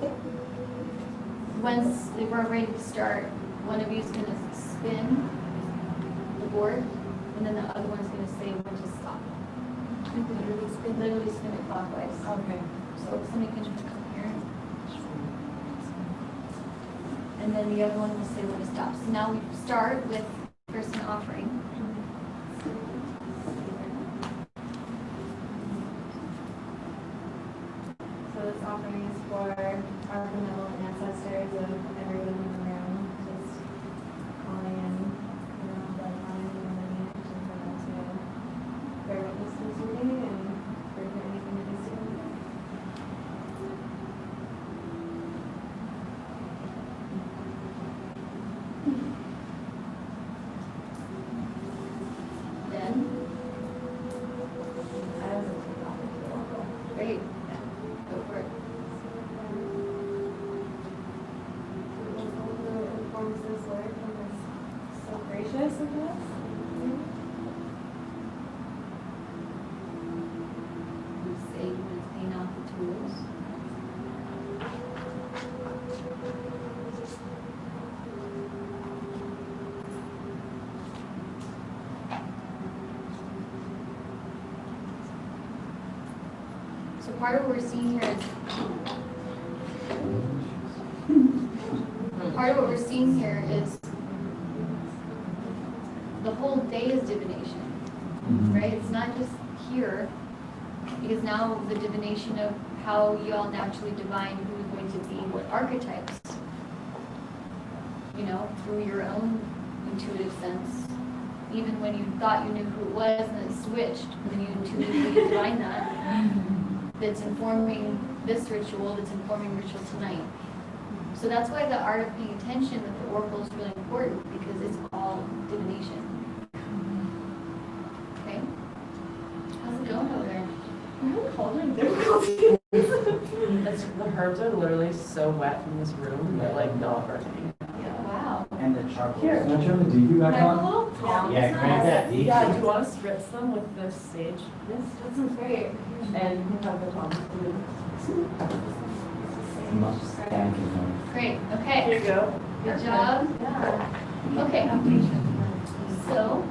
once we're ready to start, one of you is going to spin the board, and then the other one is going to say when to stop. Literally spin it clockwise. Okay. So somebody can come here. And then the other one will say when to stop. So now we start with person offering. So this offering is for our benevolent ancestors of everyone in the room. Just calling in, bloodline and lineage, and for them to bear witness to this reading and for anything that is doing. Then this? You say you want to clean out the tools. So part of what we're seeing here is the whole day is divination, right? It's not just here, because now the divination of how you all naturally divine who's going to be what archetypes, you know, through your own intuitive sense. Even when you thought you knew who it was and then switched, and then you intuitively divine that, that's informing this ritual, that's informing ritual tonight. So that's why the art of paying attention with the oracle is really important, because it's all divination. Okay? How's it going over there? Cauldron difficulties. The herbs are literally so wet from this room, they're like not burning. Yeah, wow. And the charcoal. Here. Can I turn the DV back on? Yeah, crank that DV. Yeah, do you want to spritz them with this sage? That sounds great. And have the Thomas. Great, okay. Here you go. Good job. Yeah. Okay. So,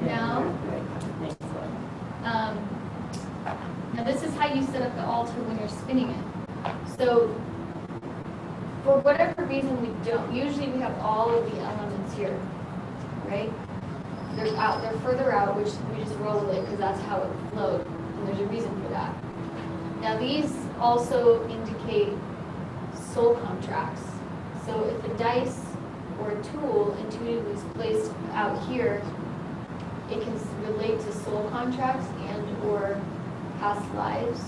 now, now this is how you set up the altar when you're spinning it. So, for whatever reason we don't, usually we have all of the elements here, right? They're out, they're further out, which we just roll with it because that's how it flowed, and there's a reason for that. Now these also indicate soul contracts. So if a dice or a tool intuitively is placed out here, it can relate to soul contracts and or past lives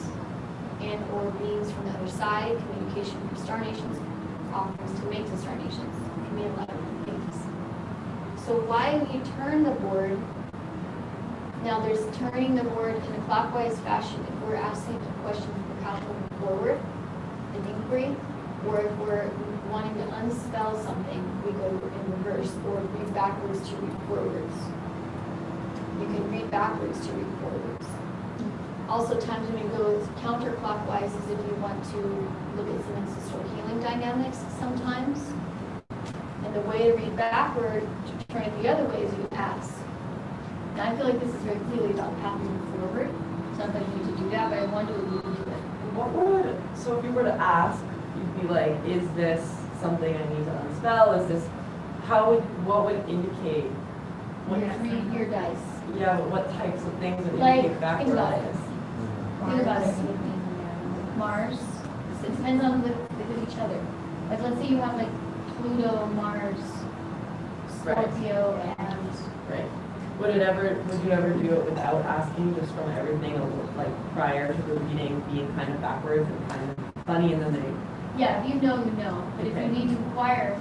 and or beings from the other side, communication from star nations, offerings to make to star nations. It can be a lot of things. So why you turn the board, now there's turning the board in a clockwise fashion if we're asking a question for capital forward, an inquiry, or if we're wanting to unspell something, we go in reverse, or read backwards to read forwards. You can read backwards to read forwards. Also, times when we go counterclockwise is if you want to look at some ancestral healing dynamics sometimes. And the way to read backward, to turn it the other way, is you ask. Now, I feel like this is very clearly about path moving forward. It's not that you need to do that, but I want to allude to it. So if you were to ask, you'd be like, is this something I need to unspell? Is this, what would indicate? Read your dice. Yeah, but what types of things would Like, indicate think about it. backwardness? Think about it. Mars. It depends on with each other. Like, let's say you have like Pluto, Mars, Scorpio, and Right. Would you ever do it without asking, just from everything like prior to the reading being kind of backwards and kind of funny, and then they? Yeah, if you know, you know. But if you need to inquire,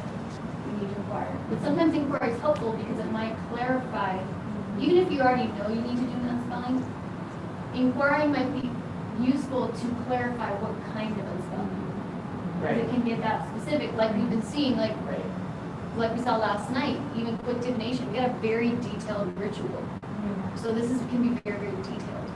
you need to inquire. But sometimes inquiry is helpful because it might clarify. Even if you already know you need to do unspelling, inquiring might be useful to clarify what kind of unspelling. Right. It can get that specific, like we've been seeing, like we saw last night, even with divination, we got a very detailed ritual. So this can be very, very detailed.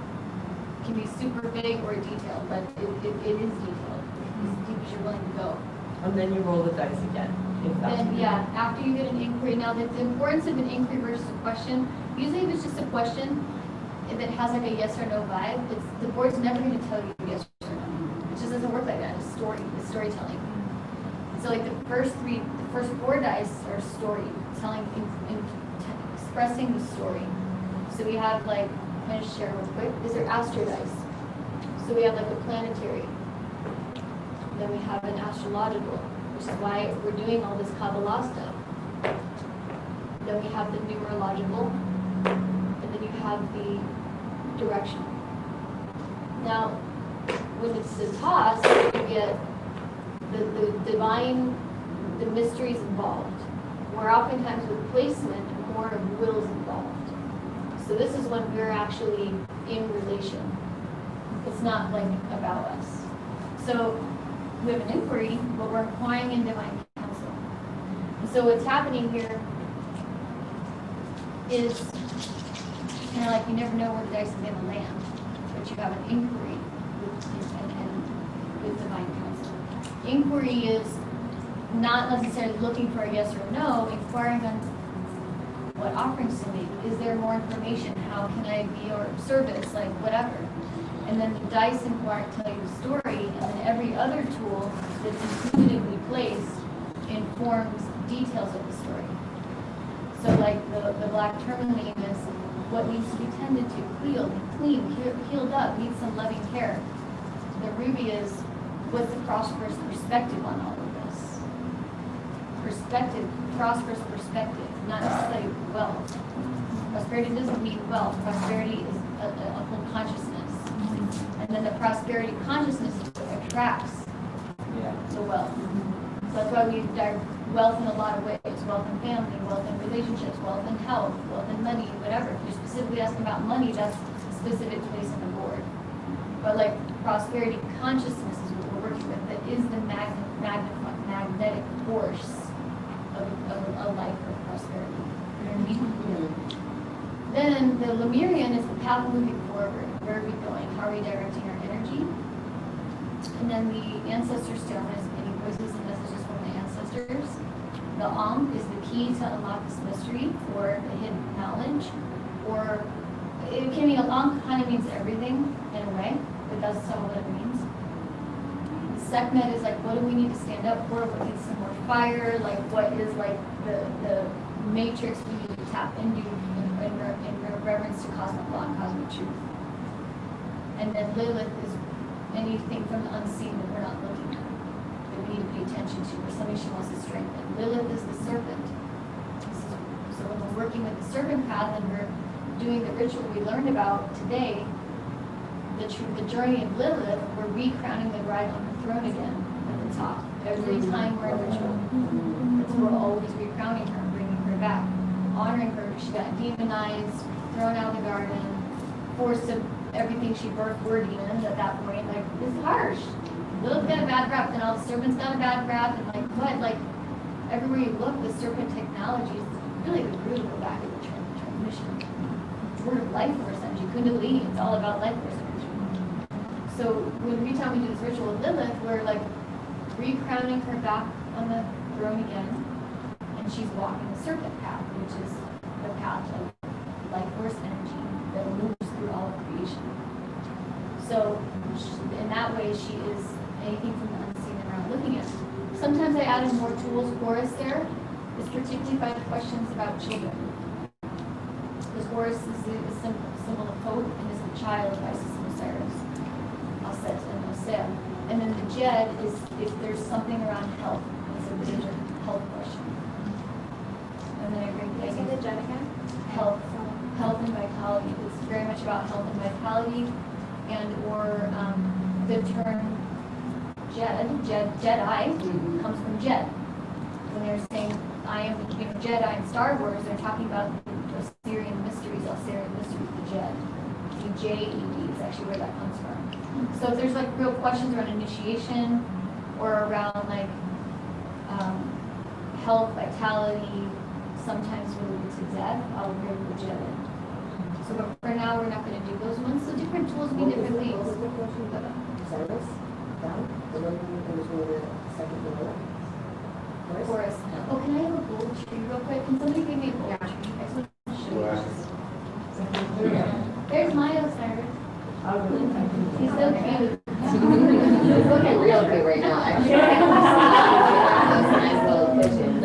It can be super big or detailed, but it is detailed. As deep as you're willing to go. And then you roll the dice again. Then, yeah, after you get an inquiry. Now, the importance of an inquiry versus a question, usually if it's just a question that has like a yes or no vibe, the board's never going to tell you yes or no. It just doesn't work like that. It's storytelling. So like the first four dice are story, expressing the story. So we have like, I'm going to share real quick. These are astro dice. So we have like a planetary. Then we have an astrological, which is why we're doing all this Kabbalah stuff. Then we have the numerological, and then you have the directional. Now, when it's the toss, you get the divine, the mysteries involved. Where oftentimes with placement, more of will is involved. So this is when we're actually in relation. It's not like about us. So we have an inquiry, but we're inquiring in divine counsel. And so what's happening here is kind of like you never know where the dice is going to land, but you have an inquiry with divine counsel. Inquiry is not necessarily looking for a yes or no, inquiring on what offerings to make. Is there more information? How can I be of service? Like whatever. And then the dice inquire tell you the story, and then every other tool that's intuitively placed informs details of the story. So like the black tourmaline is what needs to be tended to, clean, healed up, needs some loving care. The ruby is what's the prosperous perspective on all of this? Perspective, prosperous perspective, not necessarily wealth. Prosperity doesn't mean wealth. Prosperity is a whole consciousness. And then the prosperity consciousness attracts the wealth. So that's why we direct wealth in a lot of ways. Wealth in family, wealth in relationships, wealth in health, wealth in money, whatever. If you're specifically asking about money, that's a specific place on the board. But like prosperity consciousness is what we're working with. That is the magnetic force of a life of prosperity. You know what I mean? Then the Lemurian is the path moving forward. Where are we going? How are we directing our energy? And then the ancestor stone is any voices and messages from the ancestors. The Ankh is the key to unlock this mystery or the hidden knowledge. Or it can be, Ankh kind of means everything in a way, but that's some of what it means. The Sekhmet is like, what do we need to stand up for? What needs some more fire? Like, what is like the matrix we need to tap into in reverence to cosmic law and cosmic truth. And then Lilith is anything from the unseen that we're not looking at, that we need to pay attention to, or something she wants to strengthen. Lilith is the serpent. So when we're working with the serpent path and we're doing the ritual we learned about today, the journey of Lilith, we're recrowning the bride on the throne again at the top. Every time we're in ritual, we're always recrowning her, bringing her back, honoring her. She got demonized, thrown out of the garden, forced to everything she birthed were demons at that point. Like, it's harsh. Lilith got a bad rap, and all the serpents got a bad rap, and like what? Like everywhere you look, the serpent technology is really the root of the back of the transmission. Word of life force energy, Kundalini, it's all about life force energy. So every time we do this ritual with Lilith, we're like recrowning her back on the throne again, and she's walking the serpent path, which is the path of life force energy that moves through all of creation. So in that way, she is anything from the unseen that we're not looking at. Sometimes I add in more tools. Horus there is particularly if I have questions about children. Because Horus is the symbol of hope and is the child of Isis and Osiris, Aset and Osea. And then the Jed is if there's something around health. It's a major health question. And then I bring the Jed again? Health and vitality. It's very much about health and vitality, and or the term Jedi comes from Jed. When they're saying I am Jedi in Star Wars, they're talking about the Assyrian mysteries, the Jed. The J-E-D is actually where that comes from. So if there's like real questions around initiation or around like health, vitality, sometimes related to death, I'll bring the Jed in. So but for now, we're not going to do those ones. So different tools mean different things. Service? Down? The one in between the second and the left? Chorus. Oh, can I have a gold tree real quick? Can somebody give me a gold tree? I just want to show you. There's my Osiris. He's so cute. He's looking real cute right now. Actually, those nice little pigeons.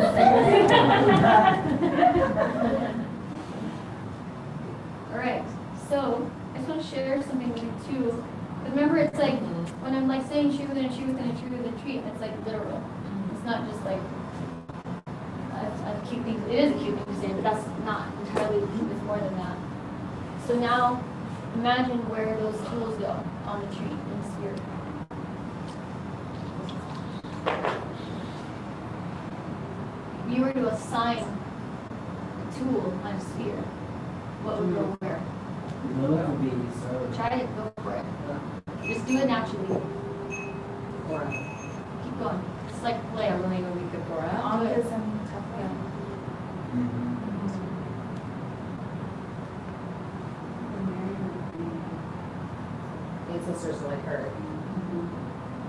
All right. So I just want to share something with you too. But remember, it's like when I'm like saying tree within a tree within a tree within a tree, it's like literal. It's not just like a cute thing. It is a cute thing to say, but that's not entirely. It's more than that. So now, imagine where those tools go on the tree in the sphere. If you were to assign a tool on a sphere, what would go where? Try it, go for it. Just do it naturally. Keep going. It's like play.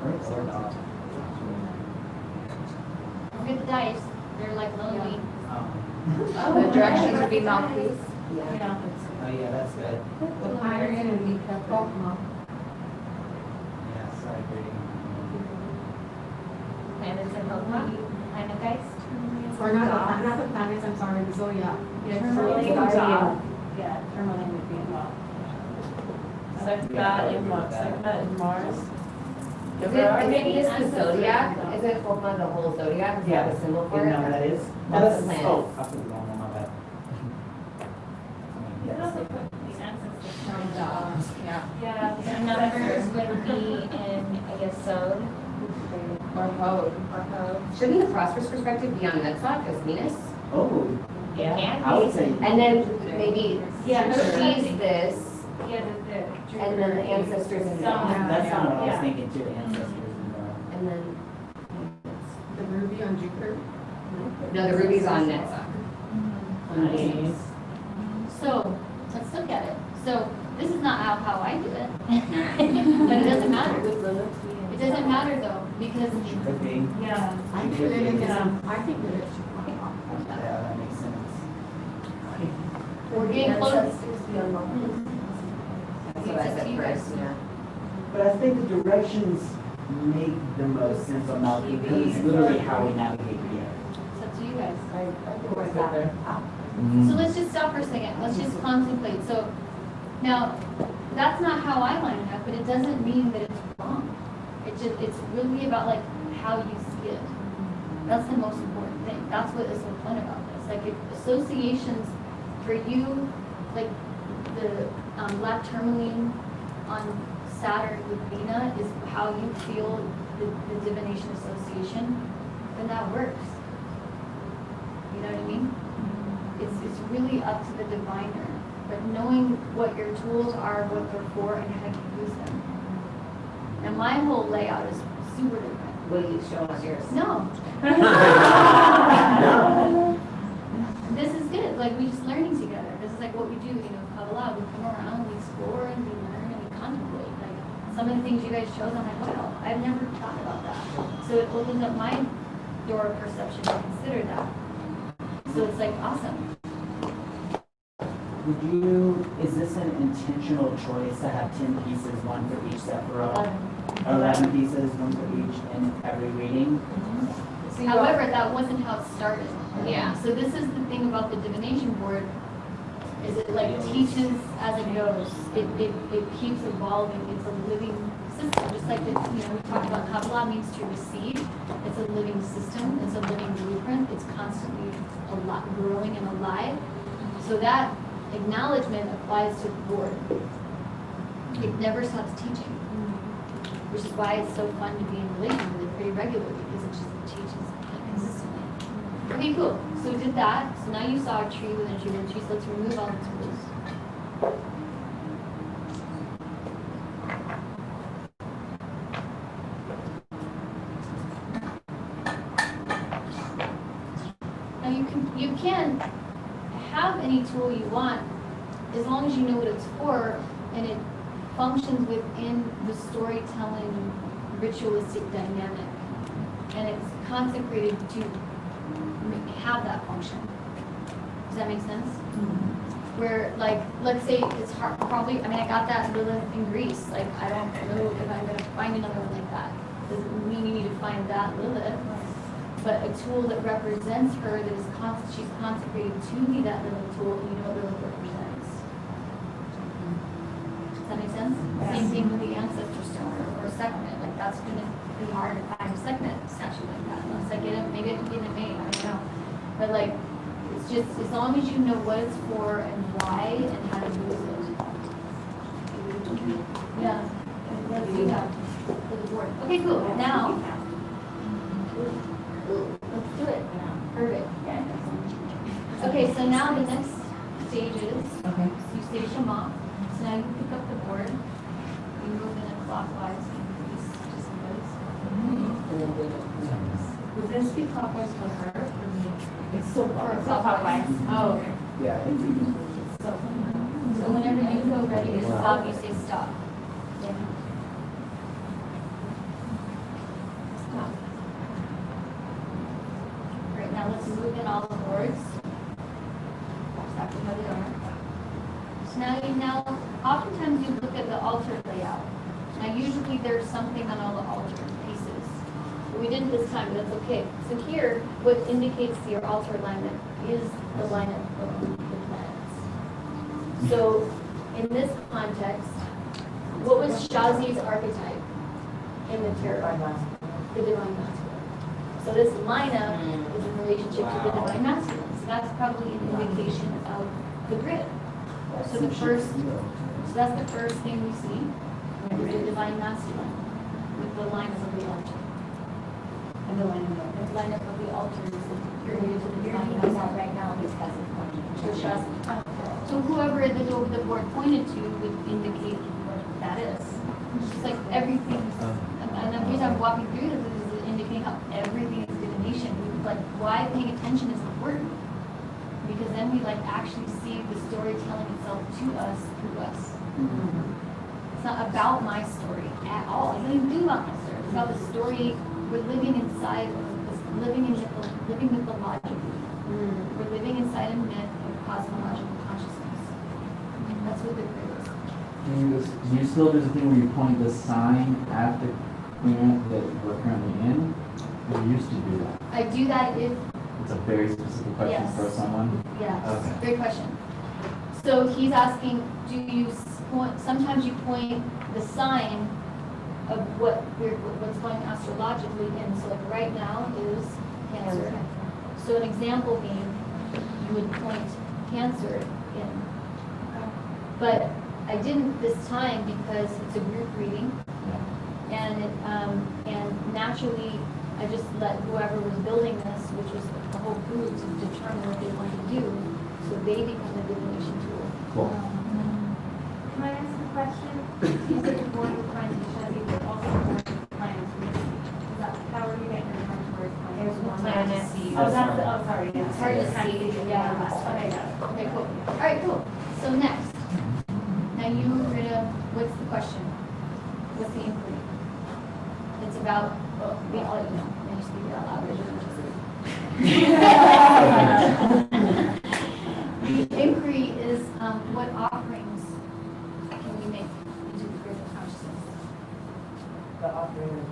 Look at the dice. They're like lonely. The directions would be mouthpiece. Yeah. Oh yeah, that's good. The Marion and be careful. Yes, I agree. Planets and Pokemon? Planet Geist? Or not the planets, I'm sorry, the zodiac. Yeah, Tourmaline Tourmaline. Yeah, Tourmaline would be involved. That in what? That in Mars? Is it just the zodiac? Is it Pokemon the whole zodiac? Is that the symbol for it? No, that is. That's the planet. Oh, I put the wrong one, my bad. You could also put the ancestors. Yeah. Numbers would be in, I guess, Sode. Or Code. Shouldn't the Prosperous perspective be on Netzach as Venus? Oh, Yeah. I would say. And then maybe she's this, Yeah, and then the ancestors in there. That's not what I was thinking too, the ancestors And then, The ruby on Jupiter. no, the ruby's on Netzach. Nice. So let's look at it. So this is not how I do it, but it doesn't matter. It doesn't matter though because Could be. yeah. I think that it is, I think that it should be. Yeah, that makes sense. We're getting close. That's what I said first, yeah. But I think the directions make the most sense on that because it's literally how we navigate here. It's up to you guys. Mm-hmm. So let's just stop for a second. Let's just contemplate. So now, that's not how I line it up, but it doesn't mean that it's wrong. It's really about like how you see it. That's the most important thing. That's what is so fun about this. Like if associations for you, like the black tourmaline on Saturn with Vina is how you feel the divination association, then that works. You know what I mean? It's really up to the diviner, but knowing what your tools are, what they're for, and how you use them. And my whole layout is super different. Will you show us yours? No. This is good. Like we just learning together. This is like what we do. You know, Kabbalah. We come around, we explore, and we learn, and we contemplate. Like some of the things you guys chose, I'm like, wow, I've never thought about that. So it opens up my door of perception to consider that. So it's like awesome. Would you, is this an intentional choice to have 10 pieces, one for each Sephirah? 11 pieces, one for each in every reading? However, that wasn't how it started. Yeah. So this is the thing about the divination board, is it like teaches as it goes. It keeps evolving. It's a living system. Just like the, you know, we talked about Kabbalah means to receive. It's a living system. It's a living blueprint. It's constantly growing and alive. So that acknowledgement applies to the board. It never stops teaching, which is why it's so fun to be in relation with it pretty regularly because it just teaches consistently. Okay, cool. So we did that. So now you saw a tree within a tree within a tree. So let's remove all the tools. Now you can have any tool you want as long as you know what it's for and it functions within the storytelling ritualistic dynamic and it's consecrated to have that function. Does that make sense? Where like let's say it's hard, probably I mean I got that Lilith in Greece, like I don't know if I'm gonna find another one like that. Doesn't mean you need to find that Lilith. But a tool that represents her, that is she's consecrated to be that little tool, you know what Lilith represents. Does that make sense? Yes. Same thing with the ancestor stone or Sekhmet. Like that's gonna be hard to find a Sekhmet statue like that unless I get it. Maybe I can get it made. I don't know. But like, it's just as long as you know what it's for and why and how to use it. Yeah. Let's do that for the board. Okay, cool. Now. Let's do it. Perfect. Okay, so now the next stage is you say Shema. So now you pick up the board. You move in a clockwise increase just because. Would this be clockwise for her or for me? It's still clockwise. Oh, okay. Yeah, So whenever you go ready to stop, you say stop. Yeah. in all the boards. Exactly how they are. So now, oftentimes you look at the altar layout. Now, usually there's something on all the altar pieces. But we didn't this time, but that's okay. So here, what indicates your altar alignment is the lineup of the planets. So, in this context, what was Shazi's archetype in the tarot? The divine masculine. So this lineup is in relationship to the divine masculine. So that's probably an indication of the grid. So that's the first thing we see, the divine masculine, with the lineup of the altar. And the lineup of the altar is related to the divine masculine right now because of Shazi. So whoever the board pointed to would indicate what that is. It's just like everything. And the reason I'm walking through this is indicating how everything is divination. Like why paying attention is important. Because then we like actually see the story telling itself to us through us. It's not about my story at all. It's nothing to do about my story. It's about the story we're living inside of this, living mythologically. We're living inside a myth of cosmological consciousness. That's what the grid is. Do you still do the thing where you point the sign at the planet that we're currently in? We used to do that. I do that if It's a very specific question for someone. Yes. Okay. Great question. So he's asking, do you point? Sometimes you point the sign of what's going astrologically in. So like right now is Cancer. So an example being, you would point Cancer in. But I didn't this time because it's a group reading, and naturally I just let whoever was building this, which was the whole group, to determine what they wanted to do, so they become the divination tool. Cool. Can I ask a question? You said the board was trying to show you, but also the board plans. Is that how are you getting your mind towards plans? There's one planet. Oh, that's the, oh, sorry. Yeah. It's hard to see. Yeah. Okay. Okay. Cool. All right. Cool. So next, now you're gonna. What's the question? What's the inquiry? It's about. Well, I'll let you know. And you speak out loud. The inquiry is what offerings can we make into the grid of consciousness? The offering is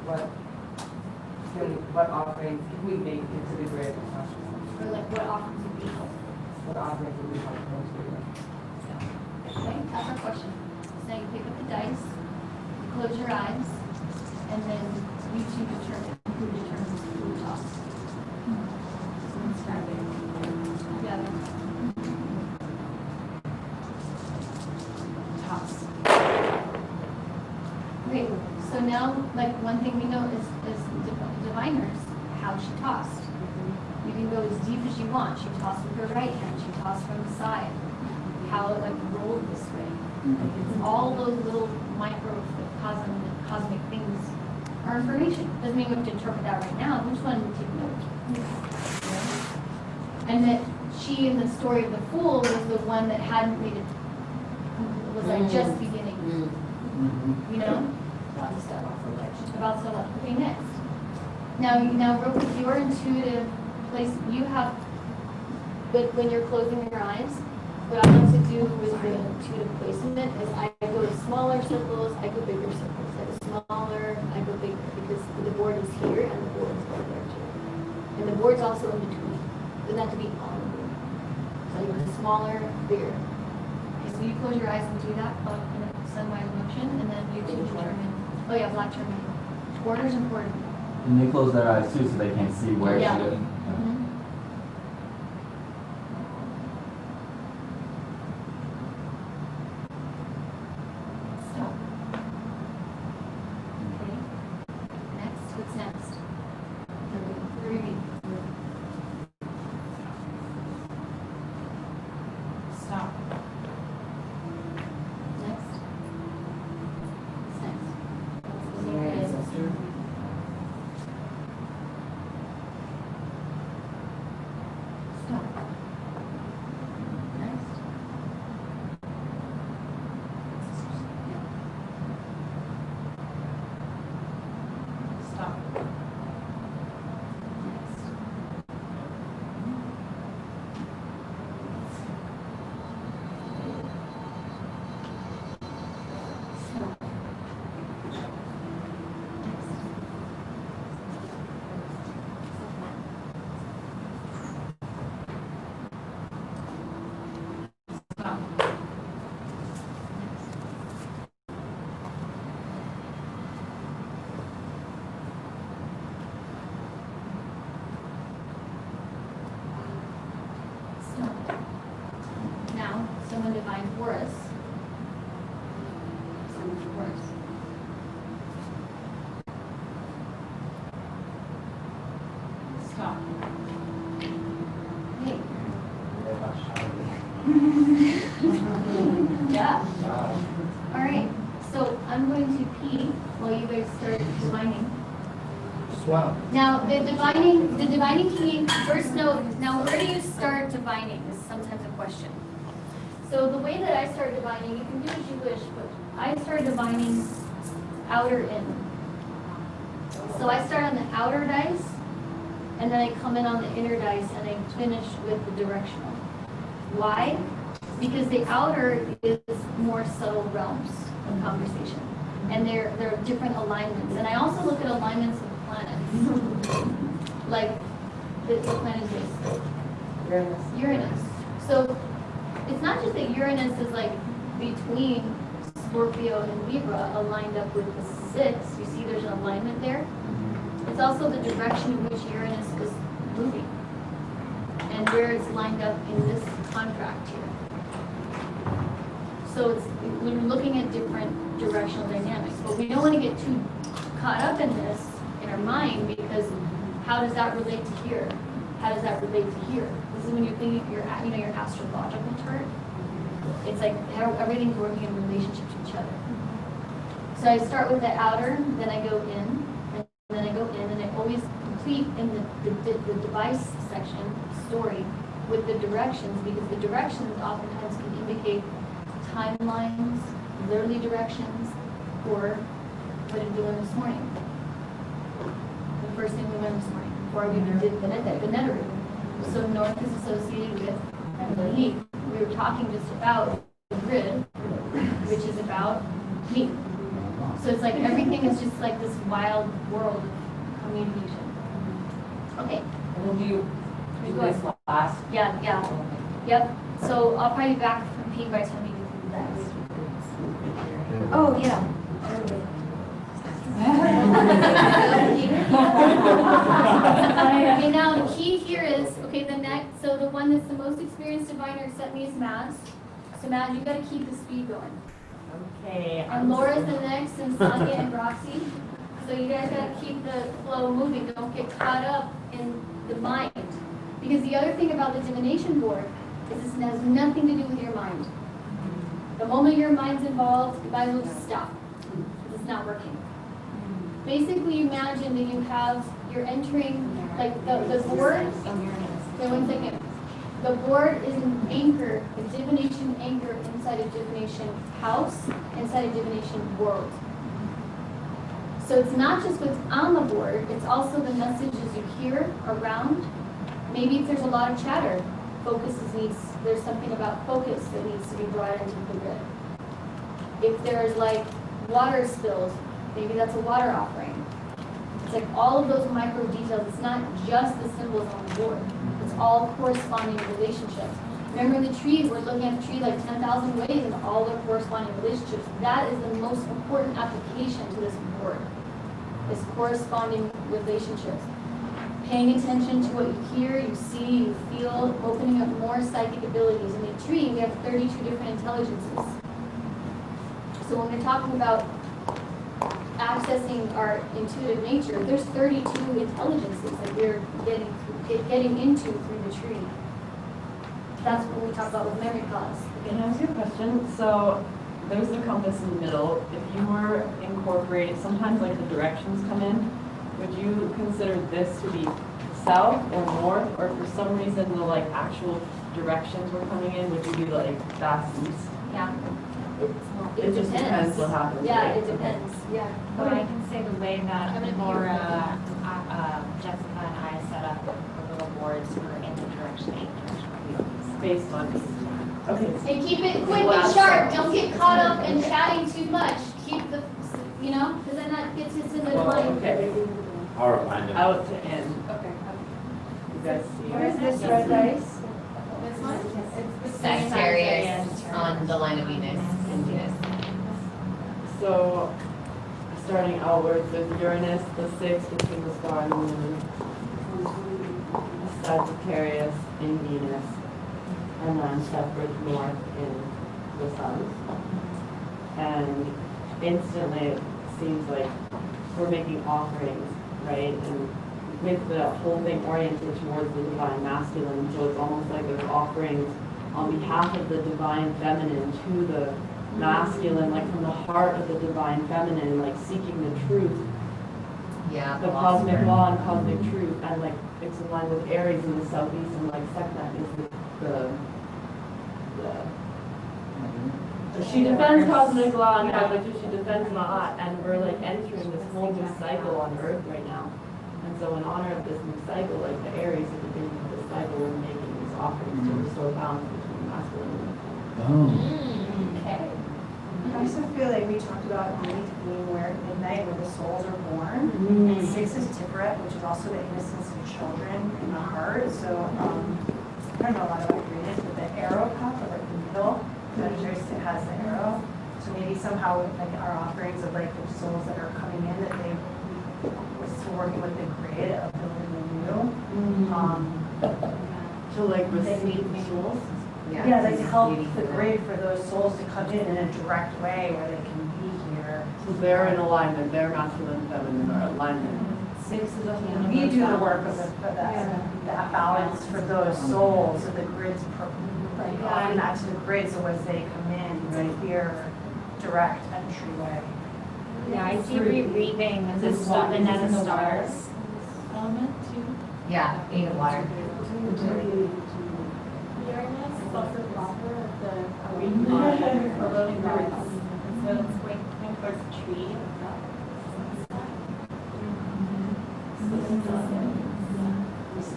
what offerings can we make into the grid of consciousness? Or like what offerings would be helpful? What offerings would be helpful to you? Okay, that's our question. So now you pick up the dice, you close your eyes, and then you two determine who determines who talks. So let's start together. Toss. Great. So now, like one thing we know is diviners, how she tossed. You can go as deep as you want. She tossed with her right hand. She tossed from the side. How it like rolled this way. Like it's all those little micro cosmic things are information. Doesn't mean we have to interpret that right now. Which one would take note? And that she in the story of the fool was the one that hadn't made it, was like just beginning. You know? About to step off the ledge. About to step off. Okay, next. Now real quick, your intuitive place, you have, but when you're closing your eyes, what I like to do with the intuitive placement is I go to smaller circles, I go bigger circles. I go smaller, I go bigger, because the board is here and the board is over there too. And the board's also in between. It doesn't have to be on the board. So you go smaller, bigger. Okay, so you close your eyes and do that in a sunwise motion, and then you two determine, oh yeah, black tourmaline. Order is important. And they close their eyes too so they can't see where she is. Yeah. All right. So I'm going to pee while you guys start divining. Swell. Now the divining key. First note. Now where do you start divining? Is sometimes a question. So the way that I start divining, you can do as you wish, but I start divining outer in. So I start on the outer dice, and then I come in on the inner dice, and I finish with the directional. Why? Because the outer is more subtle realms of conversation, and there are different alignments. And I also look at alignments of planets, like the planet is Uranus. So it's not just that Uranus is like between Scorpio and Libra aligned up with the 6. You see there's an alignment there. It's also the direction in which Uranus is moving and where it's lined up in this contract here. So it's, we're looking at different directional dynamics, but we don't want to get too caught up in this in our mind, because how does that relate to here? How does that relate to here? This is when you're thinking your astrological chart. It's like how everything's working in relationship to each other. So I start with the outer, then I go in, and then I go in, and I always complete in the device section story with the directions, because the directions oftentimes can indicate timelines, literally directions, or what I'm doing this morning. The first thing we went this morning, before we did the Neteru. So north is associated with me. We were talking just about the grid, which is about me. So it's like everything is just like this wild world of communication. Okay. And then do you do this last? Yeah. Yep. So I'll probably be back from peak by the time you get through that. Oh, yeah. Okay, now the key here is, okay, the next, so the one that's the most experienced diviner set me is Maz. So Maz, you gotta keep the speed going. Okay. And Laura's the next, and Sonia and Roxy. So you guys gotta keep the flow moving. Don't get caught up in the mind. Because the other thing about the divination board is this has nothing to do with your mind. The moment your mind's involved, you might as well just stop. It's not working. Basically, imagine that you're entering, like the board. So 1 second. The board is an anchor, a divination anchor inside a divination house, inside a divination world. So it's not just what's on the board, it's also the messages you hear around. Maybe if there's a lot of chatter, there's something about focus that needs to be brought into the grid. If there's like water spills, maybe that's a water offering. It's like all of those micro details. It's not just the symbols on the board. It's all corresponding relationships. Remember in the tree, we're looking at the tree like 10,000 ways and all the corresponding relationships. That is the most important application to this board, is corresponding relationships. Paying attention to what you hear, you see, you feel, opening up more psychic abilities. In the tree, we have 32 different intelligences. So when we're talking about accessing our intuitive nature, there's 32 intelligences that we're getting into through the tree. That's what we talk about with memory cause. Can I ask you a question? So there's the compass in the middle. If you were incorporated, sometimes like the directions come in, would you consider this to be south or north, or for some reason the like actual directions were coming in, would you do like that's east? Yeah. It just depends what happens. Yeah, right? it depends. Yeah. But I can say the way that Laura, Jessica, and I set up the little boards for in the direction, based on these. Okay. And keep it quick and sharp. Don't get caught up in chatting too much. Keep the, because then that gets us into the mind. Okay. I'll remind them. Out to end. Okay. You guys see? What is this red dice? This one? Sagittarius on the line of Venus and Venus. So, starting outwards with Uranus, the 6 between the star and the moon, Sagittarius in Venus, and then separate north in the sun. And instantly it seems like we're making offerings, right? And makes the whole thing oriented towards the divine masculine. So it's almost like there's offerings on behalf of the divine feminine to the masculine, like from the heart of the divine feminine, like seeking the truth. Yeah, the cosmic law and cosmic truth, and like it's in line with Aries in the southeast, and like Seknet is she defends cosmic law and cosmic truth, she defends Ma'at, and we're like entering this whole new cycle on Earth right now. And so in honor of this new cycle, like the Aries at the beginning of this cycle, we're making these offerings to restore balance between masculine and feminine. Okay. I also feel like we talked about night being where midnight, where the souls are born. And 6 is Tiferet, which is also the innocence of children in the heart. So I don't know a lot about Uranus, but the arrow cup, or like the middle, Sagittarius has the arrow. So maybe somehow with like our offerings of like the souls that are coming in, that they we're still working with the grid of building the new. To like receive the souls. Yeah, like to help the grid for those souls to come in a direct way where they can be here. So they're in alignment, their masculine and feminine are in alignment. 6 is we do the work of that balance for those souls, so the grid's like offering that to the grid, so as they come in, it's a clear, direct entryway. Yeah, I see reweaving the net of stars element too. Yeah, 8 of water. Uranus is also proper of the floating rocks. And so it's going towards a tree.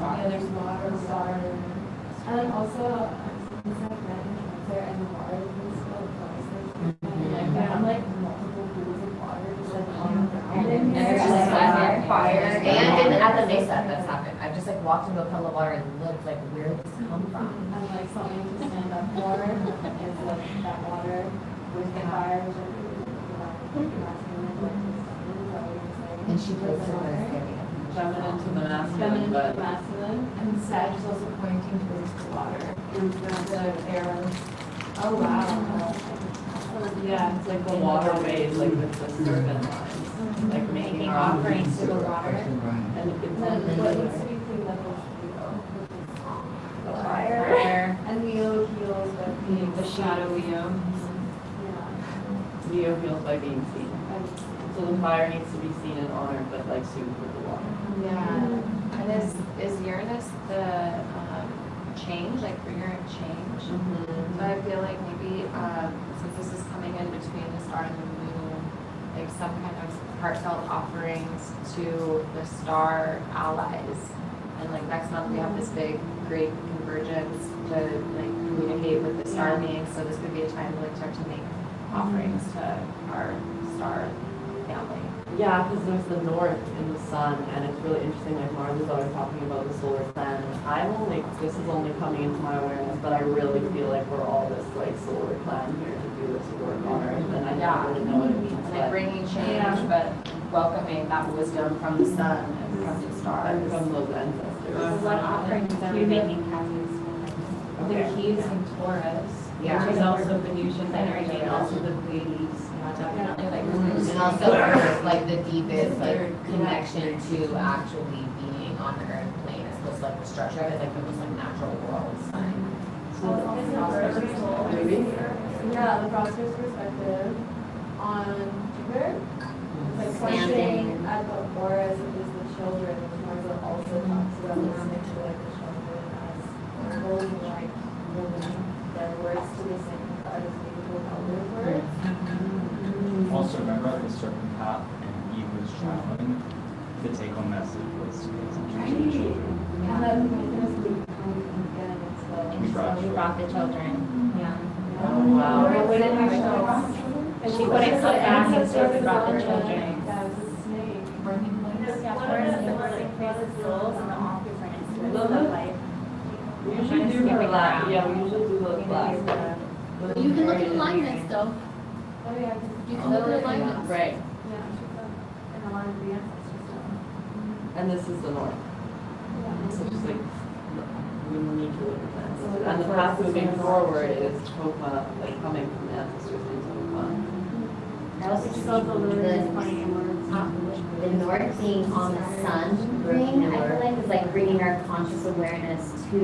Yeah, there's water, stars. And then also, things like red and cancer and the water is still like that. I'm like multiple pools of water just like on the ground. And there's just fire. And at the mesa that's happened. I've just like walked into a puddle of water and looked like, where did this come from? And like something to stand up for is like that water with the fire, which I think is And she plays the Feminine to the masculine, feminine to but the masculine, and Sag is also pointing towards the water and the arrows. Oh wow. yeah, it's like the waterways, like with the serpent lines, like making our offerings to the water. And it can then what looks to be clean levels the fire. And Leo heals by being The shadow Leo. Leo heals by being seen. So the fire needs to be seen and honored, but like soothed with the water. Yeah. And is Uranus the change, like figuring change? So I feel like maybe since this is coming in between the star and the moon, like some kind of heartfelt offerings to the star allies. And like next month we have this big great convergence to like communicate with the star beings. So this could be a time to like start to make offerings to our star family. Yeah, because there's the north in the sun, and it's really interesting. Like Mars is always talking about the solar plan. This is only coming into my awareness, but I really feel like we're all this like solar plan here to do this work on Earth, and I don't really know what it means. Like bringing change, but welcoming that wisdom from the sun and from the stars. And from those ancestors. So what offerings are we making, Kathy's? The keys in Taurus, which is also Venusian energy, and also the Pleiades. Definitely like And also like the deepest like connection to actually being on the earth plane as opposed to like the structure of it, like the most like natural world sign. yeah, the Prosperous perspective on Jupiter. Like questioning at the aura as it is the children, which Martha also talks about listening to like the children as those like their words to the same as beautiful elders' words. Also, remember at the serpent path and Eve was traveling, the take-home message was to pay attention to the children. And that making us believe again, it's We brought the children. Yeah. Oh, wow. She wouldn't come back and so we brought the children. That was a snake. Yeah, Taurus is like crazy souls and all different instruments of life. We usually do her last. Yeah, we usually do those last. You can look at alignments though. Oh yeah, You can look at alignments. Right. yeah, and a lot of the ancestors stuff. And this is the north. So just like, we need to look at that. And the path moving forward is Hokmah, like coming from the ancestors into Hokmah. Which is also literally pointing inwards. the north being on the sun thing, I feel like is like bringing our conscious awareness to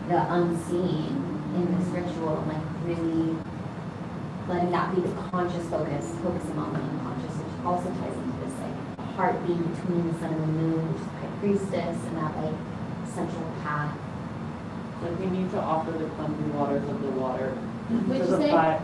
the unseen in this ritual, and like really letting that be the conscious focus, focusing on the unconscious, which also ties into this like heart being between the sun and the moon, which is high priestess, and that like central path. Like we need to offer the cleansing waters of the water What'd to you the say? fire.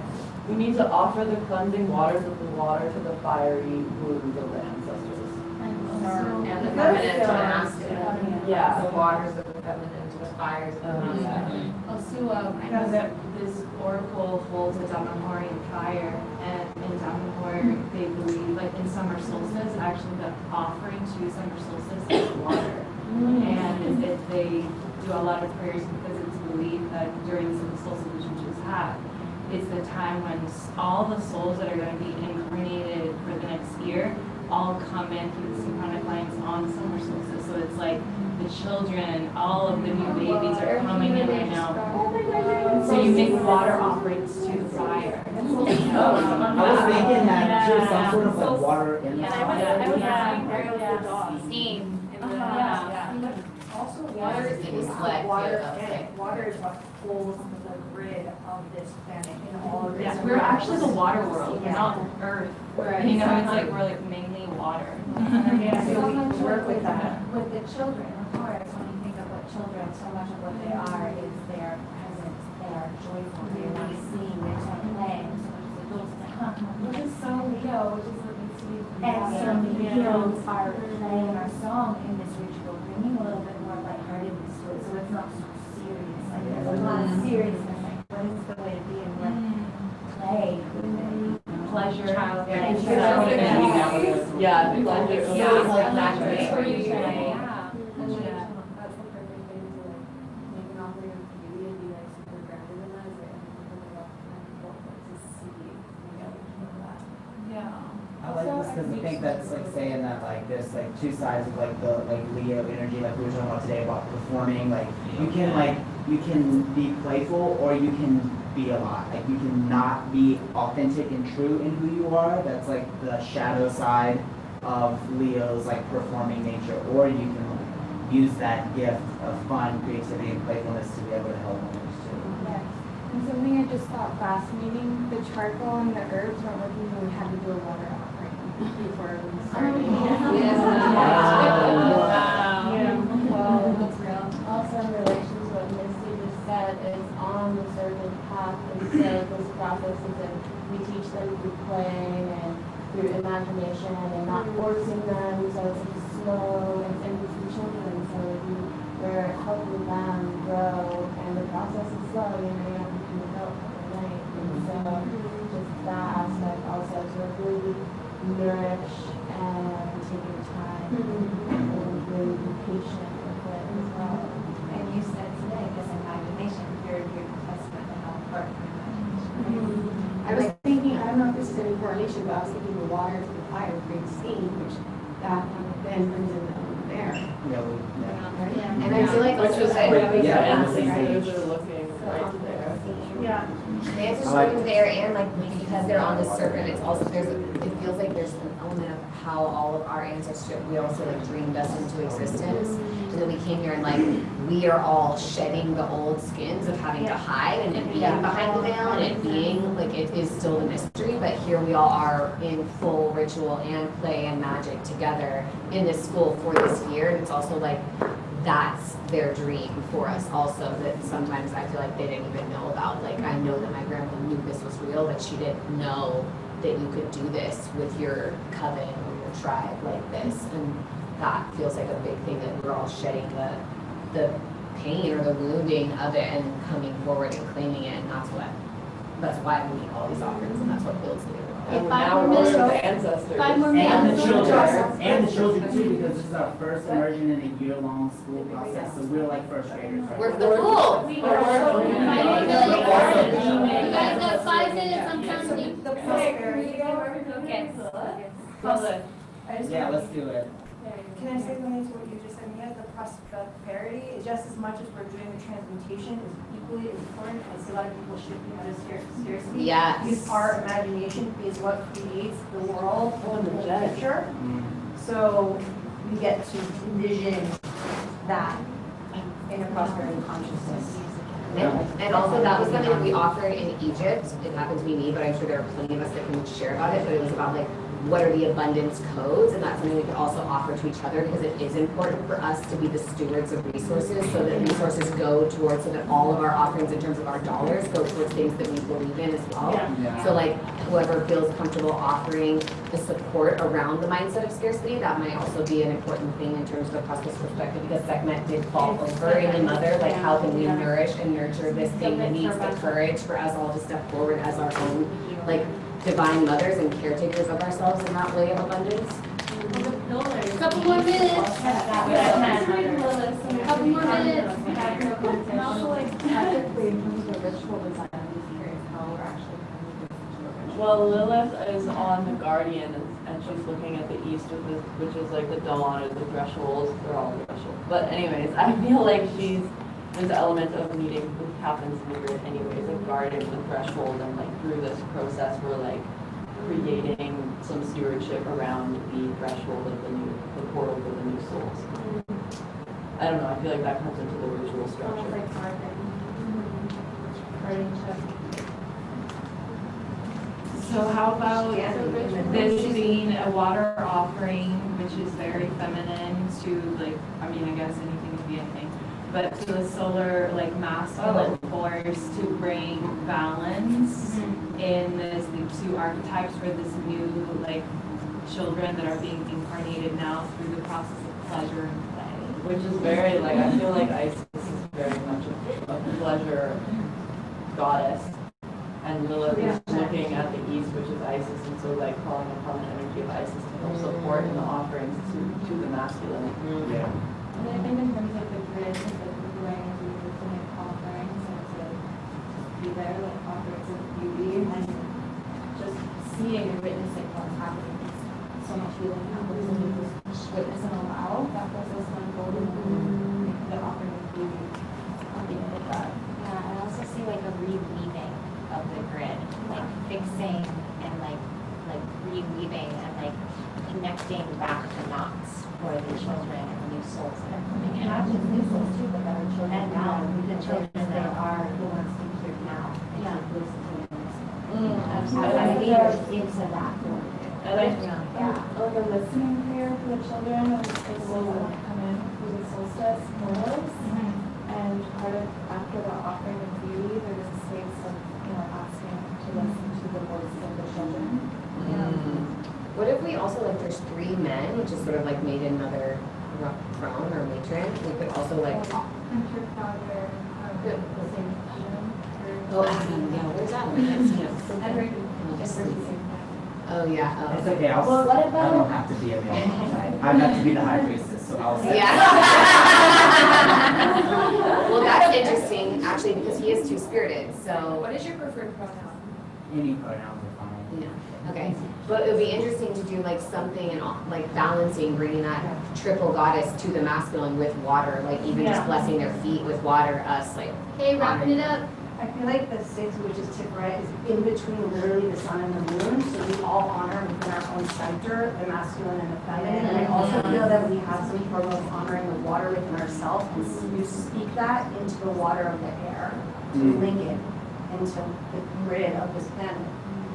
We need to offer the cleansing waters of the water to the fiery wounds of the ancestors. And the feminine to the masculine. Yeah. The waters of the feminine to the fires of the masculine. Also, I know that this oracle holds a Damanhorian fire, and in Damanhor, they believe, like in summer solstice, actually the offering to summer solstice is water. And they do a lot of prayers because it's believed that during the solstice, which we just had, it's the time when all the souls that are going to be incarnated for the next year all come in through the synchronic lines on summer solstice. So it's like the children, all of the new babies are coming in right now. So you make water offerings to the fire. I was thinking that there's some sort of like water in the Steam. Also, water is water is what holds the grid of this planet in all of its. Yeah, we're actually the water world. We're not Earth. Right. You know, it's like we're like mainly water. Yeah, so we work with that. With the children, of course, when you think about children, so much of what they are is their presence. They are joyful. They want to sing. They want to play. So much adults like, which is so Leo, which is what we see. And so Leos are playing our song in this ritual, bringing a little bit more lightheartedness to it, so it's not so serious. Like there's a lot of seriousness. Like what is the way to be and what play with it? Pleasure. Yeah, the pleasure. I like this because I think that's like saying that like there's like two sides of like the like Leo energy, like we were talking about today about performing. Like you can be playful or you can be a lot. Like you can not be authentic and true in who you are. That's like the shadow side of Leo's like performing nature. Or you can like, use that gift of fun, creativity, and playfulness to be able to help others too. Yes. And something I just thought fascinating, the charcoal and the herbs weren't working, so we had to do a water offering before we started. Well, that's real. Also in relation to what Misty just said is on the serpent path, and so those processes, and we teach them through playing and through imagination and not forcing them, so it's like slow and through children, so we're helping them grow, and the process is slow, you know, you have to do help overnight, and so just that aspect also to really nourish and take your time and really be patient with it as well. And you said today, this imagination, your testament to how important imagination. I was thinking, I don't know if this is any correlation, but I was thinking the water to the fire creates steam, which that then brings in the air. Yeah, And I feel like also Yeah. The answer's working there, and like because they're on the serpent, it's also it feels like there's an element of how all of our ancestors, we also like dreamed us into existence, and then we came here and like we are all shedding the old skins of having to hide and it being behind the veil and it being like it is still the mystery, but here we all are in full ritual and play and magic together in this school for this year, and it's also like that's their dream for us also, that sometimes I feel like they didn't even know about. Like I know that my grandma knew this was real, but she didn't know that you could do this with your coven or your tribe like this, and that feels like a big thing that we're all shedding the pain or the wounding of it and coming forward and claiming it, and that's why we need all these offerings, and that's what builds the And now we're one of the ancestors. And the children too, because this is our first immersion in a year-long school process, so we're like first graders. Right? We're cool. You guys got 5 minutes, I'm counting you. Yeah, let's do it. Can I say something to what you just said, Mia? The prosperity, just as much as we're doing the transmutation, is equally as important. I see a lot of people shifting out of scarcity. Yes. Because our imagination is what creates the world or the whole picture. So we get to envision that in a prosperity consciousness. And also that was something that we offered in Egypt. It happened to be me, but I'm sure there are plenty of us that can share about it. But it was about like, what are the abundance codes? And that's something we can also offer to each other because it is important for us to be the stewards of resources so that resources go towards, so that all of our offerings in terms of our dollars go towards things that we believe in as well. Yeah. So like whoever feels comfortable offering the support around the mindset of scarcity, that might also be an important thing in terms of a hospice perspective because Sekhmet did fall over in the mother. Like how can we nourish and nurture this thing that needs the courage for us all to step forward as our own like divine mothers and caretakers of ourselves in that way of abundance. Couple more minutes. Couple more minutes. And also, like, ethically, in terms of ritual design, I'm just curious how we're actually coming Well, Lilith is on the Guardian, and she's looking at the east, which is like the dawn or the thresholds. They're all thresholds. But anyways, I feel like there's an element of needing, which happens in the grid anyways, of guarding the threshold, and like through this process we're like creating some stewardship around the threshold of the portal for the new souls. I don't know, I feel like that comes into the ritual structure. So how about this being a water offering, which is very feminine to like, I mean, I guess anything could be anything, but to the solar, like masculine force to bring balance in this, the two archetypes for this new like children that are being incarnated now through the process of pleasure and play. Which is very like, I feel like Isis is very much a pleasure goddess. And Lilith is looking at the east, which is Isis, and so like calling upon the energy of Isis to help support in the offerings to the masculine. Yeah. I mean, I think in terms of the grid, like the way we would make offerings and to be there, like offerings of beauty, and just seeing and witnessing what's happening. So much healing happens when you just witness and allow that process to unfold and make the offering of beauty. Something like that. Yeah, I also see like a reweaving of the grid, like fixing and like reweaving and like connecting back the knots for the children and the new souls that are coming in. Not just new souls too, but our children And now, the children that that are the ones who here now. Yeah. As leaders into that. I like Yeah. like a listening prayer for the children of the souls that come in through the solstice portals. And part of after the offering of beauty, there's a space of asking to listen to the voices of the children. What if we also, like, there's 3 men, which is sort of like maiden, mother, crone, or matron. We could also, like, where's that one? Oh, yeah. It's okay. What I about? don't have to be a man. I have to be the high priestess, so I'll say. Yeah. Well, that's interesting, actually, because he is two-spirited, so. What is your preferred pronoun? Any pronouns are fine. Yeah, okay. But it would be interesting to do like something and like balancing, bringing that triple goddess to the masculine with water, like even just blessing their feet with water, us like. Hey, wrapping it up. I feel like the 6, which is Tiferet, is in between literally the sun and the moon, so we all honor within our own center, the masculine and the feminine. And I also feel that we have some form of honoring the water within ourselves, and you speak that into the water of the air, to link it into the grid of this planet.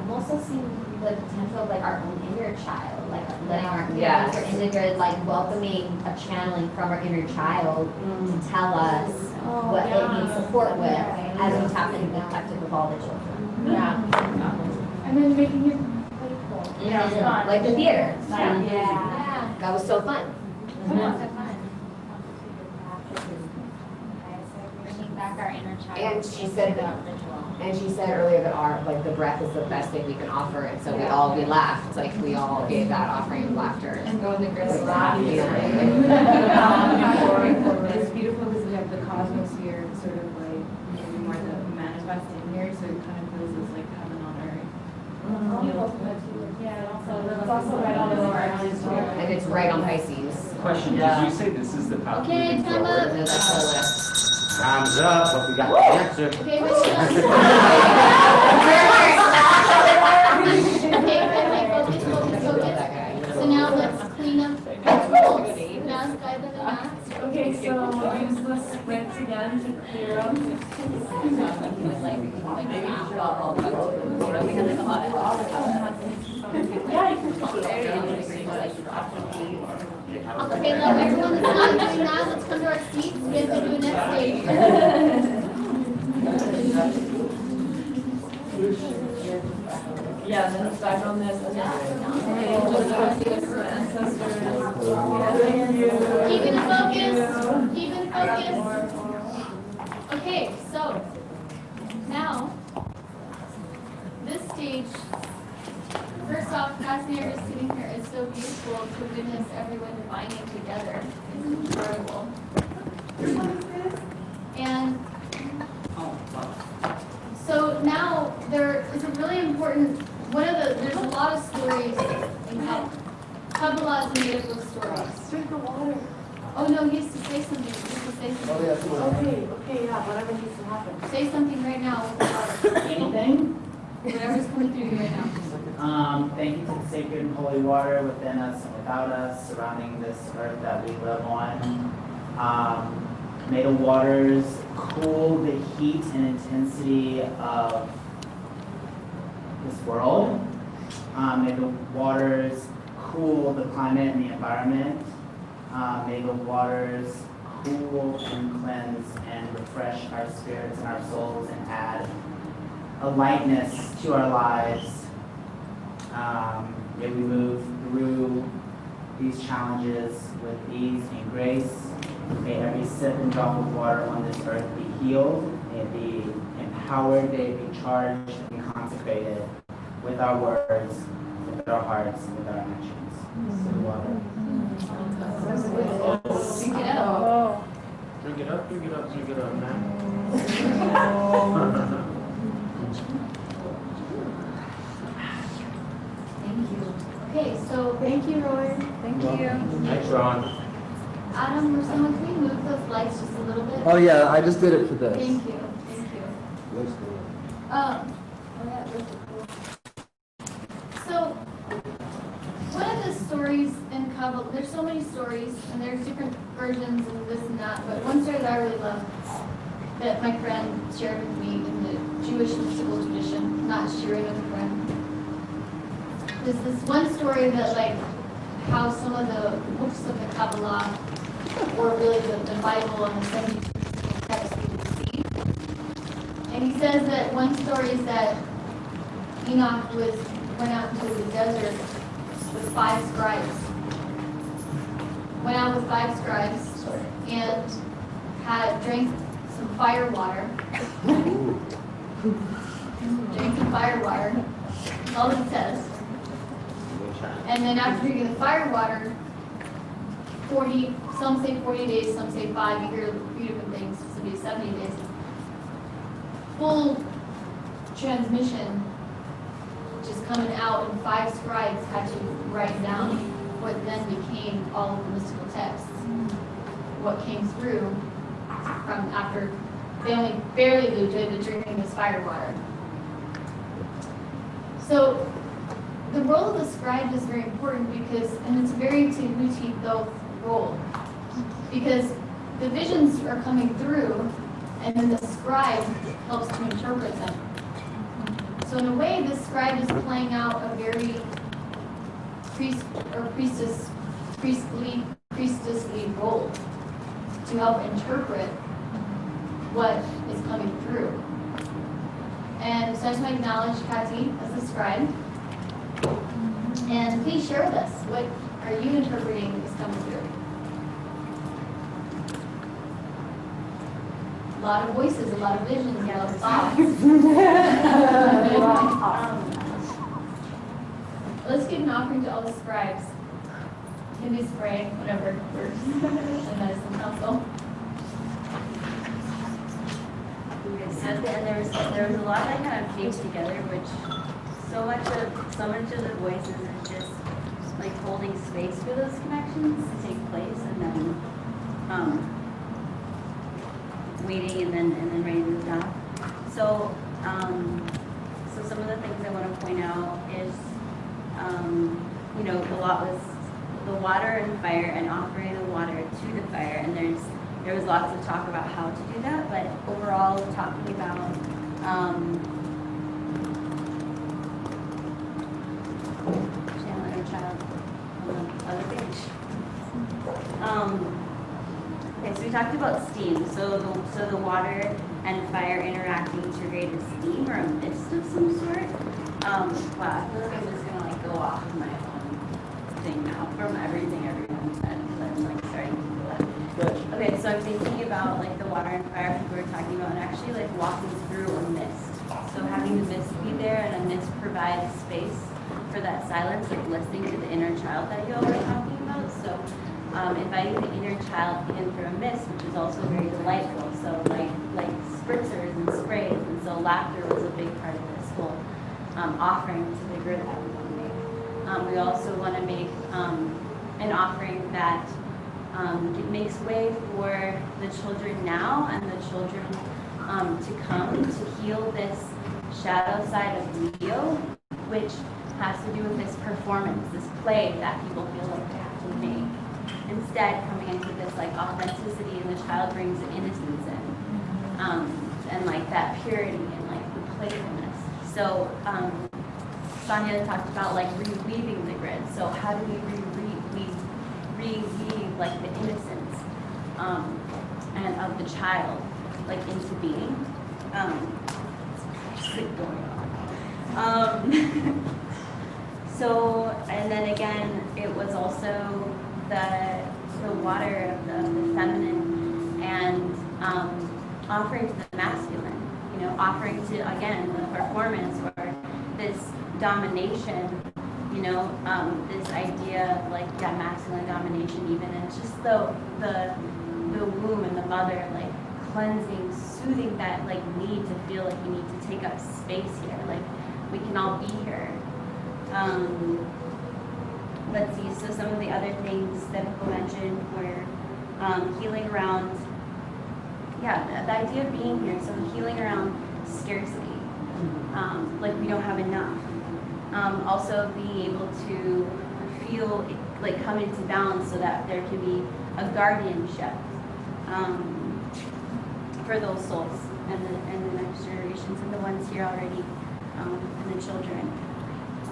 I'm also seeing the potential of like our own inner child, like letting our Yes. our inner good, like welcoming a channeling from our inner child to tell us what it needs support with as we tap into the collective of all the children. Yeah. And then making it playful. Yeah, like the theater. Yeah. That was so fun. Bringing back our inner child. And she said that. And she said earlier that the breath is the best thing we can offer, and so we laughed. It's like we all gave that offering of laughter. And go in the grid. It's beautiful because we have the cosmos here, sort of like maybe more the manifesting here, so it kind of feels as like heaven on earth. Yeah, and also It's also right on the Mars. And it's right on Pisces. Question, Yeah. did you say this is the path Okay, moving time forward? up. Time's up, but we got the answer. Okay, which one? Okay, focus. So now let's clean up the rules. Now guide them the math. Okay, so use the sprints again to clear up. Okay, now everyone that's not doing that, let's come to our seats. We have to do next stage. Yeah, then back on this. Keep in focus. Keep in focus. Okay, so now this stage. First off, Cassie and I are just sitting here. It's so beautiful to witness everyone divining together. It's incredible. And so now there is a really important, there's a lot of stories in Kabbalah is made up of stories. Drink the water. Oh no, he has to say something. He has to say something. Oh, yeah, Okay, yeah, whatever needs to happen. Say something right now with the water. Anything? Whatever's coming through you right now. Thank you to the sacred and holy water within us and without us, surrounding this earth that we live on. May the waters cool the heat and intensity of this world. May the waters cool the climate and the environment. May the waters cool and cleanse and refresh our spirits and our souls and add a lightness to our lives. May we move through these challenges with ease and grace. May every sip and drop of water on this earth be healed. May it be empowered. May it be charged and consecrated with our words, with our hearts, and with our actions. So water. Drink it up. Drink it up, drink it up, drink it up, man. Okay, so Thank you, Roy. thank you. Thanks, Ron. Adam or someone, can we move those lights just a little bit? Oh, yeah, I just did it for this. Thank you. Thank you. Looks good. Oh yeah, those are cool. So, one of the stories in Kabbalah, there's so many stories, and there's different versions and this and that, but one story that I really love that my friend shared with me in the Jewish mystical tradition, not sharing with a friend. There's this one story that, like, how some of the books of the Kabbalah, or really the Bible and the 72 texts we receive. And he says that one story is that Enoch went out into the desert with 5 scribes. Went out with 5 scribes and drank some fire water. Drank some fire water. That's all it says. And then after drinking the fire water, some say 40 days, some say 5, you hear a few different things, some say 70 days. Full transmission just coming out, and 5 scribes had to write down what then became all of the mystical texts. What came through from after they only barely did the drinking this fire water. So the role of the scribe is very important because, and it's a very Tehuti though role, because the visions are coming through, and then the scribe helps to interpret them. So in a way, the scribe is playing out a very priestessly role to help interpret what is coming through. And so I just want to acknowledge Kati as the scribe. And please share with us, what are you interpreting is coming through? A lot of voices, a lot of visions, a lot of thoughts. Let's give an offering to all the scribes. Can we spray, whatever works, the medicine council. And there was a lot that kind of came together, which so much of the voices is just like holding space for those connections to take place, and then waiting, and then ready to move down. So so some of the things I want to point out is you know, the lot was the water and fire, and offering the water to the fire, and there was lots of talk about how to do that, but overall talking about child on the other page. Okay, so we talked about steam. So the water and fire interacting to create a steam or a mist of some sort. Wow, I feel like I'm just gonna like go off of my own thing now from everything everyone said, because I'm like starting to feel that. Okay, so I'm thinking about like the water and fire people were talking about, and actually like walking through a mist. So having the mist be there, and a mist provides space for that silence, like listening to the inner child that you all were talking about. So inviting the inner child in through a mist, which is also very delightful. So like spritzers and sprays, and so laughter was a big part of this whole offering to the grid that we want to make. We also want to make an offering that it makes way for the children now and the children to come to heal this shadow side of Leo, which has to do with this performance, this play that people feel like they have to make. Instead, coming into this like authenticity, and the child brings the innocence in, and like that purity and like the playfulness. So Sonia talked about like reweaving the grid. So how do we reweave like the innocence and of the child like into being? Going on. So, and then again, it was also the water of the feminine, and offering to the masculine, you know, offering to, again, the performance or this domination, you know, this idea of like, yeah, masculine domination even, and just the womb and the mother, like cleansing, soothing that like need to feel like you need to take up space here, like we can all be here. Let's see, so some of the other things that people mentioned were healing around, yeah, the idea of being here, so healing around scarcity, like we don't have enough. Also being able to feel, like come into balance so that there can be a guardianship for those souls and the next generations and the ones here already, and the children.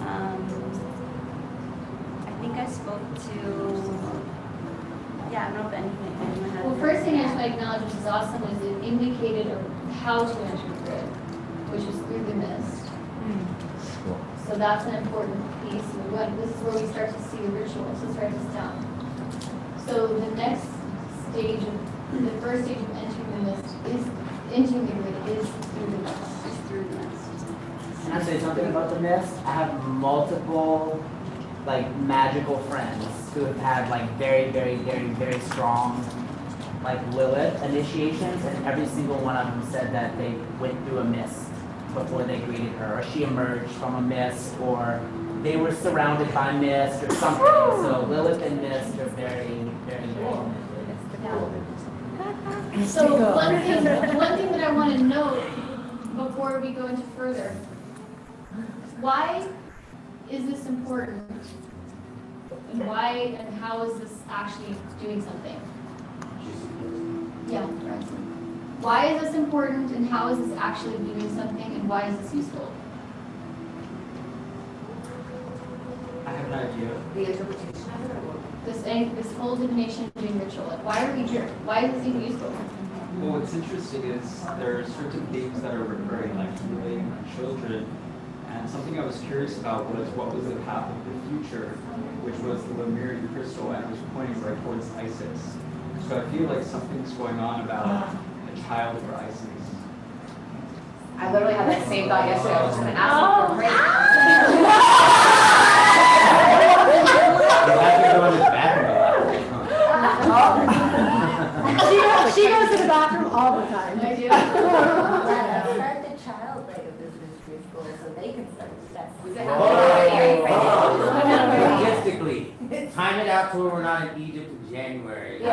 I think I spoke to, yeah, I don't know if anyone has. Well, first thing I just want to acknowledge, which is awesome, is it indicated how to enter the grid, which is through the mist. So that's an important piece. This is where we start to see the ritual. So let's write this down. So the next stage, the first stage of entering the mist is entering the grid is through the mist. It's through the mist. Can I say something about the mist? I have multiple like magical friends who have had like very, very, very, very strong like Lilith initiations, and every single one of them said that they went through a mist before they greeted her, or she emerged from a mist, or they were surrounded by mist or something. So Lilith and mist are very, very, very. So one thing that I want to note before we go into further, why is this important? And why and how is this actually doing something? Yeah, right. Why is this important and how is this actually doing something and why is this useful? I have an idea. The interpretation of it. This whole divination doing ritual. Like, why are we here? Why is this even useful? Well, what's interesting is there are certain themes that are recurring, like healing children. And something I was curious about was what was the path of the future, which was the Lemurian crystal, and it was pointing right towards Isis. So I feel like something's going on about a child for Isis. I literally had that same thought yesterday. I was just going to ask you for a break. You have to go in the bathroom She goes to the bathroom all the time. I do. Start the child like a business preschool so they can start steps. Logistically. time it out to where we're not in Egypt in January. Think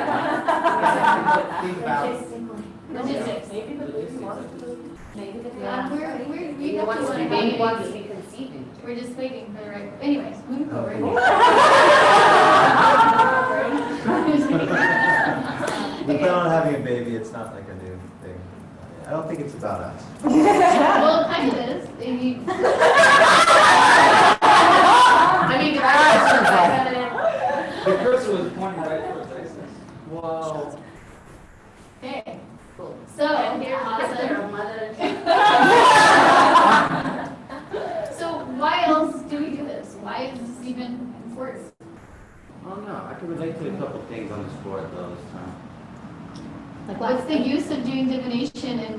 about Logistics. Maybe the baby wants to. Maybe the We wants to be baby wants to be conceived in. We're just waiting for the right. Anyways, moving forward. We plan on having a baby, it's not like a new thing. I don't think it's about us. Well, it kind of is. I mean, The cursor was pointing right towards ISIS. Whoa. Okay. Cool. So here's So why else do we do this? Why is this even important? I don't know. I can relate to a couple things on this board though this time. Like what's the use of doing divination and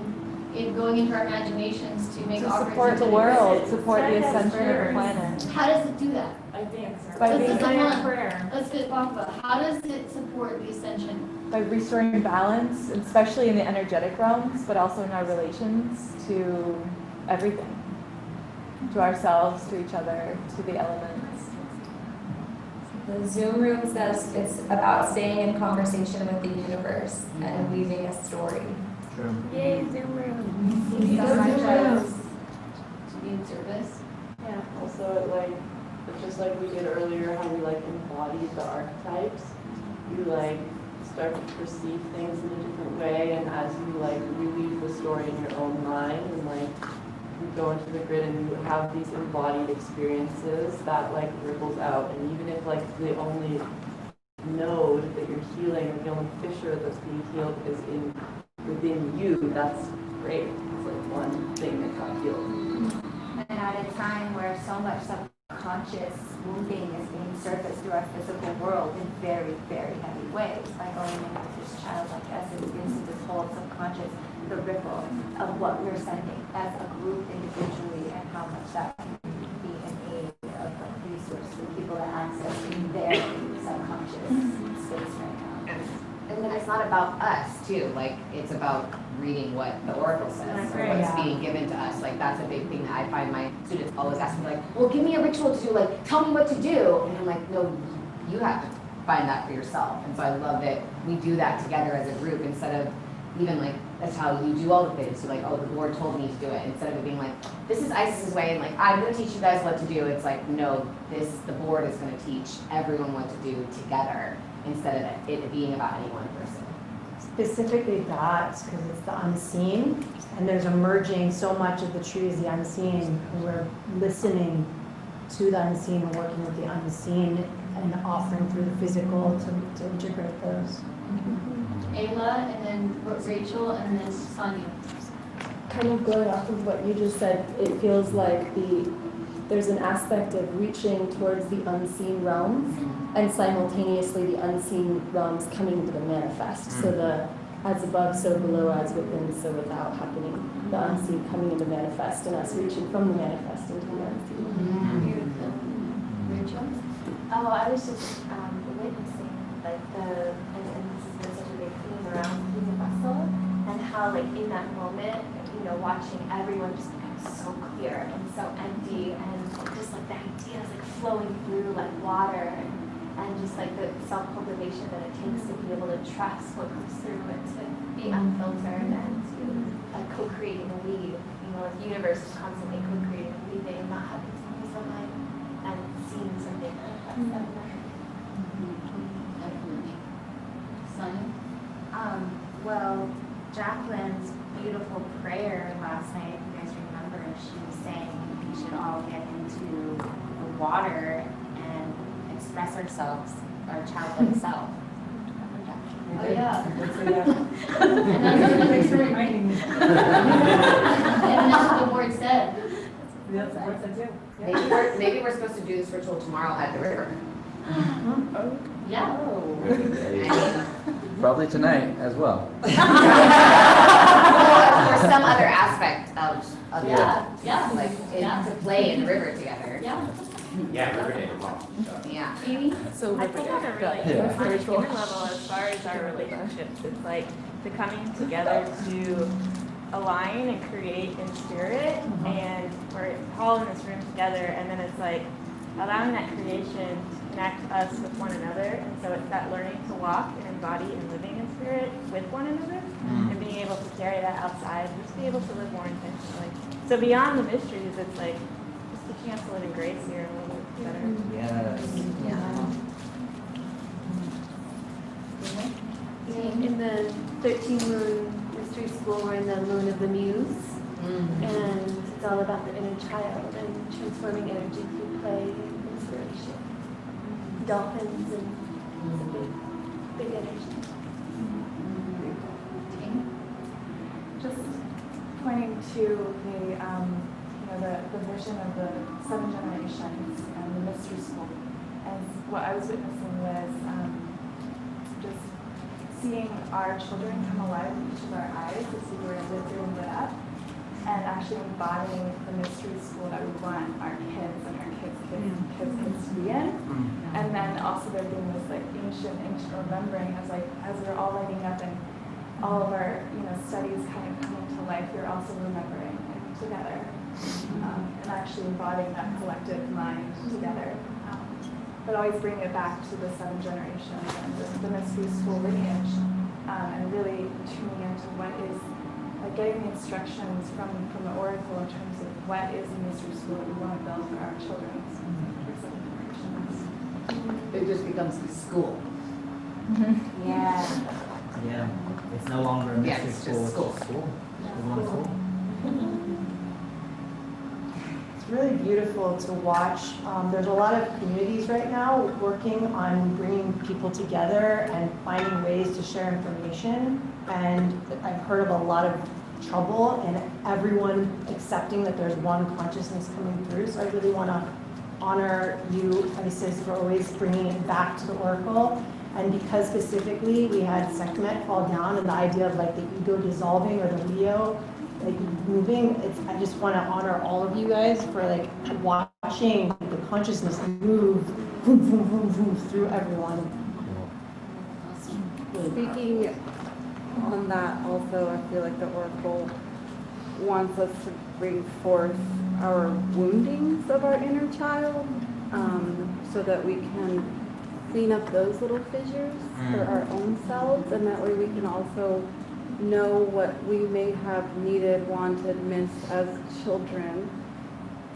it going into our imaginations to make To offerings? support the to world, support the ascension of the planet. How does it do that? I think By Let's being- Let's get talk about how does it support the ascension? By restoring balance, especially in the energetic realms, but also in our relations to everything, to ourselves, to each other, to the elements. The Zoom room says it's about staying in conversation with the universe and weaving a story. True. Yay, Zoom room. So much as to be in service. Yeah. Also, it's just like we did earlier, how we like embodied the archetypes. You like start to perceive things in a different way, and as you like reweave the story in your own mind, and like you go into the grid and you have these embodied experiences that like ripples out, and even if like the only node that you're healing, or the only fissure that's being healed is within you, that's great. It's like one thing that got healed. And at a time where so much subconscious wounding is being surfaced through our physical world in very, very heavy ways, by going into this childlike essence into this whole subconscious, the ripple of what we're sending as a group individually, and how much that can be in aid of like resources for people to access in their subconscious space right now. And then it's not about us too, like it's about reading what the oracle says or what's being given to us. Like that's a big thing that I find my students always ask me, like, well, give me a ritual to do, like tell me what to do. And I'm like, no, you have to find that for yourself. And so I love that we do that together as a group, instead of even like that's how you do all the things. So like, oh, the Lord told me to do it, instead of it being like, this is Isis's way and like I'm gonna teach you guys what to do. It's like, no, the board is gonna teach everyone what to do together, instead of it being about any one person. Specifically that, because it's the unseen, and there's emerging so much of the tree is the unseen, and we're listening to the unseen and working with the unseen and offering through the physical to integrate those. Ayla, and then Rachel, and then Sonia. Kind of going off of what you just said, it feels like there's an aspect of reaching towards the unseen realms, and simultaneously the unseen realms coming to the manifest. So the as above, so below, as within, so without happening. The unseen coming into manifest, and us reaching from the manifest into the unseen. Beautiful. Rachel? Oh, I was just witnessing like and this has been such a big theme around human vessel, and how like in that moment, watching everyone just become so clear and so empty, and just like the ideas like flowing through like water, and just like the self-cultivation that it takes to be able to trust what comes through and to be unfiltered and to co-create and weave. The universe is constantly co-creating and weaving, and not having to be something and seeing something manifest that way. Sonia? Well, Jacqueline's beautiful prayer last night, if you guys remember, she was saying we should all get into the water and express ourselves, our childlike self. Oh yeah. And Thanks for reminding me. And that's what the board said. That's what I said too. Maybe we're supposed to do this ritual tomorrow at the river. Yeah. Probably tonight as well. Or some other aspect of like to play in the river together. Yeah, River Day tomorrow. Yeah. So I think on a really on a human level, as far as our relationships, it's like the coming together to align and create in spirit, and we're all in this room together, and then it's like allowing that creation to connect us with one another. And so it's that learning to walk and embody and living in spirit with one another and being able to carry that outside, just be able to live more intentionally. So beyond the mysteries, it's like just teaching us to live in grace here a little bit better. Yes. In the 13 Moon Mystery School, we're in the Moon of the Muse, and it's all about the inner child and transforming energy through play and inspiration. Dolphins and it's a big energy. Just pointing to the vision of the 7 generations and the mystery school. And what I was witnessing was just seeing our children come alive in each of our eyes as we were lit through and lit up, and actually embodying the mystery school that we want our kids and our kids to be in. And then also there being this like ancient remembering as we're all lighting up and all of our studies kind of coming to life, we're also remembering together and actually embodying that collective mind together. But always bring it back to the 7 generations and the mystery school lineage, and really tuning into what is, like getting the instructions from the oracle in terms of what is the mystery school that we want to build for our children's for 7 generations. It just becomes the school. Yeah. Yeah. It's no longer a mystery it's school. just school. It's just school. It's one school. It's really beautiful to watch. There's a lot of communities right now working on bringing people together and finding ways to share information. And I've heard of a lot of trouble and everyone accepting that there's one consciousness coming through. So I really want to honor you, Isis, for always bringing it back to the Oracle. And because specifically we had Sekhmet fall down and the idea of like the ego dissolving or the Leo like moving, I just want to honor all of you guys for like watching the consciousness move through everyone. Speaking on that also, I feel like the Oracle wants us to bring forth our woundings of our inner child, so that we can clean up those little fissures for our own selves, and that way we can also know what we may have needed, wanted, missed as children,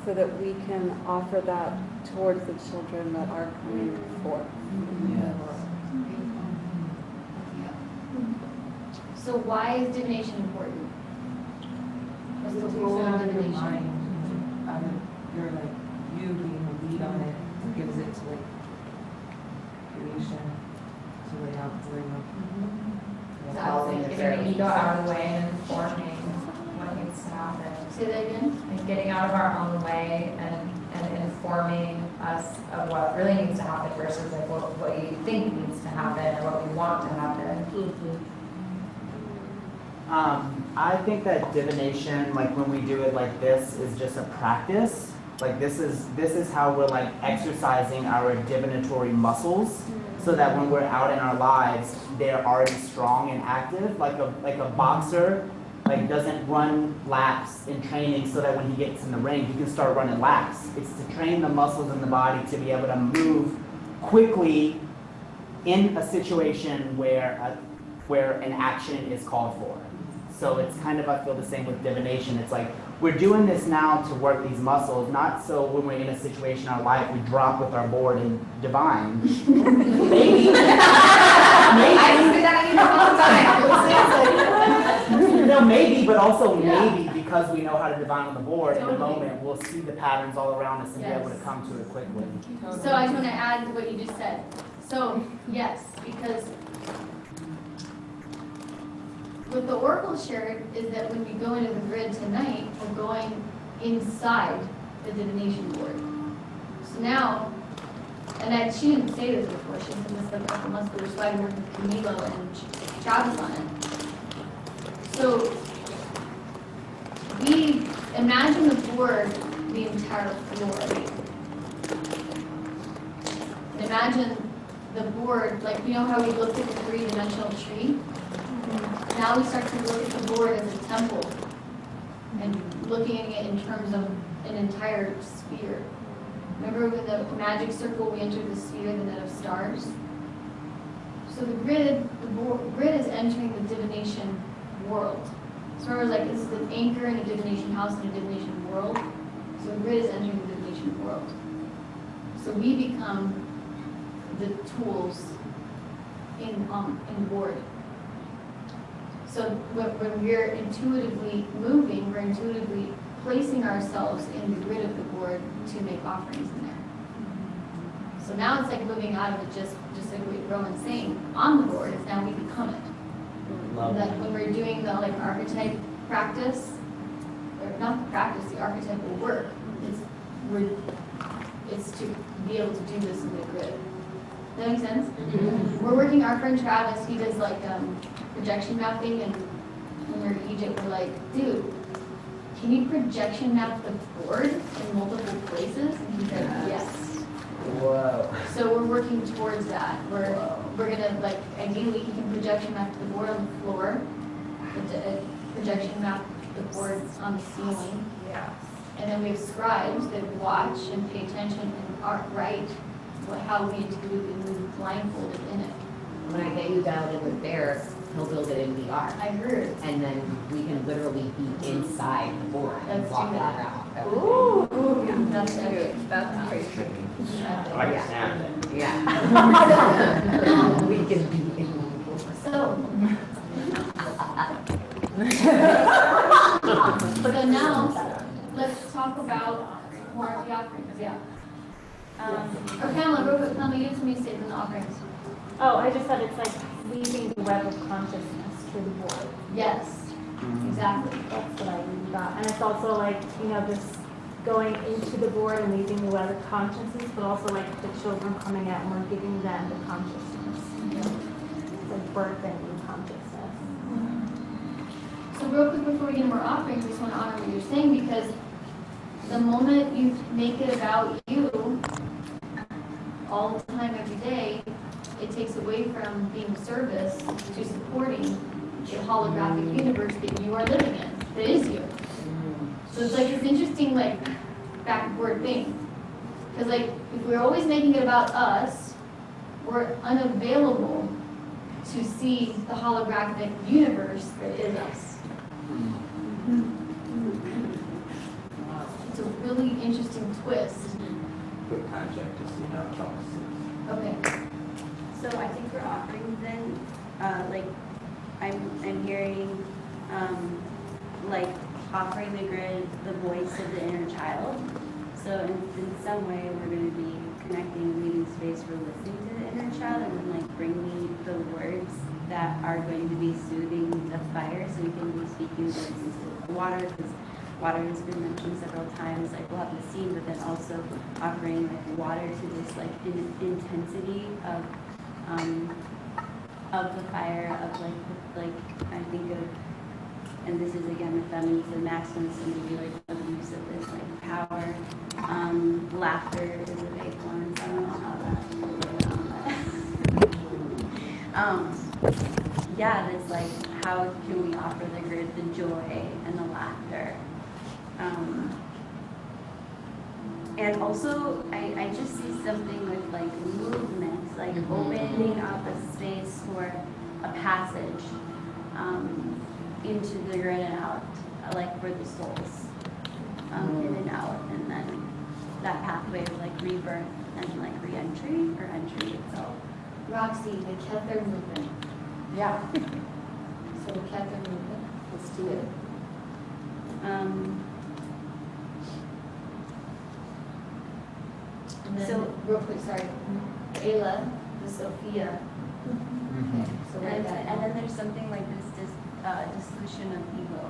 so that we can offer that towards the children that are coming forth. So why is divination important? What's the role of divination? You're like, you being the lead on it gives it to like creation, to lay out, to lay out. So I was like getting the ego out of the way and informing what needs to happen. Say that again? And getting out of our own way and informing us of what really needs to happen versus like what you think needs to happen or what we want to happen. I think that divination, like when we do it like this, is just a practice. Like this is how we're like exercising our divinatory muscles, so that when we're out in our lives, they're already strong and active. Like a boxer, like doesn't run laps in training so that when he gets in the ring, he can start running laps. It's to train the muscles in the body to be able to move quickly in a situation where an action is called for. So it's kind of, I feel the same with divination. It's like, we're doing this now to work these muscles, not so when we're in a situation in our life, we drop with our board and divine. Maybe. I can do that all the time. No, maybe, but also maybe because we know how to divine on the board, in the moment, we'll see the patterns all around us and be able to come to it quickly. So I just want to add to what you just said. So yes, because what the Oracle shared is that when we go into the grid tonight, we're going inside the divination board. So now, and she didn't say this before, she said this like a couple months ago, so I worked with Camilo and Travis on it. So we imagine the board, the entire floor. And imagine the board, like you know how we looked at the 3-dimensional tree? Now we start to look at the board as a temple and looking at it in terms of an entire sphere. Remember with the magic circle, we entered the sphere, the net of stars? So the grid is entering the divination world. So remember, like, this is an anchor in a divination house in a divination world. So the grid is entering the divination world. So we become the tools in the board. So when we're intuitively moving, we're intuitively placing ourselves in the grid of the board to make offerings in there. So now it's like moving out of it, just like what Roman's saying, on the board, it's now we become it. That when we're doing the like archetype practice, or not the practice, the archetypal work, it's to be able to do this in the grid. Does that make sense? Mm-hmm. We're working, our friend Travis, he does like projection mapping, and when we were in Egypt, we're like, dude, can you projection map the board in multiple places? And he said, yes. Whoa. So we're working towards that. We're gonna, like, ideally he can projection map the board on the floor, projection map the board on the ceiling. Yeah. And then we have scribes that watch and pay attention and write how we intuitively move blindfolded in it. When I get you dialed in with Bear, he'll build it in VR. I heard. And then we can literally be inside the board and Let's walk do that. around. Ooh, yeah, that's good. That's pretty tricky. I like the sound of it. Yeah. We can be in the board. So now, let's talk about more of the offerings, yeah. Or Pamela, real quick, Pamela, you have something to say from the offerings. Oh, I just said it's like weaving the web of consciousness through the board. Yes, exactly. That's what I really got. And it's also like, just going into the board and weaving the web of consciousness, but also like the children coming out and we're giving them the consciousness. It's like birthing new consciousness. So real quick before we get more offerings, I just want to honor what you're saying, because the moment you make it about you all the time, every day, it takes away from being of service to supporting the holographic universe that you are living in, that is you. So it's like this interesting, like, back and forth thing. Because, like, if we're always making it about us, we're unavailable to see the holographic universe that is us. It's a really interesting twist. Quick concept to see how it talks. Okay. So I think for offerings then, like I'm hearing like offering the grid the voice of the inner child. So in some way we're going to be connecting, leaving space for listening to the inner child, and then like bring me the words that are going to be soothing the fire, so we can be speaking words into the water, because water has been mentioned several times, like we'll have the scene, but then also offering like water to this like intensity of the fire, of like I think of, and this is again the feminine and masculine, so maybe like abuse of this like power. Laughter is a big one, so I don't know how that yeah, it's like how can we offer the grid the joy and the laughter. And also, I just see something with like movement, like opening up a space for a passage into the grid and out, like for the souls, in and out, and then that pathway of like rebirth and like re-entry or entry itself. Roxy, the Kether movement. Yeah. So the Kether movement. Let's do it. And then, So- real quick, sorry, Ayla, the Sophia. Okay, so write And that. then there's something like this dissolution of ego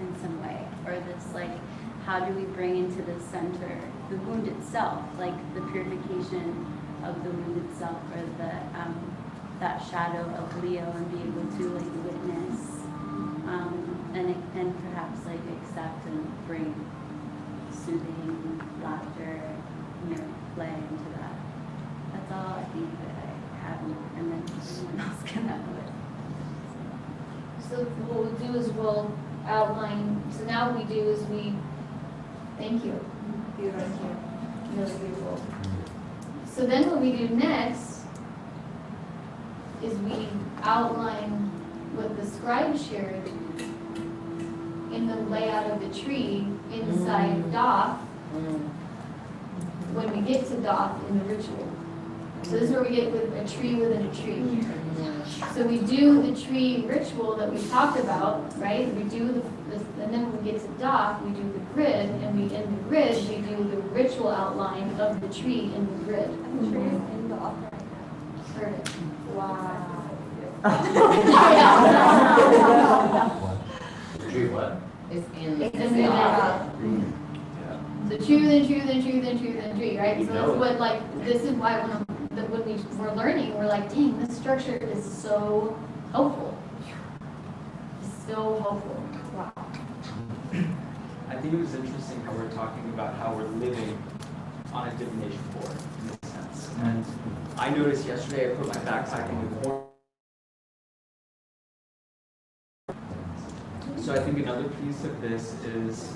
in some way, or this like, how do we bring into the center the wound itself, like the purification of the wound itself, or the that shadow of Leo, and be able to like witness and perhaps like accept and bring soothing laughter, play into that. That's all I think that I have, and then someone else can have it. So what we'll do is we'll outline, so now what we do is we, thank you. Thank you. Really beautiful. So then what we do next is we outline what the scribe shared in the layout of the tree inside Doth when we get to Doth in the ritual. So this is where we get with a tree within a tree. So we do the tree ritual that we talked about, right? We do and then when we get to Doth, we do the grid, and in the grid, we do the ritual outline of the tree in the grid. The tree is in Doth right now. Heard it. Wow. Tree what? It's in It's in the So tree within tree within tree within tree within tree, right? So that's what this is why when we're learning, we're like, dang, this structure is so helpful. It's so helpful. Wow. I think it was interesting how we're talking about how we're living on a divination board in a sense. And I noticed yesterday I put my backpack in the corner. So I think another piece of this is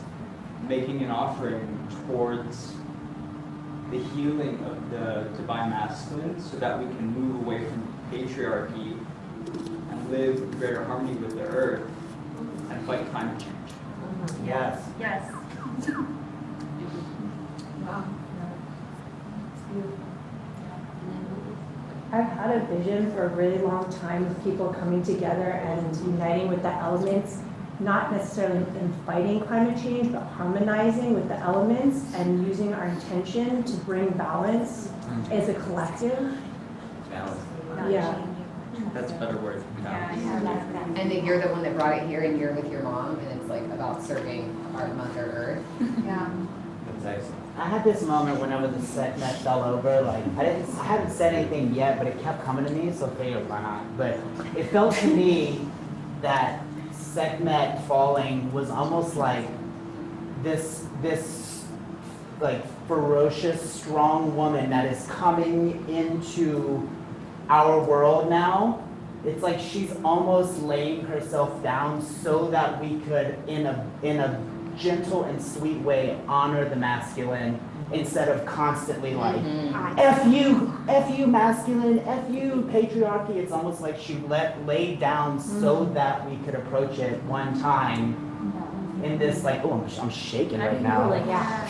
making an offering towards the healing of the divine masculine so that we can move away from patriarchy and live in greater harmony with the earth and fight climate change. Yes. Yes. Wow. I've had a vision for a really long time of people coming together and uniting with the elements, not necessarily in fighting climate change, but harmonizing with the elements and using our intention to bring balance as a collective. Balance. Yeah. That's a better word. And then you're the one that brought it here, and you're with your mom, and it's like about serving our Mother Earth. Yeah. That's excellent. I had this moment whenever the set net fell over, like I hadn't said anything yet, but it kept coming to me, so I figured why not. But it felt to me that Sekhmet falling was almost like this like ferocious, strong woman that is coming into our world now. It's like she's almost laying herself down so that we could, in a gentle and sweet way, honor the masculine instead of constantly like, F you masculine, F you patriarchy. It's almost like she laid down so that we could approach it one time in this like, oh, I'm shaking right now. Like, yeah.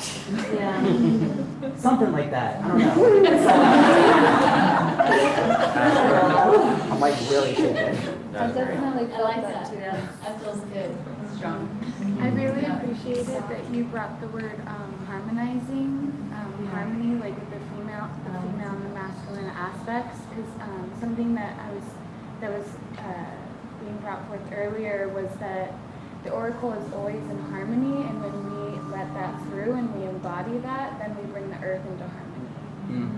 Something like that. I don't know. I'm like really shaking. I definitely felt like that too. that. That feels good. Strong. I really appreciated that you brought the word harmonizing, harmony, like with the female and the masculine aspects, because something that was being brought forth earlier was that the oracle is always in harmony, and when we let that through and we embody that, then we bring the earth into harmony.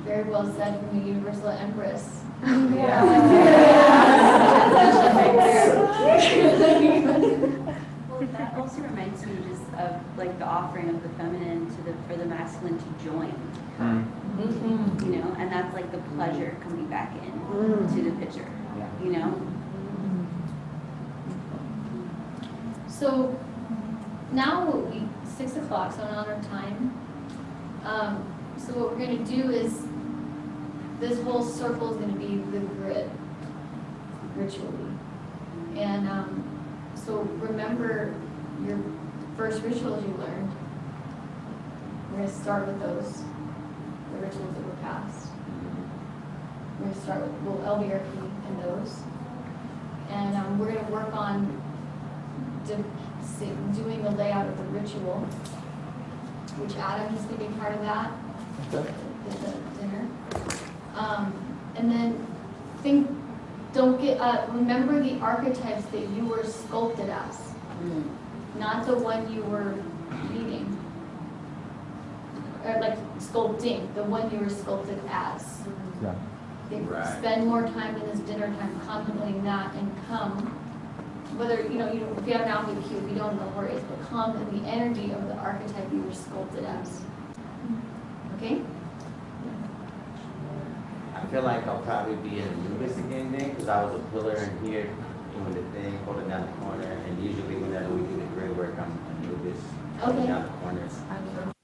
Very well said from the Universal Empress. Well, that also reminds me just of like the offering of the feminine for the masculine to join her. You know, and that's like the pleasure coming back in to the picture. You know? So now 6 o'clock, so on our time. So what we're going to do is this whole circle is going to be the grid ritually. And so remember your first rituals you learned. We're going to start with those, the rituals that were passed. We're going to start with LBRP and those. And we're going to work on doing the layout of the ritual, which Adam is going to be part of that. The dinner. And then remember the archetypes that you were sculpted as, not the one you were reading, or like sculpting, the one you were sculpted as. Yeah. Right. Spend more time in this dinner time contemplating that and come, whether, if you have an outfit cue, if you don't, no worries, but come in the energy of the archetype you were sculpted as. Okay? I feel like I'll probably be in Anubis again then, because I was a pillar in here doing the thing, holding down the corner, and usually whenever we do the grid work, I'm Anubis, Okay. down the corners.